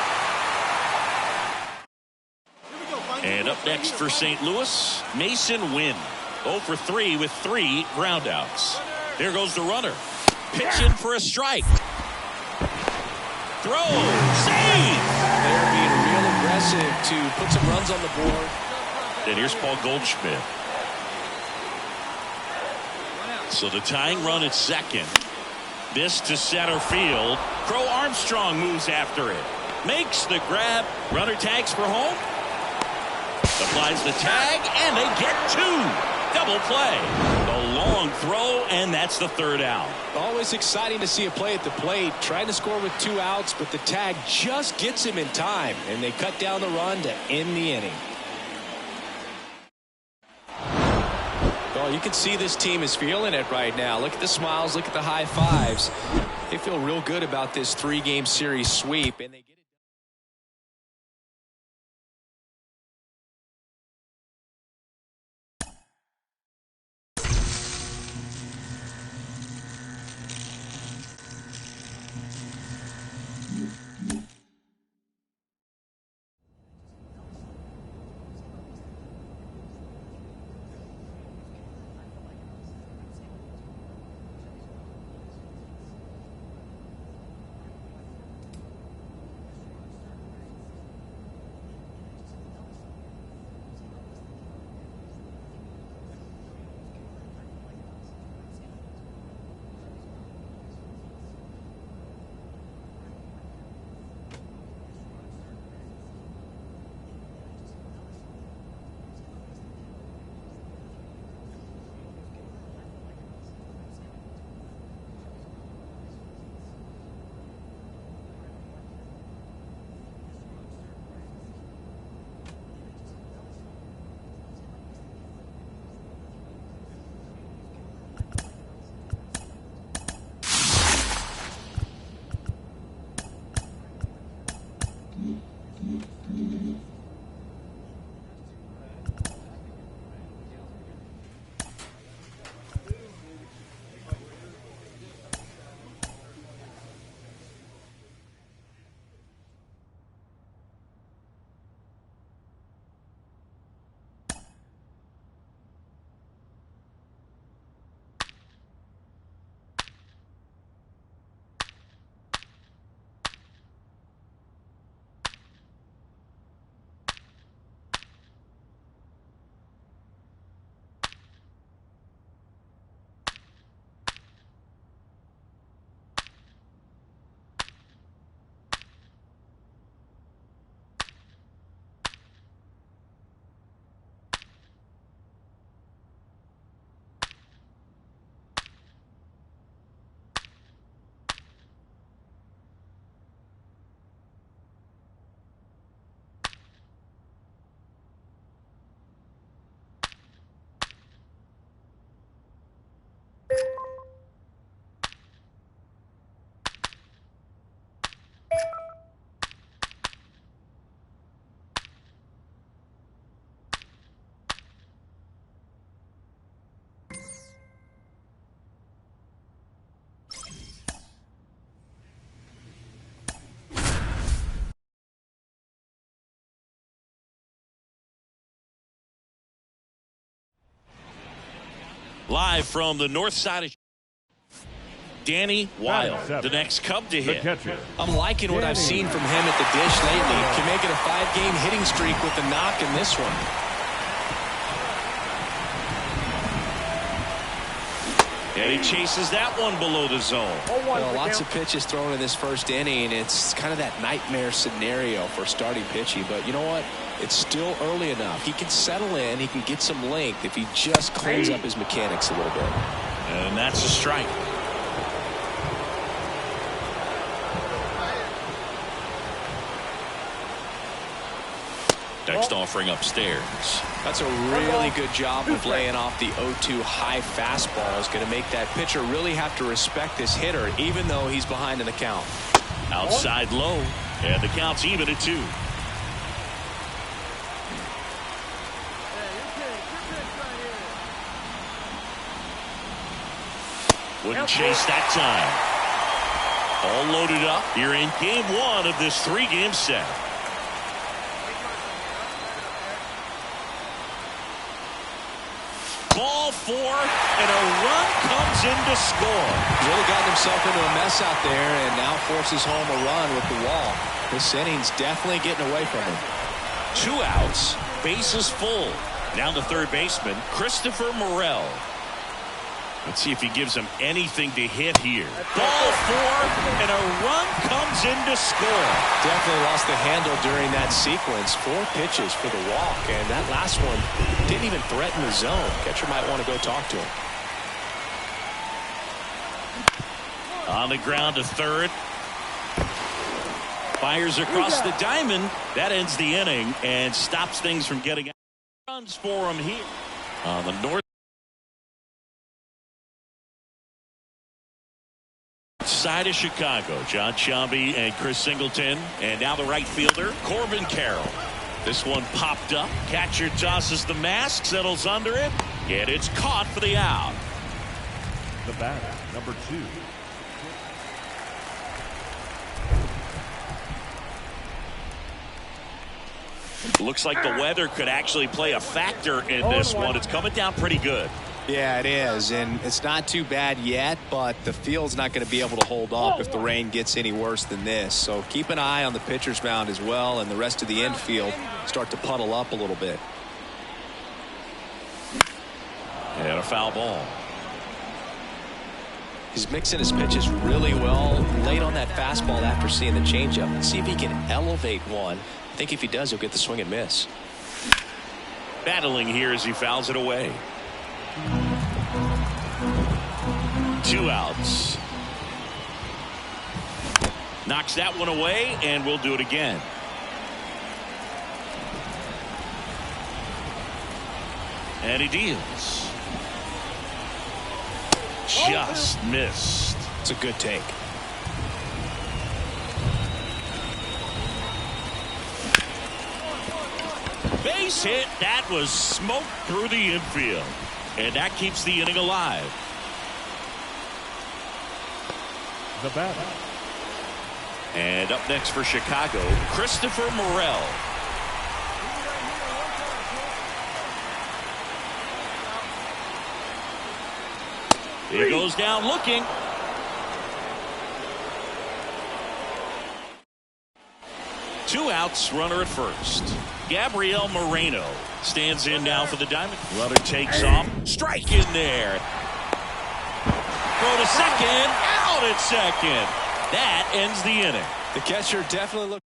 And up next for St. Louis, Mason Wynn. 0 for 3 with 3 groundouts. There goes the runner. Pitching for a strike. Throw. Save. They're being real aggressive to put some runs on the board. And here's Paul Goldschmidt. So the tying run at second. This to center field. Crow Armstrong moves after it. Makes the grab. Runner tags for home. Applies the tag, and they get 2. Double play. The long throw, and that's the third out. Always exciting to see a play at the plate. Trying to score with 2 outs, but the tag just gets him in time, and they cut down the run to end the inning. Well, you can see this team is feeling it right now. Look at the smiles. Look at the high fives. They feel real good about this 3-game series sweep, and they get Live from the north side of Danny Wild, the next Cub to hit. I'm liking what I've seen from him at the dish lately. Can make it a 5-game hitting streak with the knock in this one. And he chases that one below the zone. Well, lots of pitches thrown in this first inning. It's kind of that nightmare scenario for starting pitching. But you know what? It's still early enough. He can settle in. He can get some length if he just cleans up his mechanics a little bit. And that's a strike. Next offering upstairs. That's a really good job of laying off the 0-2 high fastball. Is going to make that pitcher really have to respect this hitter, even though he's behind in the count. Outside low, and the count's even at 2. Wouldn't chase that time. All loaded up here in game 1 of this 3-game set. Ball 4, and a run comes in to score. Really gotten himself into a mess out there and now forces home a run with the wall. This inning's definitely getting away from him. 2 outs, bases full. Now the third baseman, Christopher Morel. Let's see if he gives him anything to hit here. Ball 4, and a run comes in to score. Definitely lost the handle during that sequence. 4 pitches for the walk, and that last one didn't even threaten the zone. Catcher might want to go talk to him. On the ground to third. Fires across the diamond. That ends the inning and stops things from getting runs for him here. On the north side of Chicago, John Sciambi and Chris Singleton, and now the right fielder, Corbin Carroll. This one popped up. Catcher tosses the mask, settles under it, and it's caught for the out. The batter, number 2. Looks like the weather could actually play a factor in this one. It's coming down pretty good. Yeah, it is, and it's not too bad yet, but the field's not going to be able to hold up if the rain gets any worse than this. So keep an eye on the pitcher's mound as well, and the rest of the infield start to puddle up a little bit. And a foul ball. He's mixing his pitches really well late on that fastball after seeing the changeup, and see if he can elevate one. I think if he does, he'll get the swing and miss. Battling here as he fouls it away. 2 outs. Knocks that one away, and we'll do it again. And he deals. Just missed. It's a good take. Base hit. That was smoked through the infield. And that keeps the inning alive. The batter. And up next for Chicago, Christopher Morel. He goes down looking. Two outs, runner at first. Gabriel Moreno stands in now for the Diamond. Runner takes off. Strike in there. Throw to second. Out at second. That ends the inning. The catcher definitely looked.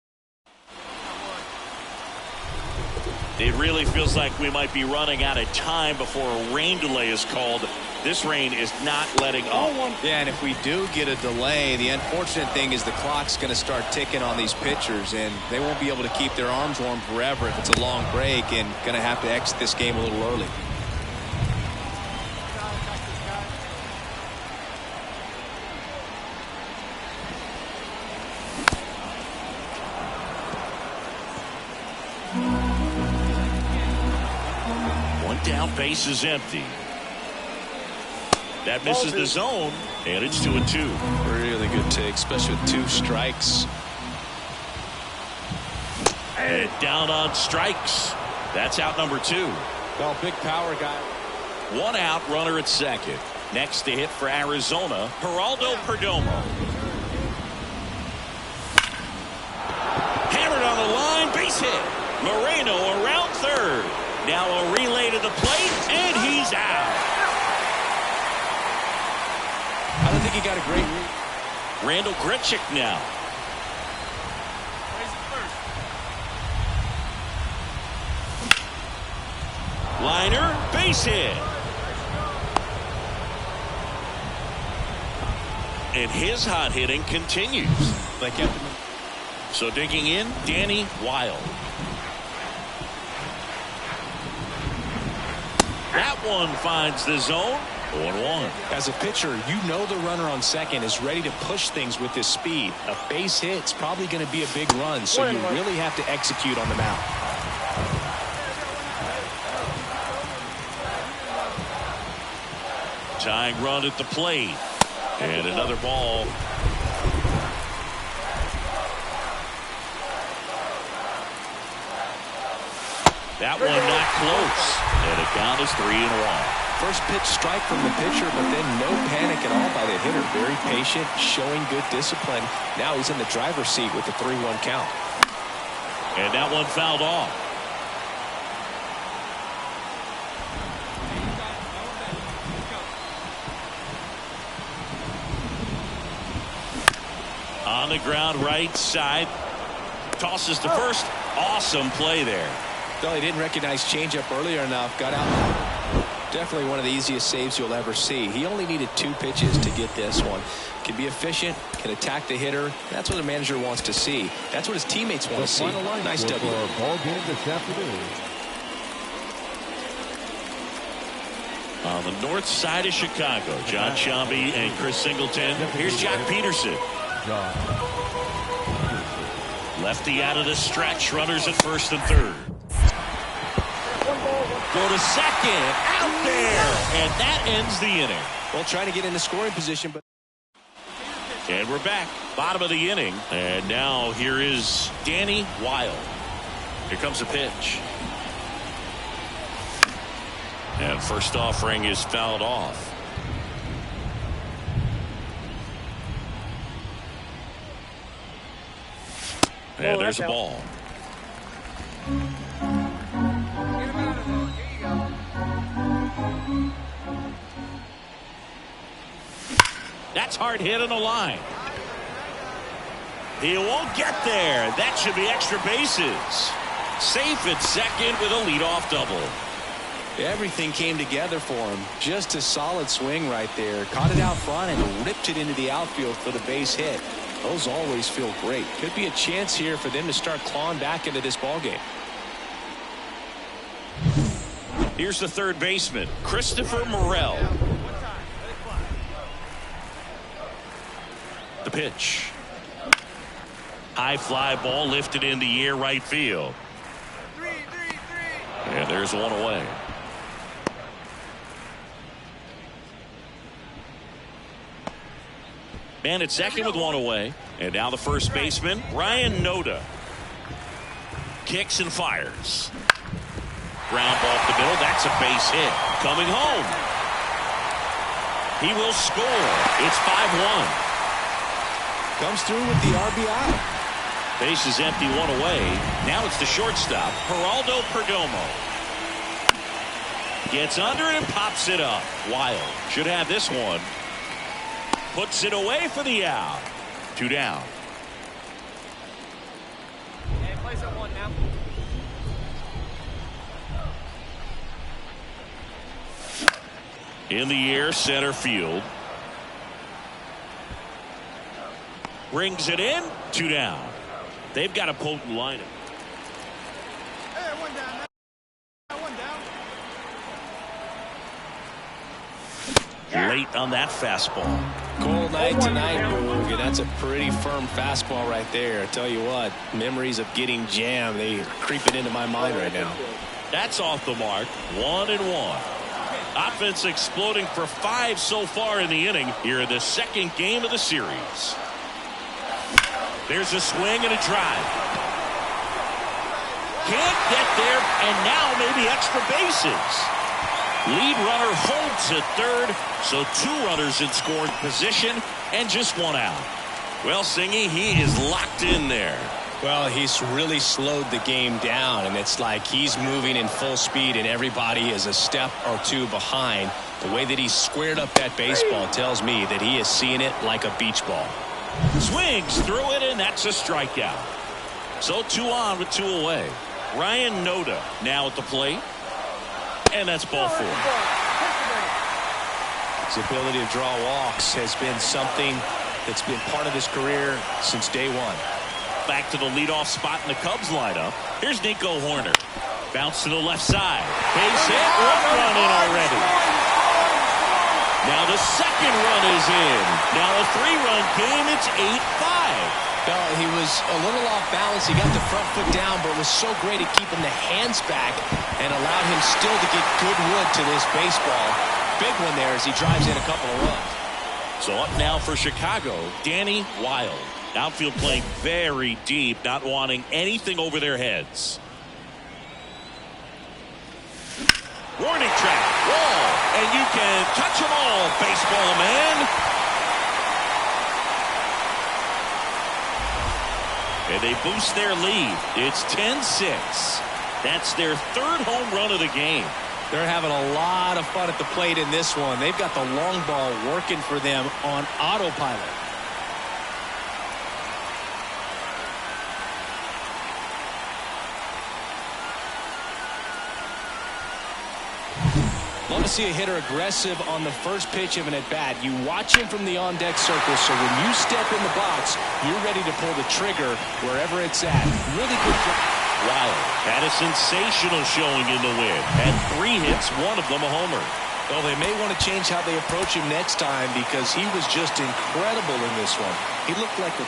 It really feels like we might be running out of time before a rain delay is called. This rain is not letting up. Yeah, and if we do get a delay, the unfortunate thing is the clock's going to start ticking on these pitchers, and they won't be able to keep their arms warm forever if it's a long break, and going to have to exit this game a little early. One down, base is empty. That misses the zone, and it's 2-2. Really good take, especially with 2 strikes. And down on strikes. That's out number 2. Well, big power guy. One out, runner at second. Next to hit for Arizona, Geraldo Perdomo. Hammered on the line, base hit. Moreno around third. Now a relay to the plate, and he's out. I don't think he got a great read. Randall Grichuk now. Liner, base hit. And his hot hitting continues. So digging in, Danny Wild. That one finds the zone. 0-1. As a pitcher, you know the runner on second is ready to push things with his speed. A base hit's probably going to be a big run, so you really have to execute on the mound. Tying run at the plate. And another ball. That one not close. And the count is 3-1. First pitch strike from the pitcher, but then no panic at all by the hitter. Very patient, showing good discipline. Now he's in the driver's seat with the 3-1 count. And that one fouled off. On the ground right side. Tosses to first. Awesome play there. Though he didn't recognize changeup earlier enough. Got out. Definitely one of the easiest saves you'll ever see. He only needed 2 pitches to get this one. Can be efficient, can attack the hitter. That's what a manager wants to see. That's what his teammates want to see. Nice W. For our ball game this afternoon. On the north side of Chicago, John Sciambi and Chris Singleton. Here's Jock Peterson. Lefty out of the stretch. Runners at first and third. Go to second. Out there. And that ends the inning. Well, trying to get into scoring position, but. And we're back. Bottom of the inning. And now here is Danny Wild. Here comes a pitch. And first offering is fouled off. And there's a ball. That's hard hit on the line. He won't get there. That should be extra bases. Safe at second with a leadoff double. Everything came together for him. Just a solid swing right there. Caught it out front and ripped it into the outfield for the base hit. Those always feel great. Could be a chance here for them to start clawing back into this ballgame. Here's the third baseman, Christopher Morel. The pitch. High fly ball lifted in the air right field. And there's one away. Man at second with one away. And now the first baseman, Ryan Noda. Kicks and fires. Ground ball up the middle. That's a base hit. Coming home. He will score. It's 5-1. Comes through with the RBI. Base is empty, one away. Now it's the shortstop, Geraldo Perdomo. Gets under it and pops it up. Wild should have this one. Puts it away for the out. 2 down. Hey, place at 1 now. In the air, center field. Brings it in. 2 down. They've got a potent lineup. Hey, 1 down now. 1 down. Late on that fastball. Cold night tonight, Boog, and that's a pretty firm fastball right there. I tell you what, memories of getting jammed, they are creeping into my mind right now. That's off the mark. 1-1. Offense exploding for 5 so far in the inning here in the second game of the series. There's a swing and a drive. Can't get there, and now maybe extra bases. Lead runner holds at third, so 2 runners in scoring position and just 1 out. Well, Singy, he is locked in there. Well, he's really slowed the game down, and it's like he's moving in full speed, and everybody is a step or 2 behind. The way that he squared up that baseball tells me that he is seeing it like a beach ball. Swings through it, and that's a strikeout. So 2 on with 2 away. Ryan Noda now at the plate. And that's ball 4. His ability to draw walks has been something that's been part of his career since day 1. Back to the leadoff spot in the Cubs lineup. Here's Nico Hoerner. Bounce to the left side. Base hit. 1 run in already. Now the second run is in. Now a 3-run game. It's 8-5. Well, he was a little off balance. He got the front foot down, but was so great at keeping the hands back and allowed him still to get good wood to this baseball. Big one there as he drives in a couple of runs. So up now for Chicago, Danny Wilde. Outfield playing very deep, not wanting anything over their heads. Warning track, wall, and you can touch them all, baseball man. And they boost their lead. It's 10-6. That's their 3rd home run of the game. They're having a lot of fun at the plate in this one. They've got the long ball working for them on autopilot. Love to see a hitter aggressive on the first pitch of an at-bat. You watch him from the on-deck circle, so when you step in the box, you're ready to pull the trigger wherever it's at. Really good job. Wilde had a sensational showing in the win. Had 3 hits, 1 of them a homer. Well, they may want to change how they approach him next time because he was just incredible in this one. He looked like a...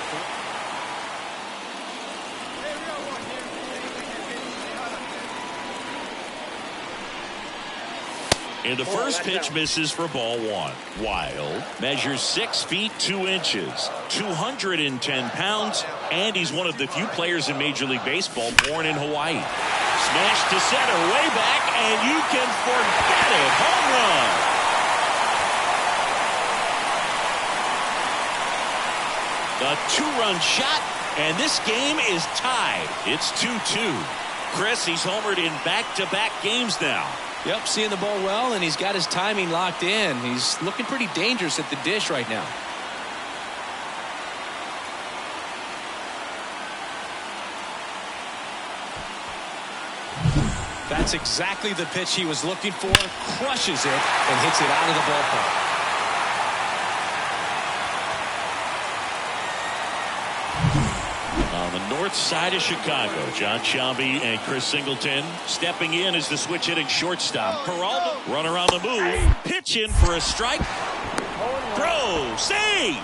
And the first pitch misses for ball 1. Wilde measures 6 feet 2 inches, 210 pounds, and he's one of the few players in Major League Baseball born in Hawaii. Smash to center, way back, and you can forget it. Home run. The 2-run shot, and this game is tied. It's 2-2. Chris, he's homered in back-to-back games now. Yep, seeing the ball well, and he's got his timing locked in. He's looking pretty dangerous at the dish right now. That's exactly the pitch he was looking for. Crushes it and hits it out of the ballpark. On the north side of Chicago, John Sciambi and Chris Singleton stepping in as the switch hitting shortstop. Peralta, runner on the move, pitch in for a strike. Throw, save!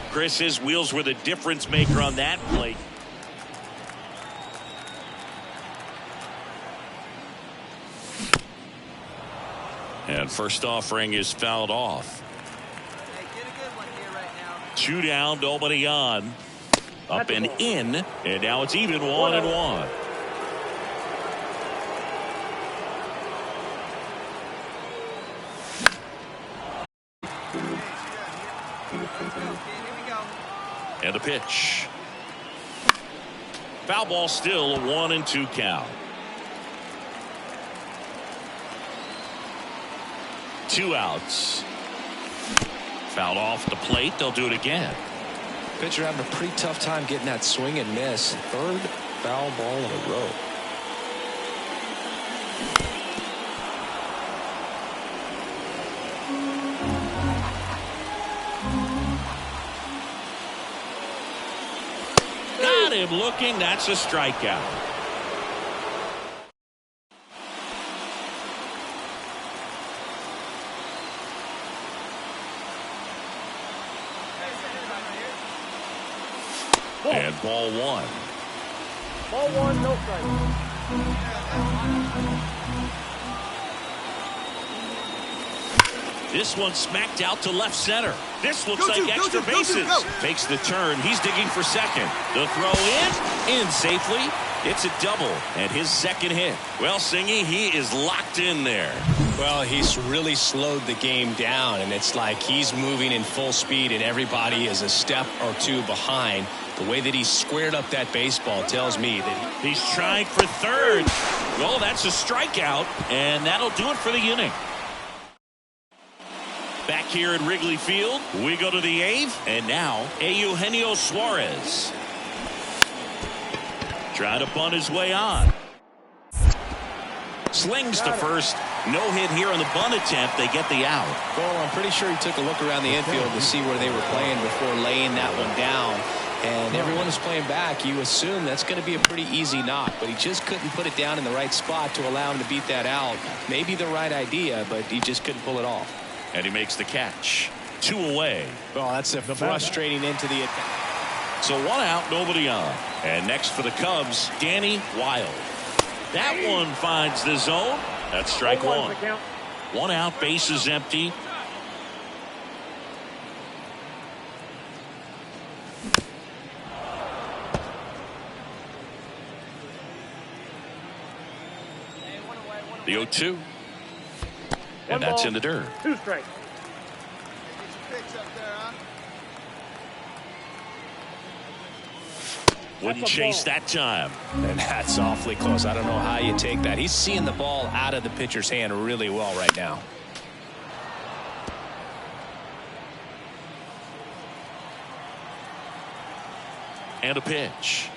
Chris's wheels were the difference maker on that play. And first offering is fouled off. 2 down, nobody on. Up and in, and now it's even 1-1. And a pitch. Foul ball, still a 1-2 count. 2 outs. Fouled off the plate. They'll do it again. Pitcher having a pretty tough time getting that swing and miss. 3rd foul ball in a row. Got him looking. That's a strikeout. And ball 1. Ball 1, no strike. This one smacked out to left center. This looks like extra bases. Takes the turn. He's digging for second. The throw in safely. It's a double and his second hit. Well, Singy, he is locked in there. Well, he's really slowed the game down, and it's like he's moving in full speed and everybody is a step or two behind. The way that he squared up that baseball tells me that he's trying for third. Well, that's a strikeout, and that'll do it for the inning. Back here at Wrigley Field, we go to the eighth, and now Eugenio Suarez. Trying to bunt his way on. Slings to first. No hit here on the bunt attempt. They get the out. Well, I'm pretty sure he took a look around the infield to see where they were playing before laying that one down. And everyone is playing back. You assume that's going to be a pretty easy knock, but he just couldn't put it down in the right spot to allow him to beat that out. Maybe the right idea, but he just couldn't pull it off. And he makes the catch. 2 away. Well, that's a frustrating into the attack. So 1 out, nobody on. And next for the Cubs, Danny Wilde. That one finds the zone. That's strike 1. 1 out, bases empty. The 0-2. And that's in the dirt. 2 strikes. Wouldn't chase that time. And that's awfully close. I don't know how you take that. He's seeing the ball out of the pitcher's hand really well right now. And a pitch.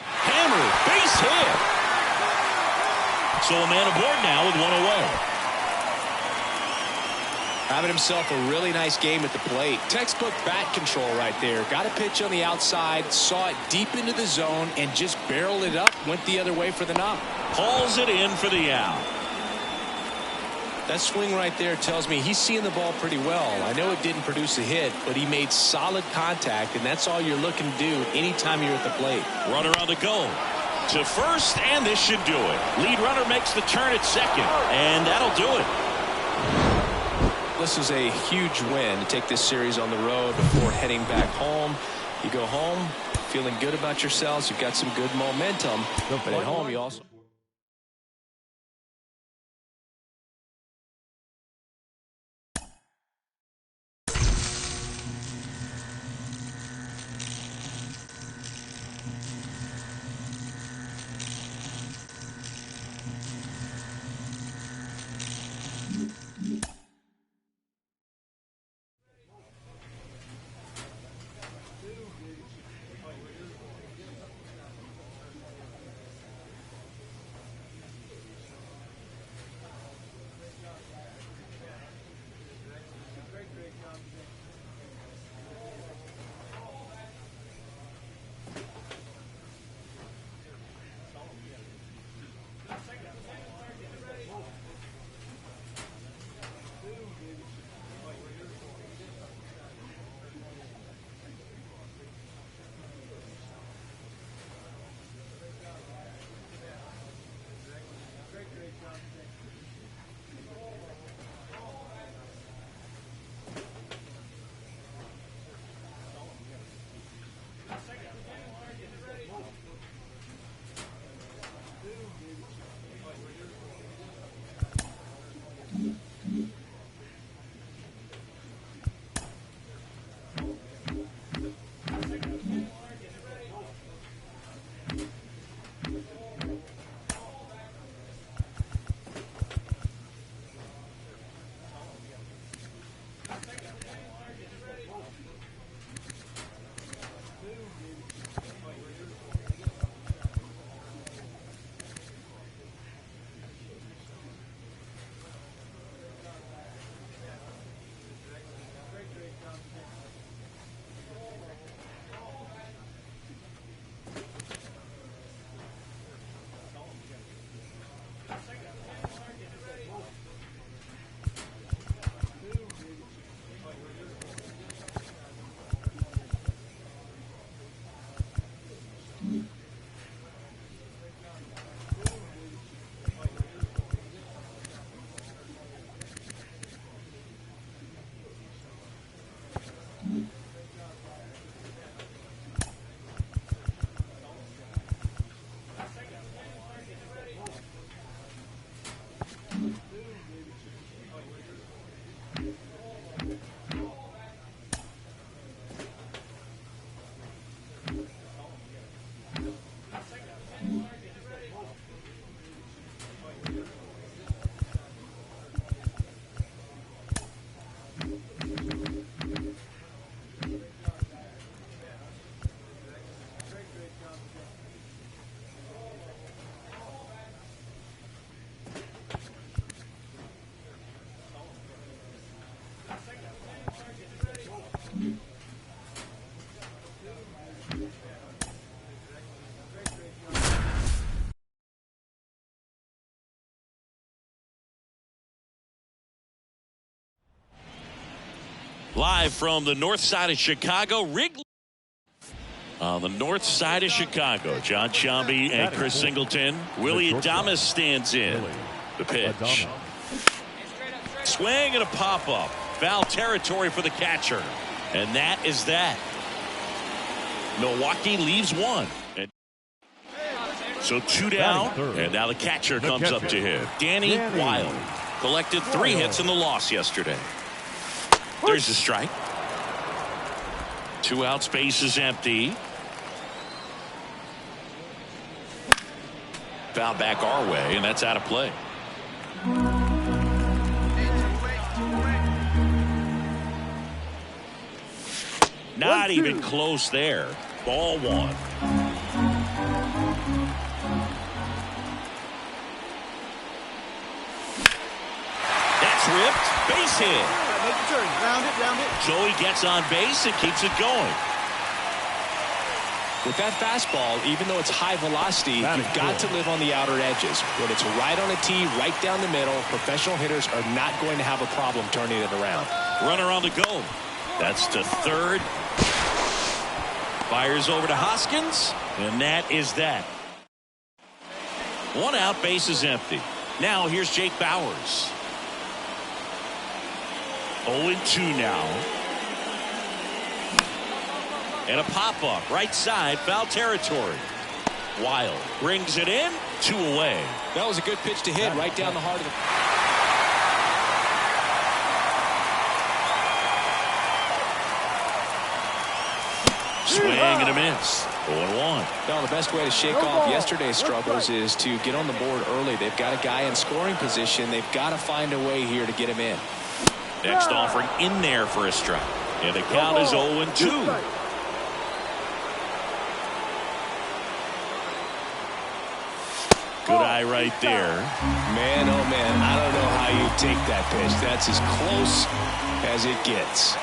Hammer, base hit. So a man aboard now with 1 away. Having himself a really nice game at the plate. Textbook bat control right there. Got a pitch on the outside, saw it deep into the zone, and just barreled it up, went the other way for the knock. Hauls it in for the out. That swing right there tells me he's seeing the ball pretty well. I know it didn't produce a hit, but he made solid contact, and that's all you're looking to do anytime you're at the plate. Runner on the go. To first, and this should do it. Lead runner makes the turn at second, and that'll do it. This is a huge win to take this series on the road before heading back home. You go home feeling good about yourselves. You've got some good momentum, but at home you also... Live from the north side of Chicago, Wrigley. On the north side of Chicago, John Sciambi and Chris Singleton. Willy Adames stands in. The pitch. Swing and a pop-up. Foul territory for the catcher. And that is that. Milwaukee leaves one. So 2 down, and now the catcher comes up to hit. Danny Wilde collected 3 hits in the loss yesterday. There's a strike. 2 out, space is empty. Foul back our way, and that's out of play. Not even close there. Ball 1. That's ripped. Base hit. Make the turn. Round it. Joey gets on base and keeps it going. With that fastball, even though it's high velocity, you've got to live on the outer edges. When it's right on a tee, right down the middle, professional hitters are not going to have a problem turning it around. Runner on the go. That's to third. Fires over to Hoskins, and that is that. 1 out, base is empty. Now here's Jake Bauers. 0-2 now. And a pop-up, right side, foul territory. Wild brings it in, 2 away. That was a good pitch to hit right down the heart of the... Swing and a miss. 0-1. Well, the best way to shake off yesterday's struggles is to get on the board early. They've got a guy in scoring position. They've got to find a way here to get him in. Next offering in there for a strike. And the count is 0-2. Good eye right there. Man, oh man, I don't know how you take that pitch. That's as close as it gets.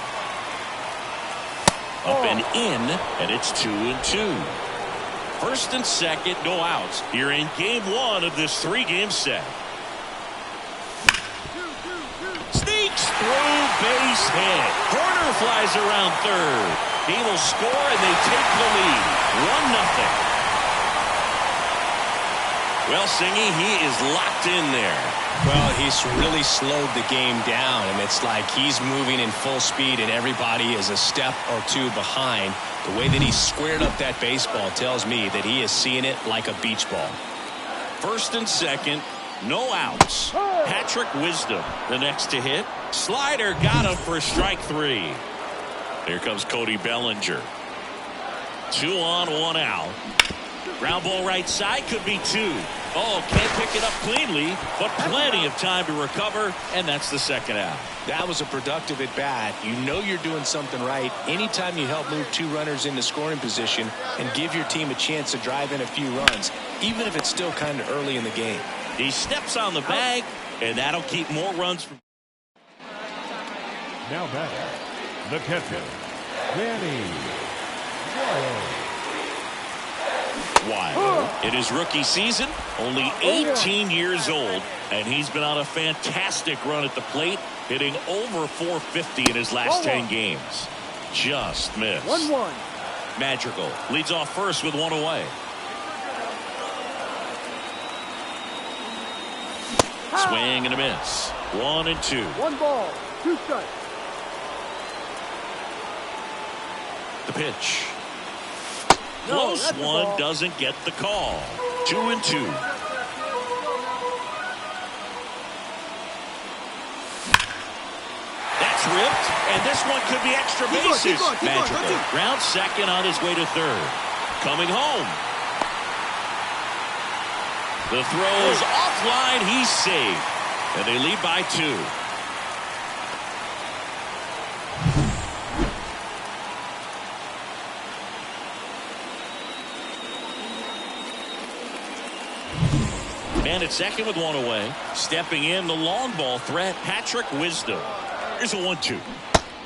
Up and in, and it's 2-2. First and second, no outs. Here in game 1 of this 3-game set. Sneaks through, base hit. Corner flies around third. He will score, and they take the lead. 1-0. Well, Singy, he is locked in there. Well, he's really slowed the game down, and it's like he's moving in full speed, and everybody is a step or 2 behind. The way that he squared up that baseball tells me that he is seeing it like a beach ball. First and second, no outs. Patrick Wisdom, the next to hit. Slider got him for strike 3. Here comes Cody Bellinger. 2 on, 1 out. Ground ball right side, could be 2. Oh, can't pick it up cleanly, but plenty of time to recover, and that's the second out. That was a productive at bat. You know you're doing something right anytime you help move 2 runners into scoring position and give your team a chance to drive in a few runs, even if it's still kind of early in the game. He steps on the bag, and that'll keep more runs from. Now back, the catcher, Danny Wilde. In his rookie season, only 18 years old, and he's been on a fantastic run at the plate, hitting over 450 in his last 10 games. Just missed. 1-1. Madrigal leads off first with 1 away. Swing and a miss. 1-2. 1 ball, 2 strikes. The pitch. Close one, doesn't get the call. 2-2. That's ripped, and this one could be extra bases. Madrigal ground second on his way to third. Coming home. The throw is offline. He's safe, and they lead by 2. And at second with 1 away. Stepping in, the long ball threat, Patrick Wisdom. Here's a 1-2.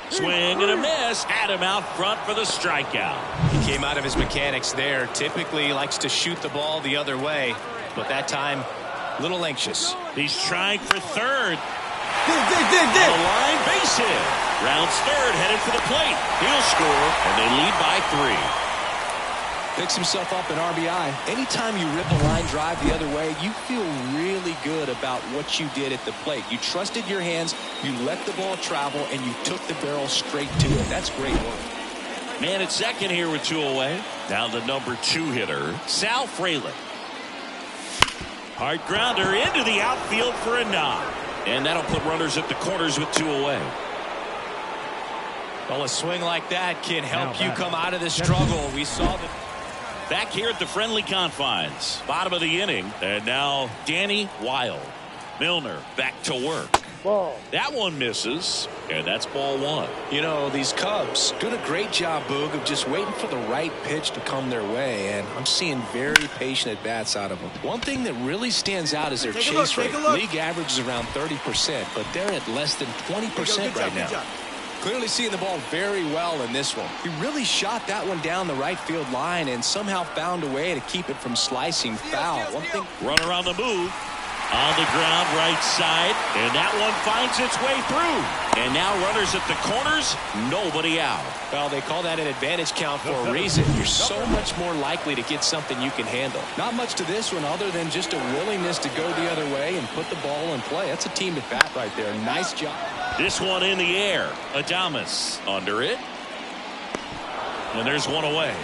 Swing and a miss. Had him out front for the strikeout. He came out of his mechanics there. Typically likes to shoot the ball the other way, but that time, a little anxious. He's trying for third. On the line, base hit. Rounds third, headed for the plate. He'll score, and they lead by 3. Picks himself up an RBI. Anytime you rip a line drive the other way, you feel really good about what you did at the plate. You trusted your hands, you let the ball travel, and you took the barrel straight to it. That's great work. Man at second here with 2 away. Now the number 2 hitter, Sal Frelick. Hard grounder into the outfield for a knock. And that'll put runners at the corners with 2 away. Well, a swing like that can help you come out of the struggle. We saw the... Back here at the friendly confines. Bottom of the inning. And now Danny Wilde. Milner back to work. Ball. That one misses. And that's ball 1. You know, these Cubs doing a great job, Boog, of just waiting for the right pitch to come their way. And I'm seeing very patient at-bats out of them. One thing that really stands out is their chase rate. League average is around 30%, but they're at less than 20% right now. Clearly seeing the ball very well in this one. He really shot that one down the right field line and somehow found a way to keep it from slicing foul. One thing. Runner on the move. On the ground, right side. And that one finds its way through. And now runners at the corners. Nobody out. Well, they call that an advantage count for a reason. You're so much more likely to get something you can handle. Not much to this one other than just a willingness to go the other way and put the ball in play. That's a team at bat right there. Nice job. This one in the air. Adames under it. And there's 1 away.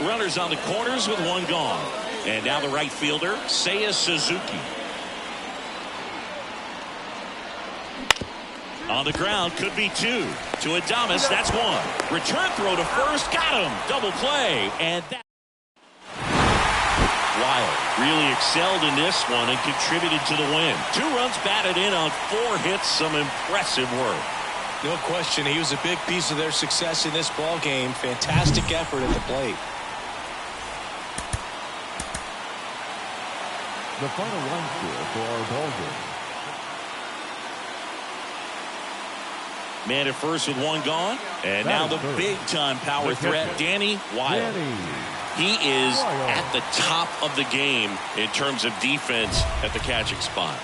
Runners on the corners with 1 gone. And now the right fielder, Seiya Suzuki. On the ground, could be 2. To Adames, that's 1. Return throw to first, got him. Double play, and that. Wilde really excelled in this one and contributed to the win. 2 runs batted in on 4 hits. Some impressive work. No question, he was a big piece of their success in this ball game. Fantastic effort at the plate. The final line score for our ball game. Man at first with 1 gone. And now the big-time power threat, Danny Wilde. He is at the top of the game in terms of defense at the catching spot.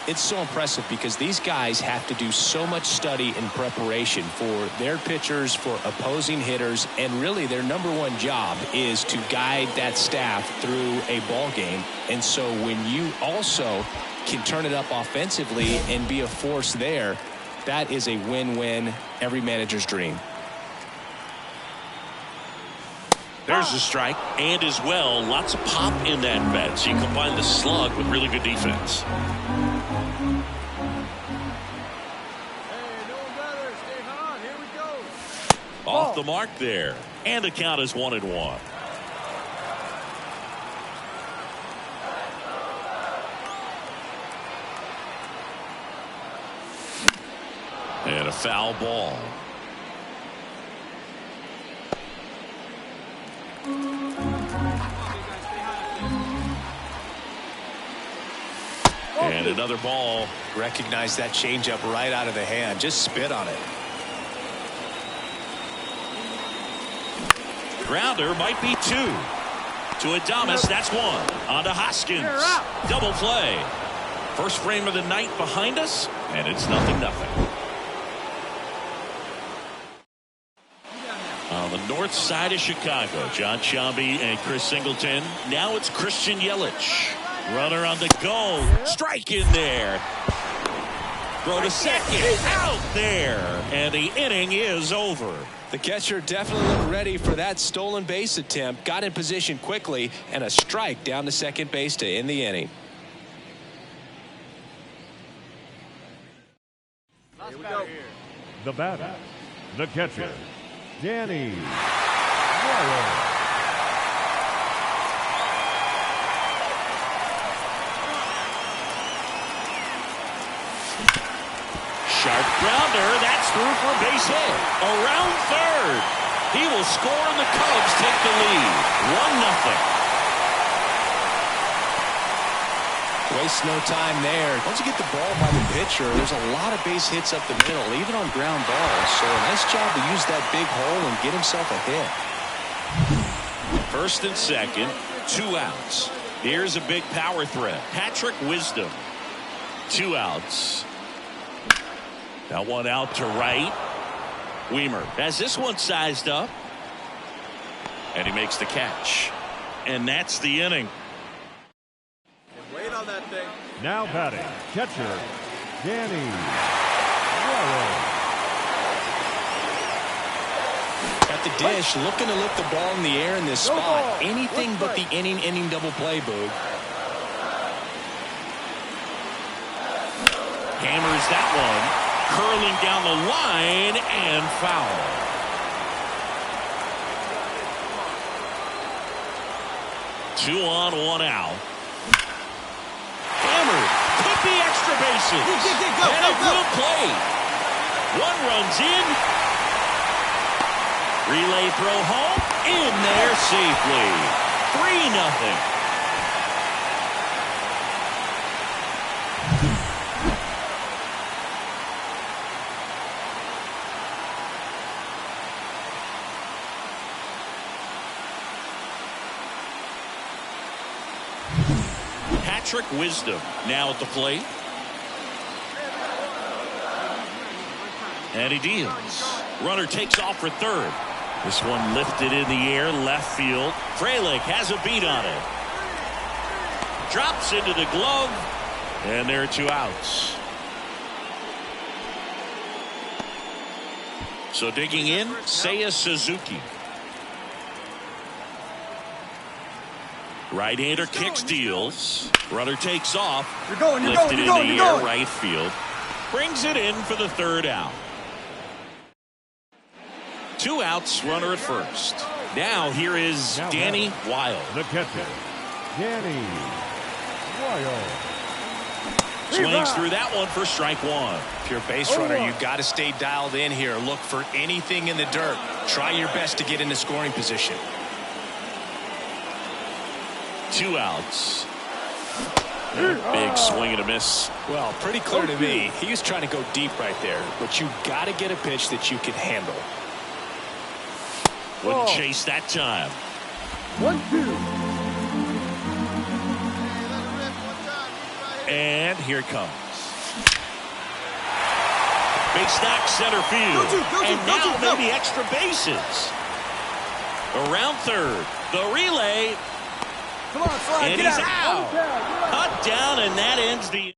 It's so impressive because these guys have to do so much study and preparation for their pitchers, for opposing hitters, and really their #1 job is to guide that staff through a ball game. And so when you also can turn it up offensively and be a force there, that is a win-win, every manager's dream. There's a strike, and as well, lots of pop in that bet. So you combine the slug with really good defense. Off the mark there. And the count is 1-1. And a foul ball. And another ball. Recognize that changeup right out of the hand. Just spit on it. Grounder might be 2. To Adames, that's 1. On to Hoskins. Double play. First frame of the night behind us, and it's 0-0. On the north side of Chicago, John Sciambi and Chris Singleton. Now it's Christian Yelich. Runner on the go. Strike in there. Throw to second. Out there. And the inning is over. The catcher definitely looked ready for that stolen base attempt. Got in position quickly, and a strike down to second base to end the inning. Here we go. The batter, the catcher, Danny Wilde. Sharp grounder. That's through for a base hit. Around third. He will score, and the Cubs take the lead. 1-0. Waste no time there. Once you get the ball by the pitcher, there's a lot of base hits up the middle, even on ground balls. So a nice job to use that big hole and get himself a hit. First and second, 2 outs. Here's a big power threat. Patrick Wisdom. 2 outs. That one out to right. Weimer has this one sized up. And he makes the catch. And that's the inning. Wait on that thing. Now batting, catcher, Danny Royal. At the dish, looking to lift the ball in the air in this spot. Anything but the inning double play, Boog. Hammers that one. Curling down the line and foul. Two on, 1 out. Hammered. Could be extra bases. And it will play. 1 runs in. Relay throw home. In there safely. 3-0. Patrick Wisdom now at the plate. And he deals. Runner takes off for third. This one lifted in the air, left field. Frelick has a beat on it. Drops into the glove. And there are 2 outs. So digging in, Seiya Suzuki. Right-hander kicks, deals. Runner takes off. Lifted in the air, right field. Brings it in for the 3rd out. 2 outs, runner at first. Now here is Danny Wilde. The catcher, Danny Wilde. Swings through that one for strike 1. If you're a base runner, you've got to stay dialed in here. Look for anything in the dirt. Try your best to get into scoring position. 2 outs. Big swing and a miss. Well, pretty clear to me. He was trying to go deep right there, but you got to get a pitch that you can handle. Wouldn't chase that time. 1-2. And here it comes. Big stack center field. And now maybe extra bases. Around third. The relay. Come on, slide. And he's out. Cut down, and that ends the.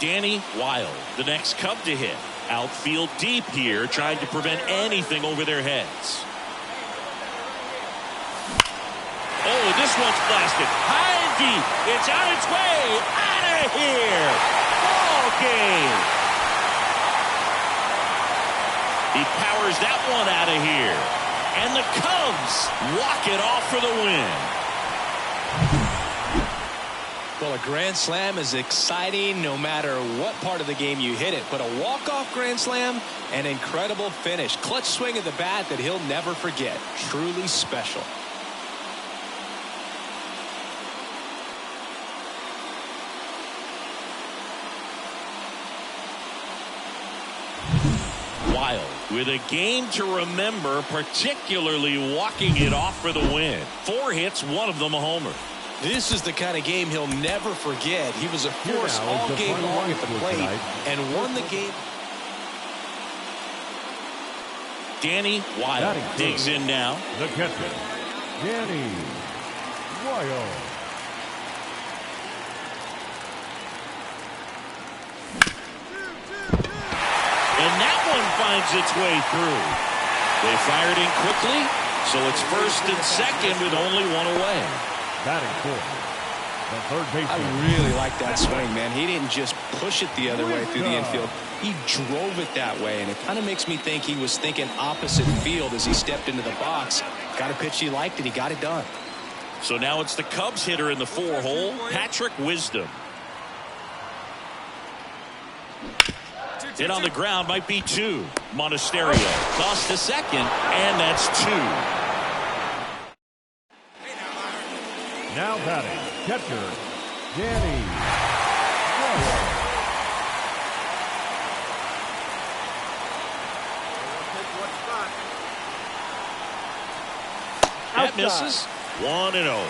Danny Wilde, the next Cub to hit. Outfield deep here, trying to prevent anything over their heads. Oh, this one's blasted. High and deep. It's on its way. Out of here. Ball game. He powers that one out of here. And the Cubs walk it off for the win. Well, a grand slam is exciting no matter what part of the game you hit it. But a walk-off grand slam, an incredible finish. Clutch swing of the bat that he'll never forget. Truly special. Wilde with a game to remember, particularly walking it off for the win. 4 hits, 1 of them a homer. This is the kind of game he'll never forget. He was a force all game long at the plate and won the game. Danny Wilde digs in now. The catcher, Danny Wilde. And that one finds its way through. They fired in quickly, so it's first and second with only 1 away. Batting fourth, the third baseman. I really like that swing, man. He didn't just push it the other way through the infield. He drove it that way, and it kind of makes me think he was thinking opposite field as he stepped into the box. Got a pitch he liked, and he got it done. So now it's the Cubs hitter in the 4-hole, Patrick Wisdom. Hit on the ground might be 2. Monasterio tossed to second, and that's 2. Now batting, catcher, Danny Wilde. That misses. 1-0.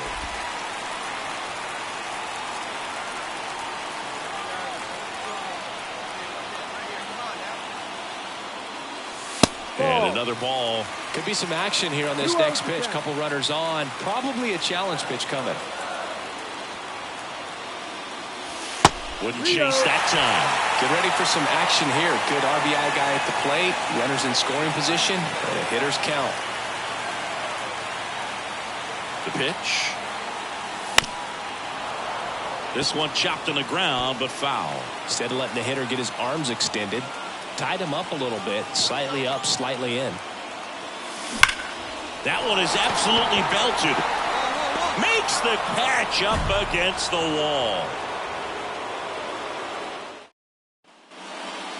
And another ball. Could be some action here on this next pitch. Couple runners on. Probably a challenge pitch coming. Wouldn't chase that time. Get ready for some action here. Good RBI guy at the plate. Runners in scoring position. And a hitter's count. The pitch. This one chopped on the ground, but foul. Instead of letting the hitter get his arms extended, tied him up a little bit. Slightly up, slightly in. That one is absolutely belted. Makes the catch up against the wall.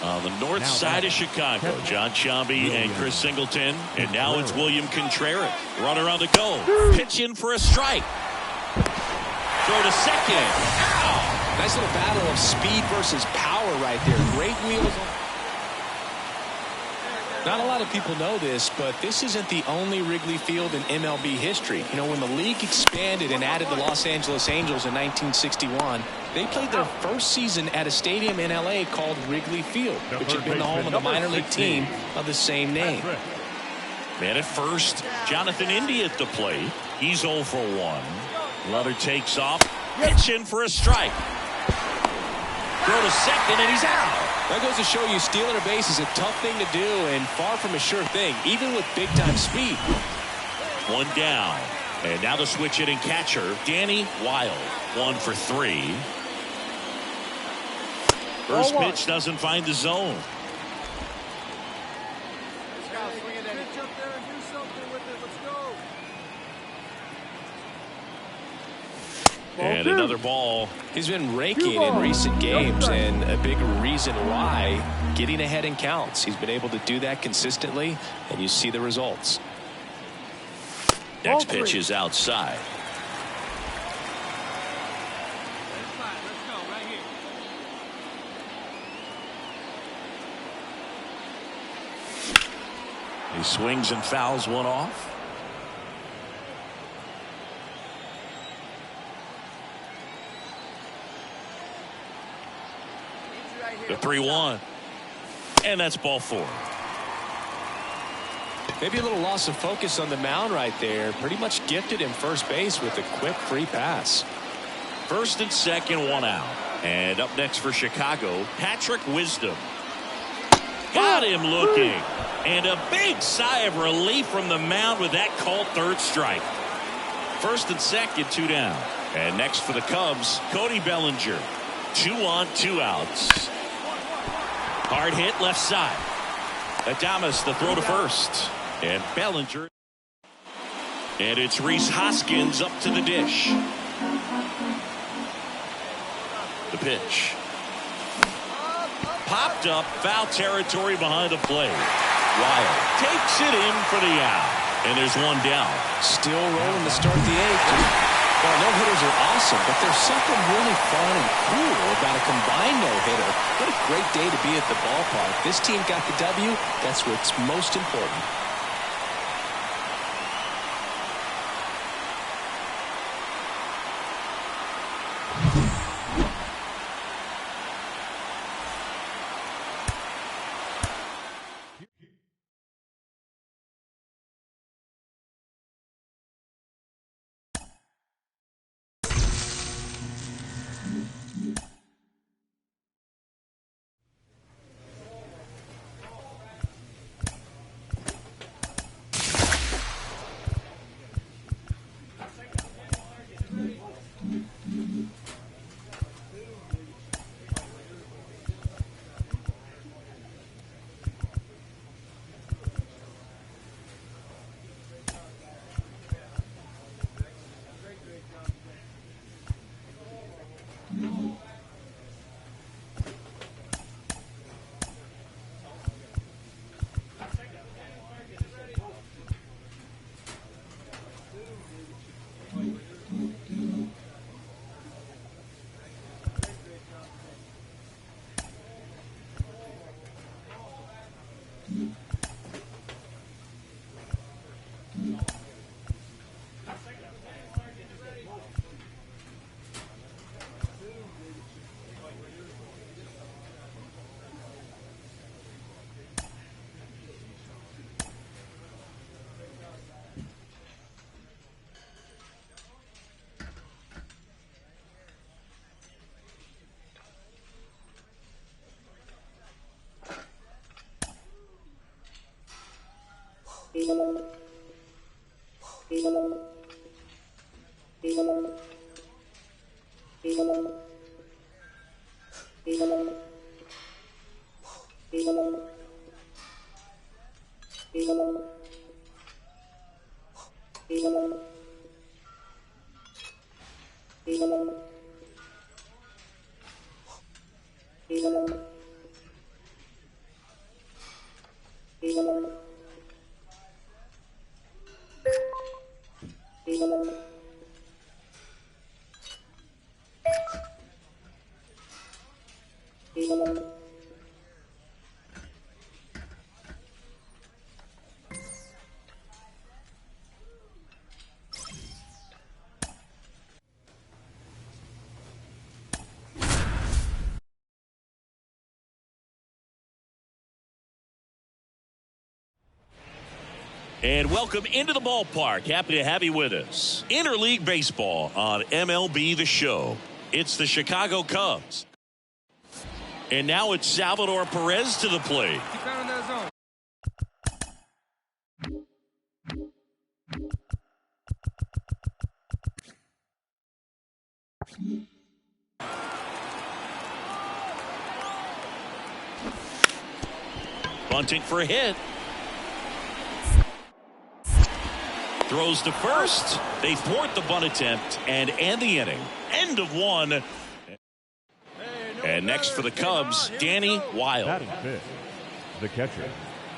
On the north side of Chicago, John Sciambi and Chris Singleton. And now it's William Contreras. Runner on the go. Pitch in for a strike. Throw to second. Ow! Nice little battle of speed versus power right there. Great wheels. Not a lot of people know this, but this isn't the only Wrigley Field in MLB history. You know, when the league expanded and added the Los Angeles Angels in 1961, they played their first season at a stadium in L.A. called Wrigley Field, which had been the home of the minor league team of the same name. Man at first, Jonathan India at the plate. He's 0 for 1. Runner takes off. Pitch in for a strike. Throw to second, and he's out. That goes to show you stealing a base is a tough thing to do and far from a sure thing, even with big-time speed. One down. And now the switch hitting catcher, Danny Wilde. 1 for 3. First pitch doesn't find the zone. And another ball. He's been raking in recent games, and a big reason why, getting ahead in counts. He's been able to do that consistently, and you see the results. Next pitch is outside. He swings and fouls one off. The 3-1. And that's ball 4. Maybe a little loss of focus on the mound right there. Pretty much gifted him first base with a quick free pass. First and second, 1 out. And up next for Chicago, Patrick Wisdom. Got him looking. And a big sigh of relief from the mound with that called third strike. First and second, 2 down. And next for the Cubs, Cody Bellinger. 2 on, 2 outs. Hard hit left side. Adames the throw to first. And Bellinger. And it's Rhys Hoskins up to the dish. The pitch. Popped up, foul territory behind the plate. Wilde takes it in for the out. And there's 1 down. Still rolling to start the 8th. Well, no-hitters are awesome, but there's something really fun and cool about a combined no-hitter. What a great day to be at the ballpark. This team got the W. That's what's most important. And welcome into the ballpark. Happy to have you with us. Interleague Baseball on MLB The Show. It's the Chicago Cubs. And now it's Salvador Perez to the plate. Keep out in that zone. Bunting for a hit. Throws to first. They thwart the bunt attempt and end the inning. End of one. And next for the Cubs, Danny Wilde. Batting fifth, the catcher.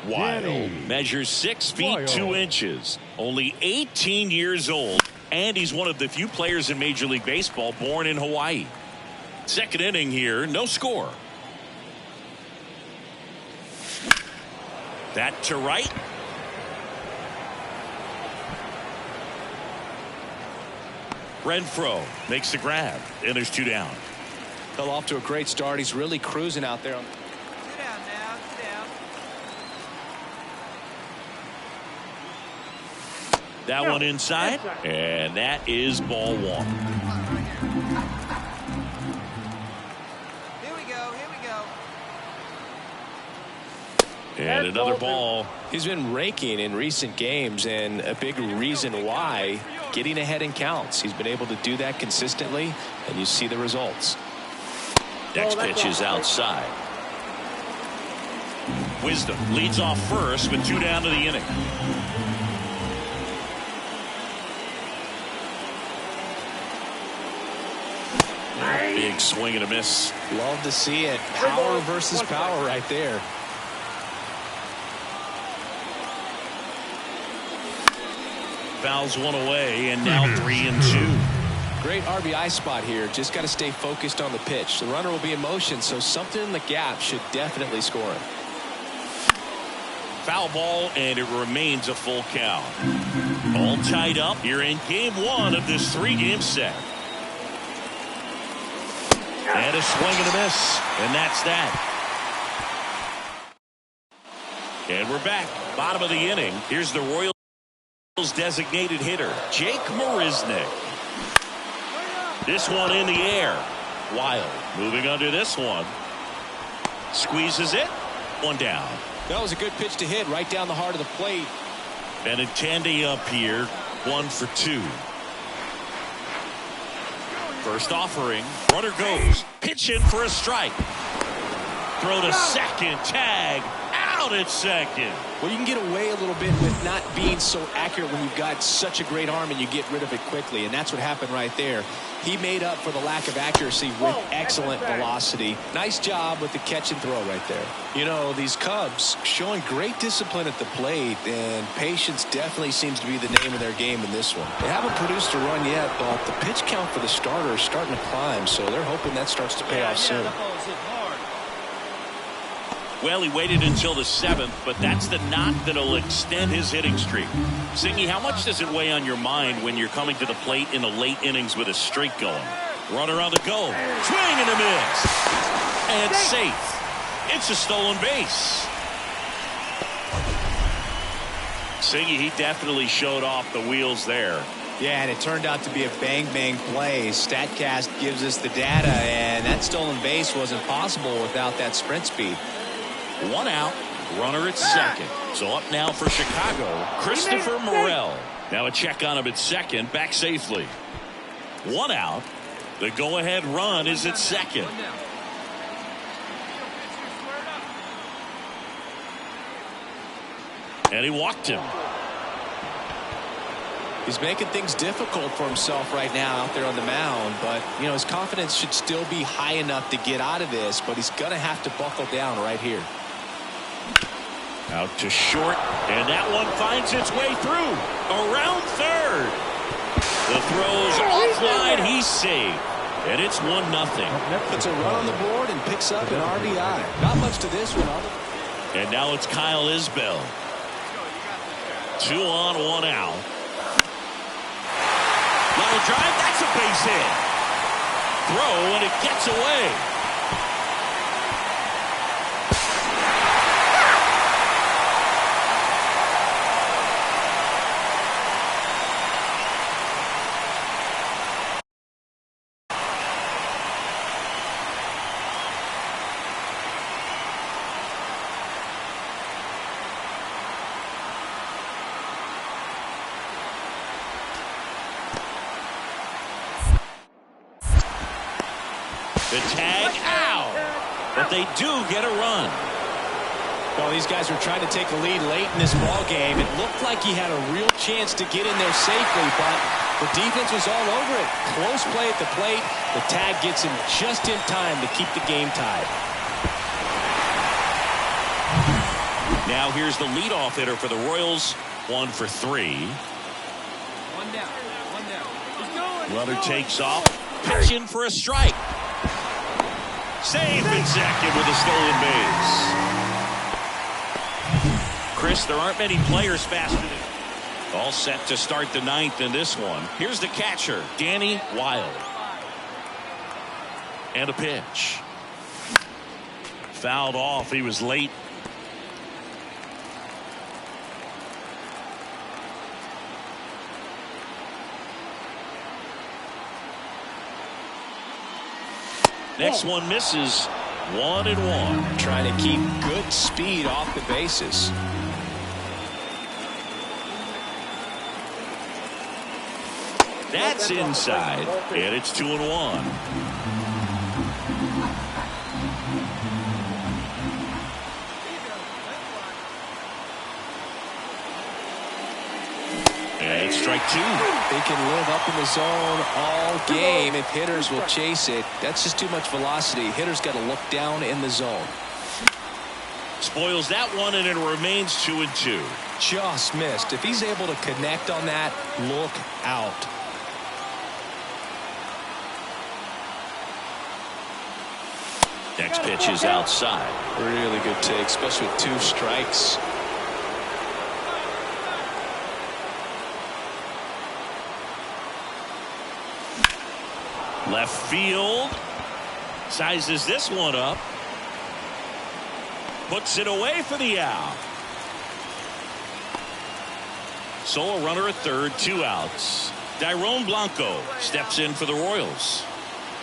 Wilde measures 6 feet 2 inches. Only 18 years old. And he's one of the few players in Major League Baseball born in Hawaii. Second inning here, no score. That to right. Renfroe makes the grab, and there's 2 down. Fell off to a great start. He's really cruising out there. Sit down now. Sit down. That one inside, and that is ball 1. Here we go. Here we go. And another ball. He's been raking in recent games, and a big reason why, getting ahead in counts. He's been able to do that consistently, and you see the results. Next pitch is outside. Wisdom leads off first with 2 down to the inning. Big swing and a miss. Love to see it. Power versus power right there. Fouls one away, and now 3-2. Great RBI spot here. Just got to stay focused on the pitch. The runner will be in motion, so something in the gap should definitely score him. Foul ball, and it remains a full count. All tied up here in game 1 of this 3-game set. And a swing and a miss, and that's that. And we're back. Bottom of the inning. Here's the Royals designated hitter, Jake Marisnick. This one in the air. Wilde moving under this one. Squeezes it. 1 down. That was a good pitch to hit right down the heart of the plate. Benintendi up here. 1 for 2. First offering. Runner goes. Pitch in for a strike. Throw to second. Tag. Out at second. Well, you can get away a little bit with not being so accurate when you've got such a great arm and you get rid of it quickly, and that's what happened right there. He made up for the lack of accuracy with excellent velocity. Nice job with the catch and throw right there. You know, these Cubs showing great discipline at the plate, and patience definitely seems to be the name of their game in this one. They haven't produced a run yet, but the pitch count for the starter is starting to climb, so they're hoping that starts to pay off soon. Well, he waited until the 7th, but that's the knock that'll extend his hitting streak. Singy, how much does it weigh on your mind when you're coming to the plate in the late innings with a streak going? Runner on the go. Swing and a miss. And safe. It's a stolen base. Singy, he definitely showed off the wheels there. Yeah, and it turned out to be a bang-bang play. StatCast gives us the data, and that stolen base wasn't possible without that sprint speed. 1 out, runner at second. So up now for Chicago, Christopher Morel. Now a check on him at second, back safely. 1 out. The go-ahead run is at second. And he walked him. He's making things difficult for himself right now out there on the mound, but you know his confidence should still be high enough to get out of this, but he's going to have to buckle down right here. Out to short, and that one finds its way through. Around third. The throw's offline, he's saved. And it's 1-0. Puts a run on the board and picks up an RBI. Not much to this one. And now it's Kyle Isbell. 2 on, 1 out. Line drive, that's a base hit. Throw, and it gets away. The tag out, but they do get a run. Well, these guys were trying to take the lead late in this ball game. It looked like he had a real chance to get in there safely, but the defense was all over it. Close play at the plate. The tag gets him just in time to keep the game tied. Now here's the leadoff hitter for the Royals. 1 for 3. 1 down. 1 down. He's going. Runner takes off. Pitch in for a strike. Safe in second with a stolen base. Chris, there aren't many players faster than him. All set to start the 9th in this one. Here's the catcher, Danny Wilde. And a pitch. Fouled off. He was late. Next one misses. 1-1. Trying to keep good speed off the bases. That's inside, and it's 2-1. And it's strike 2. They can live up in the zone all game if hitters will chase it. That's just too much velocity. Hitters got to look down in the zone. Spoils that one, and it remains 2-2. Just missed. If he's able to connect on that, look out. Next pitch is outside. Really good take, especially with 2 strikes. Left field. Sizes this one up. Puts it away for the out. So a runner at third, 2 outs. Dairon Blanco steps in for the Royals.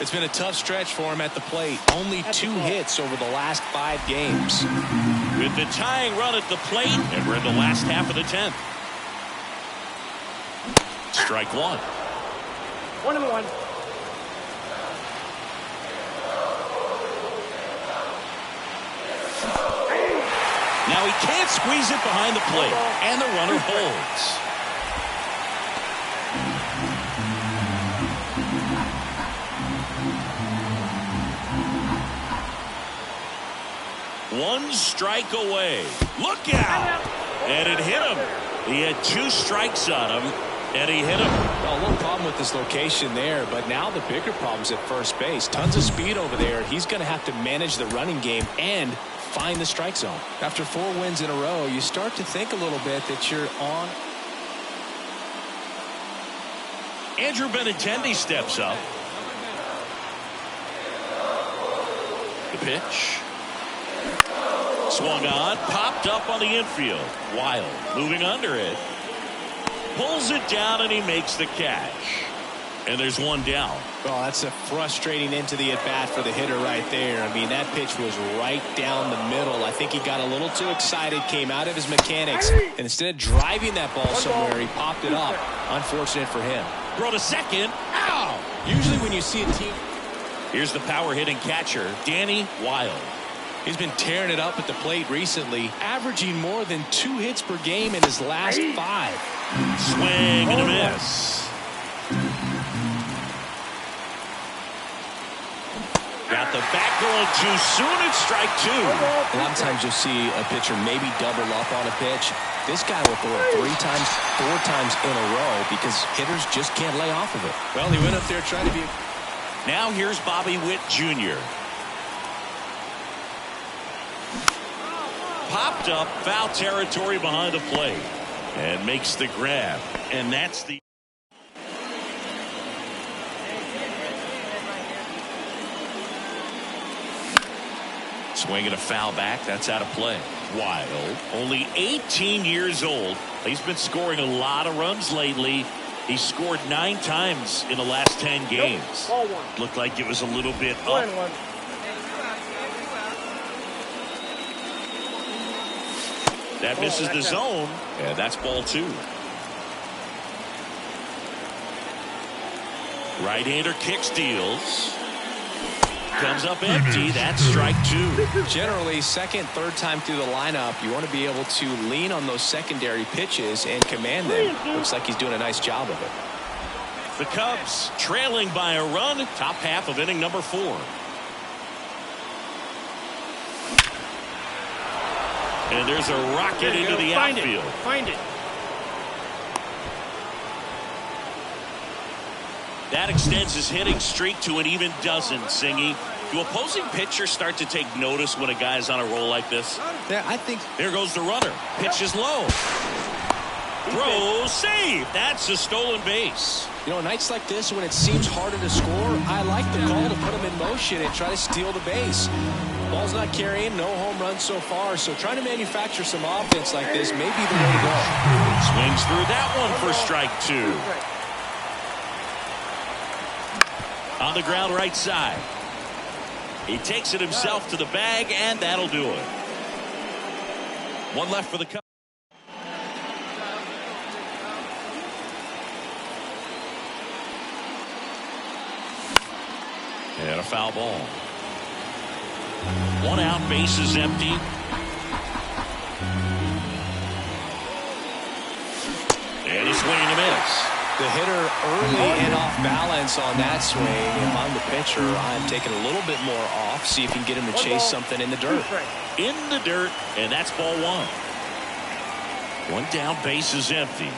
It's been a tough stretch for him at the plate. Only 2 hits over the last 5 games. With the tying run at the plate, and we're in the last half of the 10th. Strike 1. 1-1. Now he can't squeeze it behind the plate, and the runner holds. One strike away. Look out! And it hit him. He had 2 strikes on him, and he hit him. Well, a little problem with this location there, but now the bigger problem's at first base. Tons of speed over there. He's going to have to manage the running game and find the strike zone. After 4 wins in a row, you start to think a little bit that you're on. Andrew Benintendi steps up. The pitch. Swung on, popped up on the infield. Wild moving under it. Pulls it down, and he makes the catch. And there's one down. Well, that's a frustrating end to the at-bat for the hitter right there. I mean, that pitch was right down the middle. I think he got a little too excited, came out of his mechanics, and instead of driving that ball somewhere, he popped it up. Unfortunate for him. Throw to second. Ow! Usually when you see a team... Here's the power-hitting catcher, Danny Wilde. He's been tearing it up at the plate recently, averaging more than 2 hits per game in his last 5. Swing and a miss. Got the bat going too soon. It's strike 2. A lot of times you'll see a pitcher maybe double up on a pitch. This guy will throw it 3 times, 4 times in a row because hitters just can't lay off of it. Well, he went up there trying to be... Now here's Bobby Witt Jr. Popped up, foul territory behind the plate. And makes the grab. And that's the... Swing and a foul back. That's out of play. Wilde, only 18 years old. He's been scoring a lot of runs lately. He scored 9 times in the last 10 games. Looked like it was a little bit up. That misses the zone. And that's ball 2. Right-hander kick steals. Comes up empty. That's strike 2. Generally, second, third time through the lineup, you want to be able to lean on those secondary pitches and command them. Looks like he's doing a nice job of it. The Cubs trailing by a run. Top half of inning number 4. And there's a rocket into the outfield. Find it. That extends his hitting streak to an even dozen, Singy. Do opposing pitchers start to take notice when a guy's on a roll like this? Yeah, I think. There goes the runner. Pitch is low. Throw, save. That's a stolen base. You know, nights like this when it seems harder to score, I like the call to put him in motion and try to steal the base. Ball's not carrying, no home runs so far, so trying to manufacture some offense like this may be the way to go. Swings through that one for strike 2. On the ground right side. He takes it himself to the bag, and that'll do it. One left for the Cubs. And a foul ball. 1 out, base is empty. And a swing and a miss. The hitter early and off balance on that swing. If I'm the pitcher, I'm taking a little bit more off, see if you can get him to chase something in the dirt. In the dirt, and that's ball 1. 1 down, base is empty.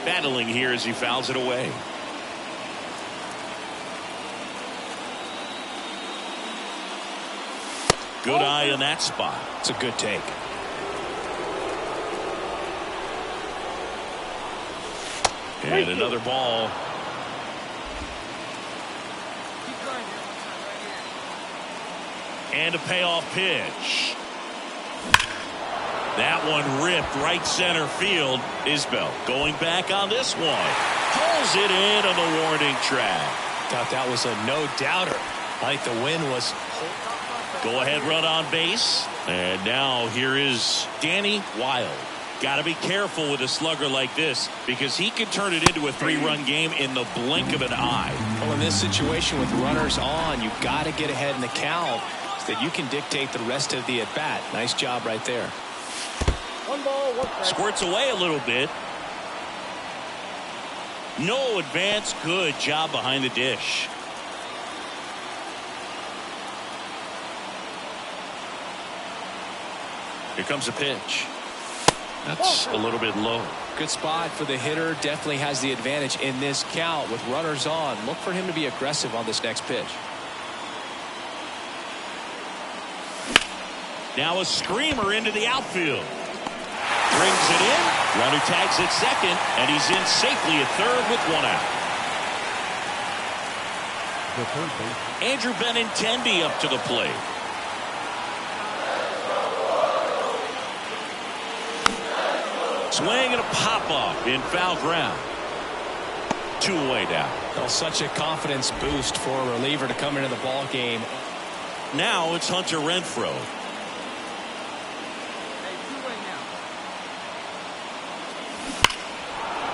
Battling here as he fouls it away. Good eye in that spot. It's a good take. And another ball. And a payoff pitch. That one ripped right center field. Isbell going back on this one. Pulls it in on the warning track. Thought that was a no-doubter. I think the win was... Go ahead run on base. And now here is Danny Wilde. Got to be careful with a slugger like this because he could turn it into a 3-run game in the blink of an eye. Well, in this situation with runners on, you've got to get ahead in the count so that you can dictate the rest of the at-bat. Nice job right there. 1 ball, 1 strike. Squirts away a little bit. No advance. Good job behind the dish. Here comes a pitch. That's a little bit low. Good spot for the hitter. Definitely has the advantage in this count with runners on. Look for him to be aggressive on this next pitch. Now a screamer into the outfield. Brings it in. Runner tags at second, and he's in safely at third with 1 out. The third base. Andrew Benintendi up to the plate. Swing and a pop-up in foul ground. 2 away now. Well, such a confidence boost for a reliever to come into the ball game. Now it's Hunter Renfroe. Hey, 2-way now.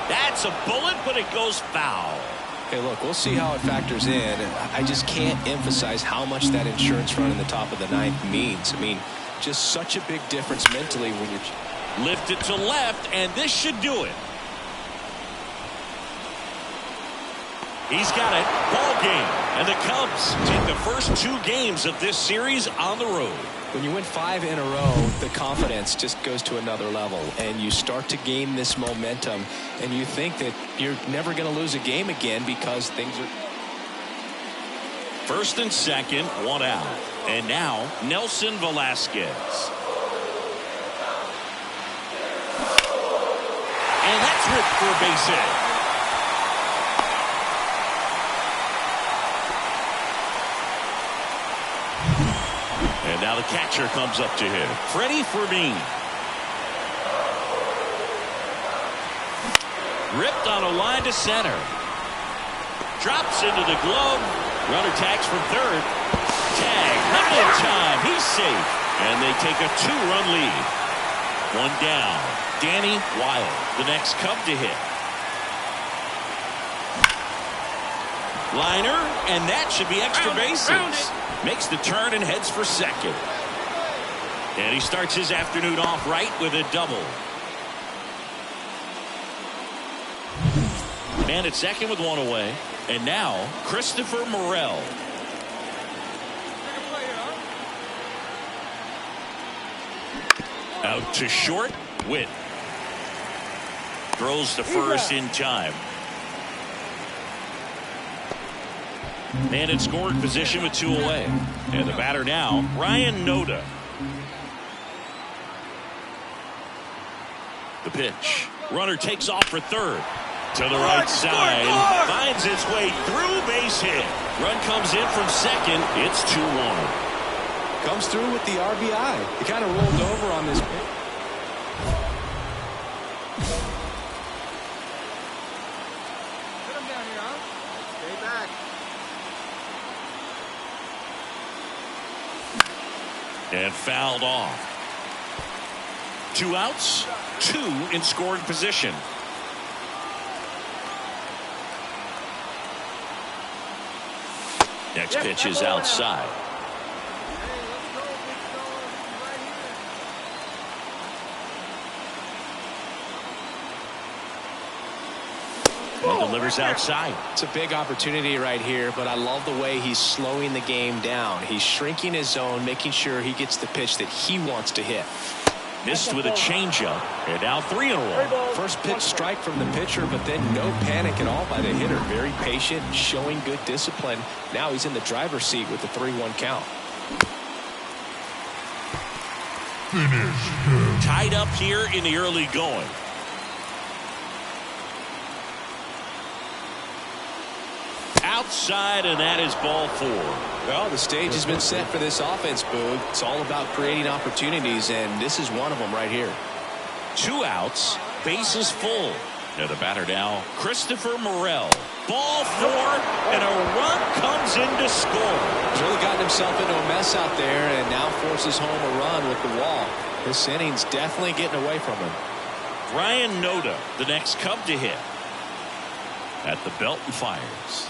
That's a bullet, but it goes foul. Okay, look, we'll see how it factors in. I just can't emphasize how much that insurance run in the top of the 9th means. I mean, just such a big difference mentally when you're lifted to left, and this should do it. He's got it. Ball game. And the Cubs take the first 2 games of this series on the road. When you win 5 in a row, the confidence just goes to another level, and you start to gain this momentum, and you think that you're never going to lose a game again because things are... First and second, 1 out. And now, Nelson Velasquez. And that's ripped for a base hit. And now the catcher comes up to him. Freddie Fermin. Ripped on a line to center. Drops into the glove. Runner tags from third. Tag. Not in time. He's safe. And they take a 2-run lead. 1 down. Danny Wilde, the next Cub to hit. Liner, and that should be extra bases. Makes the turn and heads for second. And he starts his afternoon off right with a double. Man at second with 1 away. And now, Christopher Morel. Out to short. Witt. Throws to first in time. Man in scoring position with 2 away. And the batter now, Ryan Noda. The pitch. Runner takes off for third. To the right side. Finds its way through, base hit. Run comes in from second. It's 2-1. Comes through with the RBI. He kind of rolled over on this pitch. Put him down here, huh? Stay back. And fouled off. 2 outs, 2 in scoring position. Next pitch is outside. And delivers outside. It's a big opportunity right here, but I love the way he's slowing the game down. He's shrinking his zone, making sure he gets the pitch that he wants to hit. Missed with a changeup, and now 3 in a row. First pitch strike from the pitcher, but then no panic at all by the hitter. Very patient, showing good discipline. Now he's in the driver's seat with the 3-1 count. Tied up here in the early going. Outside, and that is ball 4. Well, the stage has been set for this offense, Boog. It's all about creating opportunities, and this is one of them right here. 2 outs, bases full. Now the batter now, Christopher Morel. Ball 4, and a run comes in to score. He's really gotten himself into a mess out there, and now forces home a run with the wall. This inning's definitely getting away from him. Ryan Noda, the next Cub to hit. At the belt and fires.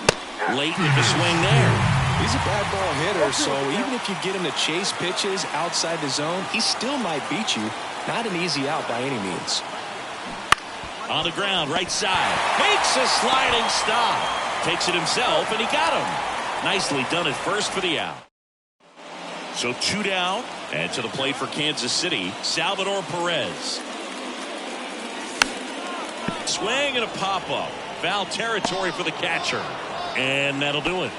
Late in the swing there. He's a bad ball hitter, so even if you get him to chase pitches outside the zone, he still might beat you. Not an easy out by any means. On the ground, right side. Makes a sliding stop. Takes it himself, and he got him. Nicely done at first for the out. So 2 down, and to the plate for Kansas City, Salvador Perez. Swing and a pop-up. Foul territory for the catcher. And that'll do it.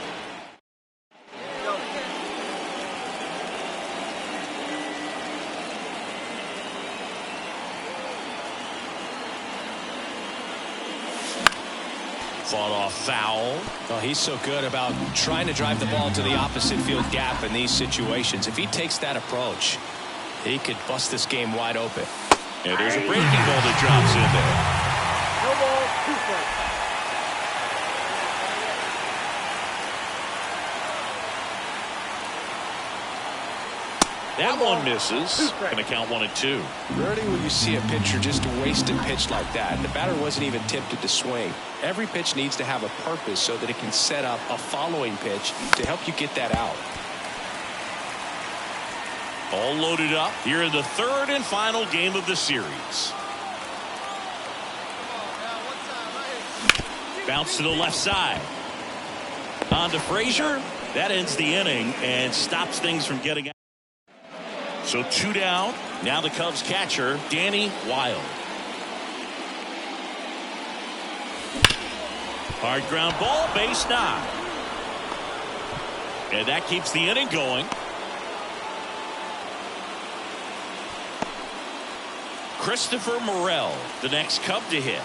Fought off foul. Well, he's so good about trying to drive the ball to the opposite field gap in these situations. If he takes that approach, he could bust this game wide open. And there's a breaking ball that drops in there. No ball, 2 strikes. That one misses. Going to count 1-2. Rarely will you see a pitcher just waste a pitch like that. The batter wasn't even tempted to swing. Every pitch needs to have a purpose so that it can set up a following pitch to help you get that out. All loaded up here in the third and final game of the series. Bounce to the left side. On to Frazier. That ends the inning and stops things from getting out. So 2 down. Now the Cubs catcher, Danny Wilde. Hard ground ball, base knock. And that keeps the inning going. Christopher Morel, the next Cub to hit.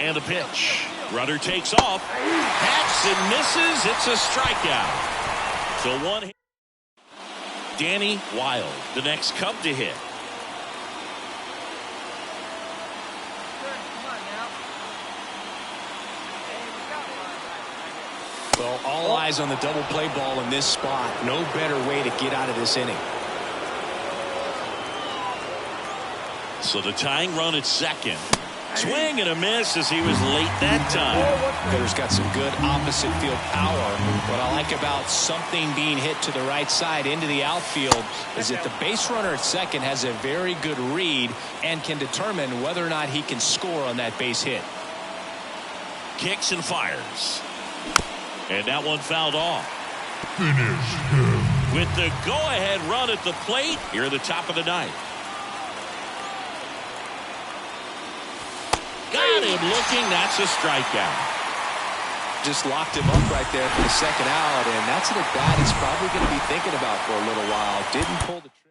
And the pitch. Runner takes off. Hacks and misses. It's a strikeout. So 1 hit. Danny Wilde, the next Cub to hit. Well, all eyes on the double play ball in this spot. No better way to get out of this inning. So the tying run at second. Swing and a miss as he was late that time. Hitter's got some good opposite field power. What I like about something being hit to the right side into the outfield is that the base runner at second has a very good read and can determine whether or not he can score on that base hit. Kicks and fires. And that one fouled off. With the go-ahead run at the plate here at the top of the ninth. Got him looking. That's a strikeout. Just locked him up right there for the second out, and that's an at-bat he's probably going to be thinking about for a little while. Didn't pull the trigger.